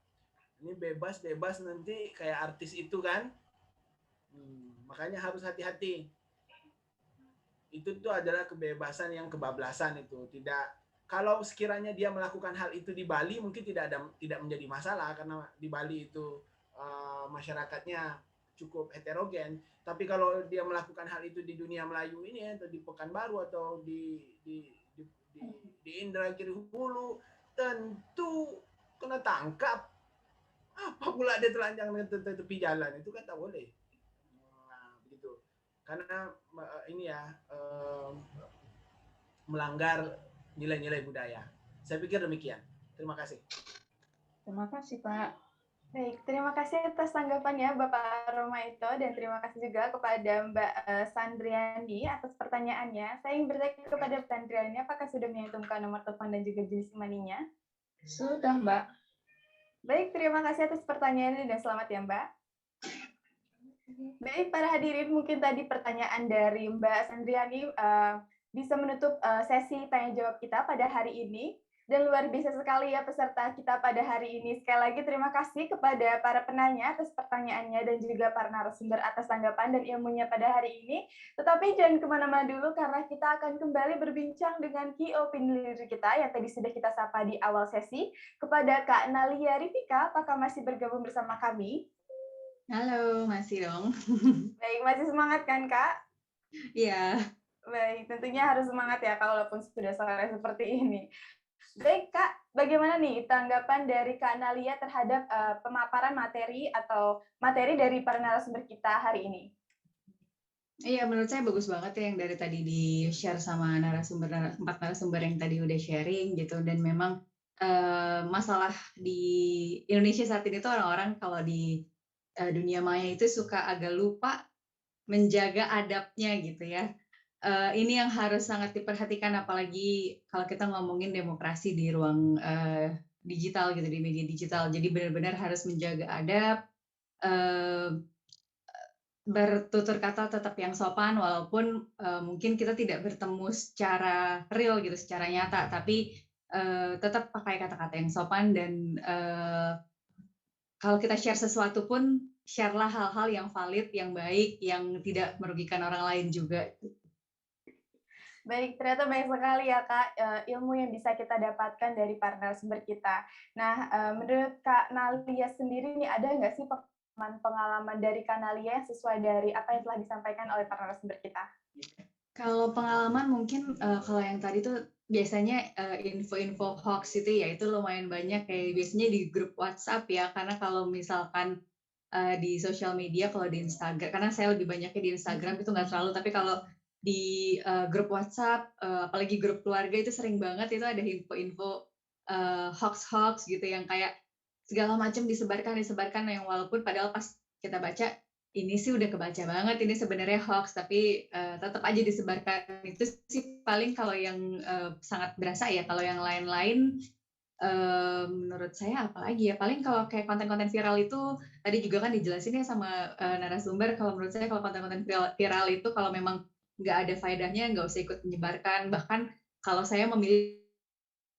Ini bebas-bebas nanti kayak artis itu kan. Makanya harus hati-hati. Itu tuh adalah kebebasan yang kebablasan itu. Tidak, kalau sekiranya dia melakukan hal itu di Bali mungkin tidak menjadi masalah karena di Bali itu masyarakatnya cukup heterogen. Tapi kalau dia melakukan hal itu di dunia Melayu ini atau di Pekanbaru atau di Indragiri Hulu, tentu kena tangkap. Apa pula dia telanjang di tepi jalan, itu kan tak boleh. Nah, begitu. Karena ini ya melanggar nilai-nilai budaya. Saya pikir demikian. Terima kasih. Terima kasih, Pak. Baik, terima kasih atas tanggapannya Bapak Romaito dan terima kasih juga kepada Mbak Sandriani atas pertanyaannya. Saya ingin bertanya kepada Mbak Sandriani, apakah sudah menyantumkan nomor telepon dan juga jenis money-nya? Sudah, Mbak. Baik, terima kasih atas pertanyaannya dan selamat ya Mbak. Baik, para hadirin, mungkin tadi pertanyaan dari Mbak Sandriani bisa menutup sesi tanya jawab kita pada hari ini. Dan luar biasa sekali ya peserta kita pada hari ini. Sekali lagi terima kasih kepada para penanya atas pertanyaannya dan juga para narasumber atas tanggapan dan ilmunya pada hari ini. Tetapi jangan kemana-mana dulu karena kita akan kembali berbincang dengan key opinion leader kita yang tadi sudah kita sapa di awal sesi. Kepada Kak Nalia Rifika, apakah masih bergabung bersama kami? Halo, masih dong. Baik, masih semangat kan Kak? Iya. Baik, tentunya harus semangat ya walaupun sudah sore seperti ini. Baik Kak, bagaimana nih tanggapan dari Kak Nalia terhadap pemaparan materi atau materi dari para narasumber kita hari ini? Iya, menurut saya bagus banget ya yang dari tadi di-share sama empat narasumber yang tadi udah sharing gitu. Dan memang masalah di Indonesia saat ini tuh orang-orang kalau di dunia maya itu suka agak lupa menjaga adabnya gitu ya. Ini yang harus sangat diperhatikan apalagi kalau kita ngomongin demokrasi di ruang digital gitu, di media digital. Jadi benar-benar harus menjaga adab, bertutur kata tetap yang sopan walaupun mungkin kita tidak bertemu secara real gitu, secara nyata, tapi tetap pakai kata-kata yang sopan dan kalau kita share sesuatu pun share-lah hal-hal yang valid, yang baik, yang tidak merugikan orang lain juga. Baik, ternyata banyak sekali ya Kak ilmu yang bisa kita dapatkan dari para narasumber kita. Nah, menurut Kak Nalia sendiri nih ada nggak sih pengalaman dari Kak Nalia yang sesuai dari apa yang telah disampaikan oleh para narasumber kita? Kalau pengalaman mungkin kalau yang tadi tuh biasanya info-info hoax itu ya itu lumayan banyak kayak biasanya di grup WhatsApp ya, karena kalau misalkan di sosial media kalau di Instagram, karena saya lebih banyaknya di Instagram itu nggak terlalu, tapi kalau di grup WhatsApp, apalagi grup keluarga itu sering banget itu ada info-info hoax-hoax gitu yang kayak segala macam disebarkan yang walaupun padahal pas kita baca ini sih udah kebaca banget ini sebenarnya hoax, tapi tetap aja disebarkan. Itu sih paling kalau yang sangat berasa ya. Kalau yang lain-lain menurut saya apalagi ya, paling kalau kayak konten-konten viral itu tadi juga kan dijelasin ya sama narasumber. Kalau menurut saya kalau konten-konten viral itu kalau memang nggak ada faedahnya, nggak usah ikut menyebarkan. Bahkan kalau saya memilih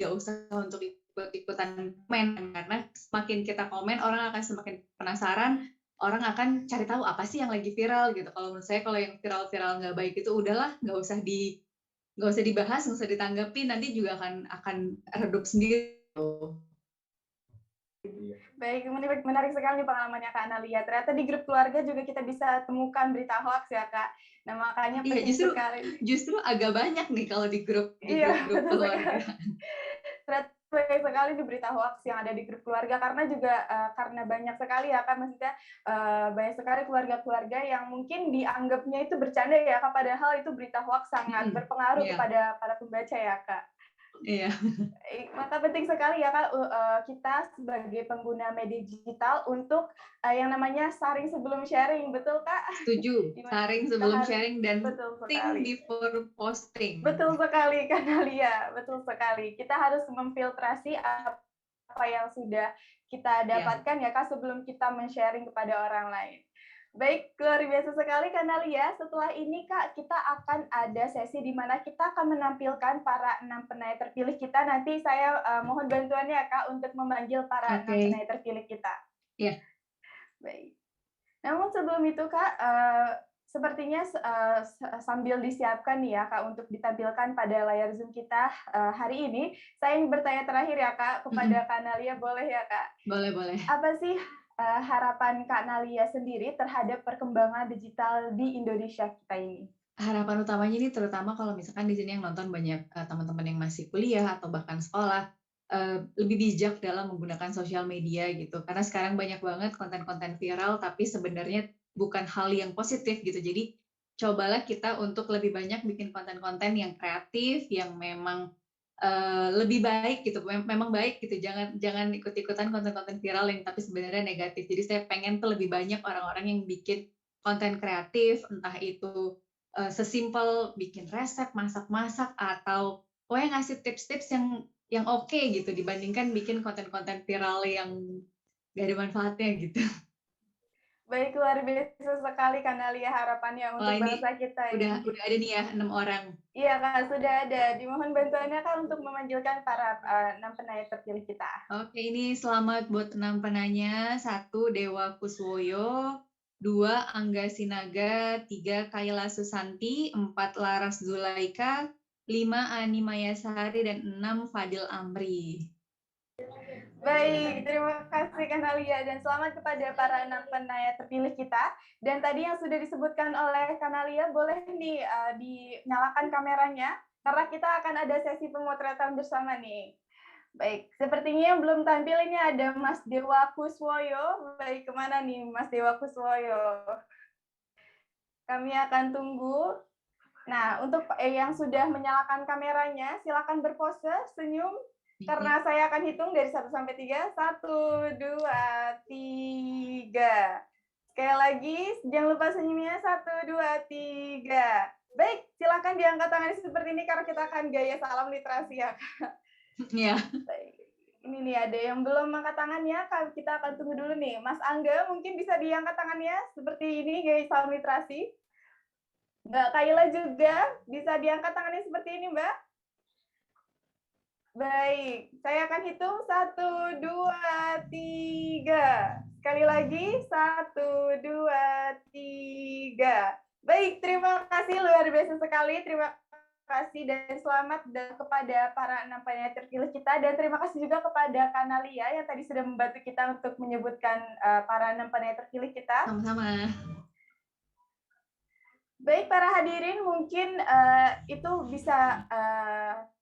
nggak usah untuk ikut-ikutan komen, karena semakin kita komen, orang akan semakin penasaran, orang akan cari tahu apa sih yang lagi viral gitu. Kalau menurut saya kalau yang viral-viral nggak baik itu udahlah, nggak usah dibahas, nggak usah ditanggapi, nanti juga akan redup sendiri. Baik, menarik sekali pengalamannya Kak Nalia. Ternyata di grup keluarga juga kita bisa temukan berita hoax ya Kak. Nah makanya penting sekali. Justru agak banyak nih kalau di grup keluarga. Ternyata banyak sekali di berita hoax yang ada di grup keluarga karena juga karena banyak sekali ya Kak, maksudnya banyak sekali keluarga-keluarga yang mungkin dianggapnya itu bercanda ya Kak, padahal itu berita hoax sangat berpengaruh kepada para pembaca ya Kak. Iya. Maka penting sekali ya Kak kita sebagai pengguna media digital untuk yang namanya saring sebelum sharing, betul Kak? Setuju, saring sebelum sharing dan think before posting. Betul sekali Kak Nalia, betul sekali. Kita harus memfiltrasi apa yang sudah kita dapatkan ya Kak sebelum kita men-sharing kepada orang lain. Baik, luar biasa sekali Kak Nalia. Setelah ini Kak, kita akan ada sesi di mana kita akan menampilkan para 6 penanya terpilih kita. Nanti saya mohon bantuannya Kak untuk memanggil para 6 penanya terpilih kita. Iya. Baik. Namun sebelum itu Kak, sepertinya sambil disiapkan nih ya Kak untuk ditampilkan pada layar Zoom kita hari ini, saya ingin bertanya terakhir ya Kak kepada Kak Nalia, boleh ya Kak? Boleh. Apa sih harapan Kak Nalia sendiri terhadap perkembangan digital di Indonesia kita ini? Harapan utamanya ini terutama kalau misalkan di sini yang nonton banyak teman-teman yang masih kuliah atau bahkan sekolah, lebih bijak dalam menggunakan sosial media gitu. Karena sekarang banyak banget konten-konten viral tapi sebenarnya bukan hal yang positif gitu. Jadi cobalah kita untuk lebih banyak bikin konten-konten yang kreatif, yang memang lebih baik gitu, memang baik gitu, jangan ikut-ikutan konten-konten viral yang tapi sebenarnya negatif. Jadi saya pengen tuh lebih banyak orang-orang yang bikin konten kreatif, entah itu sesimpel bikin resep, masak-masak, atau pokoknya ngasih tips-tips yang oke gitu, dibandingkan bikin konten-konten viral yang gak ada manfaatnya gitu. Baik, luar biasa sekali Kak Nalia harapannya untuk bangsa kita ini. Udah ada nih ya 6 orang. Iya Kak, sudah ada. Dimohon bantuannya Kak untuk memanggilkan para 6 penanya terpilih kita. Oke, ini selamat buat 6 penanya. 1, Dewa Kuswoyo. 2, Angga Sinaga. 3, Kayla Susanti. 4, Laras Zulaika. 5, Ani Mayasari. Dan 6, Fadil Amri. Baik, terima kasih Kak Nalia dan selamat kepada para 6 penanya terpilih kita. Dan tadi yang sudah disebutkan oleh Kak Nalia, boleh nih dinyalakan kameranya karena kita akan ada sesi pemotretan bersama nih. Baik, sepertinya yang belum tampil ini ada Mas Dewa Kuswoyo. Baik, kemana nih Mas Dewa Kuswoyo? Kami akan tunggu. Nah, untuk yang sudah menyalakan kameranya, silakan berpose, senyum. Karena saya akan hitung dari 1 sampai 3. 1, 2, 3. Sekali lagi, jangan lupa senyumnya. 1, 2, 3. Baik, silakan diangkat tangannya seperti ini karena kita akan gaya salam literasi ya, Kak. Iya. Ini nih ada yang belum angkat tangannya, kita akan tunggu dulu nih. Mas Angga mungkin bisa diangkat tangannya seperti ini gaya salam literasi. Mbak Kayla juga bisa diangkat tangannya seperti ini, Mbak. Baik, saya akan hitung 1, 2, 3. Sekali lagi 1, 2, 3. Baik, terima kasih luar biasa sekali. Terima kasih dan selamat kepada para 6 penanya terpilih kita dan terima kasih juga kepada Kak Nalia yang tadi sudah membantu kita untuk menyebutkan para 6 penanya terpilih kita. Sama-sama. Baik para hadirin, mungkin itu bisa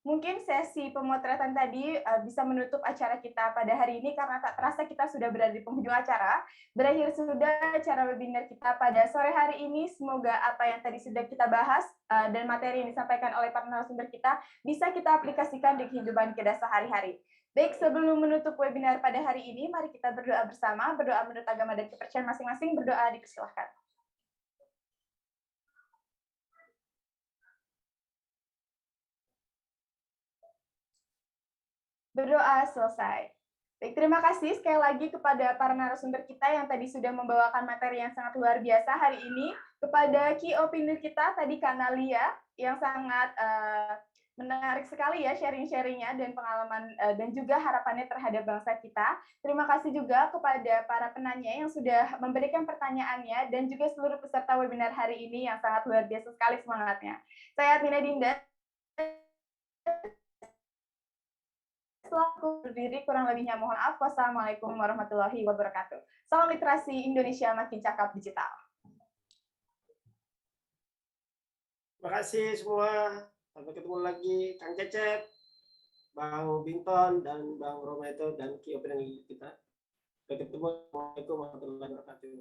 mungkin sesi pemotretan tadi bisa menutup acara kita pada hari ini karena tak terasa kita sudah berada di penghujung acara. Berakhir sudah acara webinar kita pada sore hari ini. Semoga apa yang tadi sudah kita bahas dan materi yang disampaikan oleh para narasumber kita bisa kita aplikasikan di kehidupan kita sehari-hari. Baik, sebelum menutup webinar pada hari ini, mari kita berdoa bersama, berdoa menurut agama dan kepercayaan masing-masing, berdoa dipersilahkan. Berdoa selesai. Baik, terima kasih sekali lagi kepada para narasumber kita yang tadi sudah membawakan materi yang sangat luar biasa hari ini. Kepada key opinion kita tadi Kak Nalia yang sangat menarik sekali ya sharing-sharingnya dan pengalaman dan juga harapannya terhadap bangsa kita. Terima kasih juga kepada para penanya yang sudah memberikan pertanyaannya dan juga seluruh peserta webinar hari ini yang sangat luar biasa sekali semangatnya. Saya Tina Dinda. Selaku berdiri, kurang lebihnya mohon maaf. Wassalamualaikum warahmatullahi wabarakatuh. Salam literasi Indonesia makin cakap digital. Terima kasih semua. Sampai ketemu lagi Kang Cecep, Bang Binton, dan Bang Rometo dan Kio Penang kita. Sampai ketemu. Assalamualaikum warahmatullahi wabarakatuh.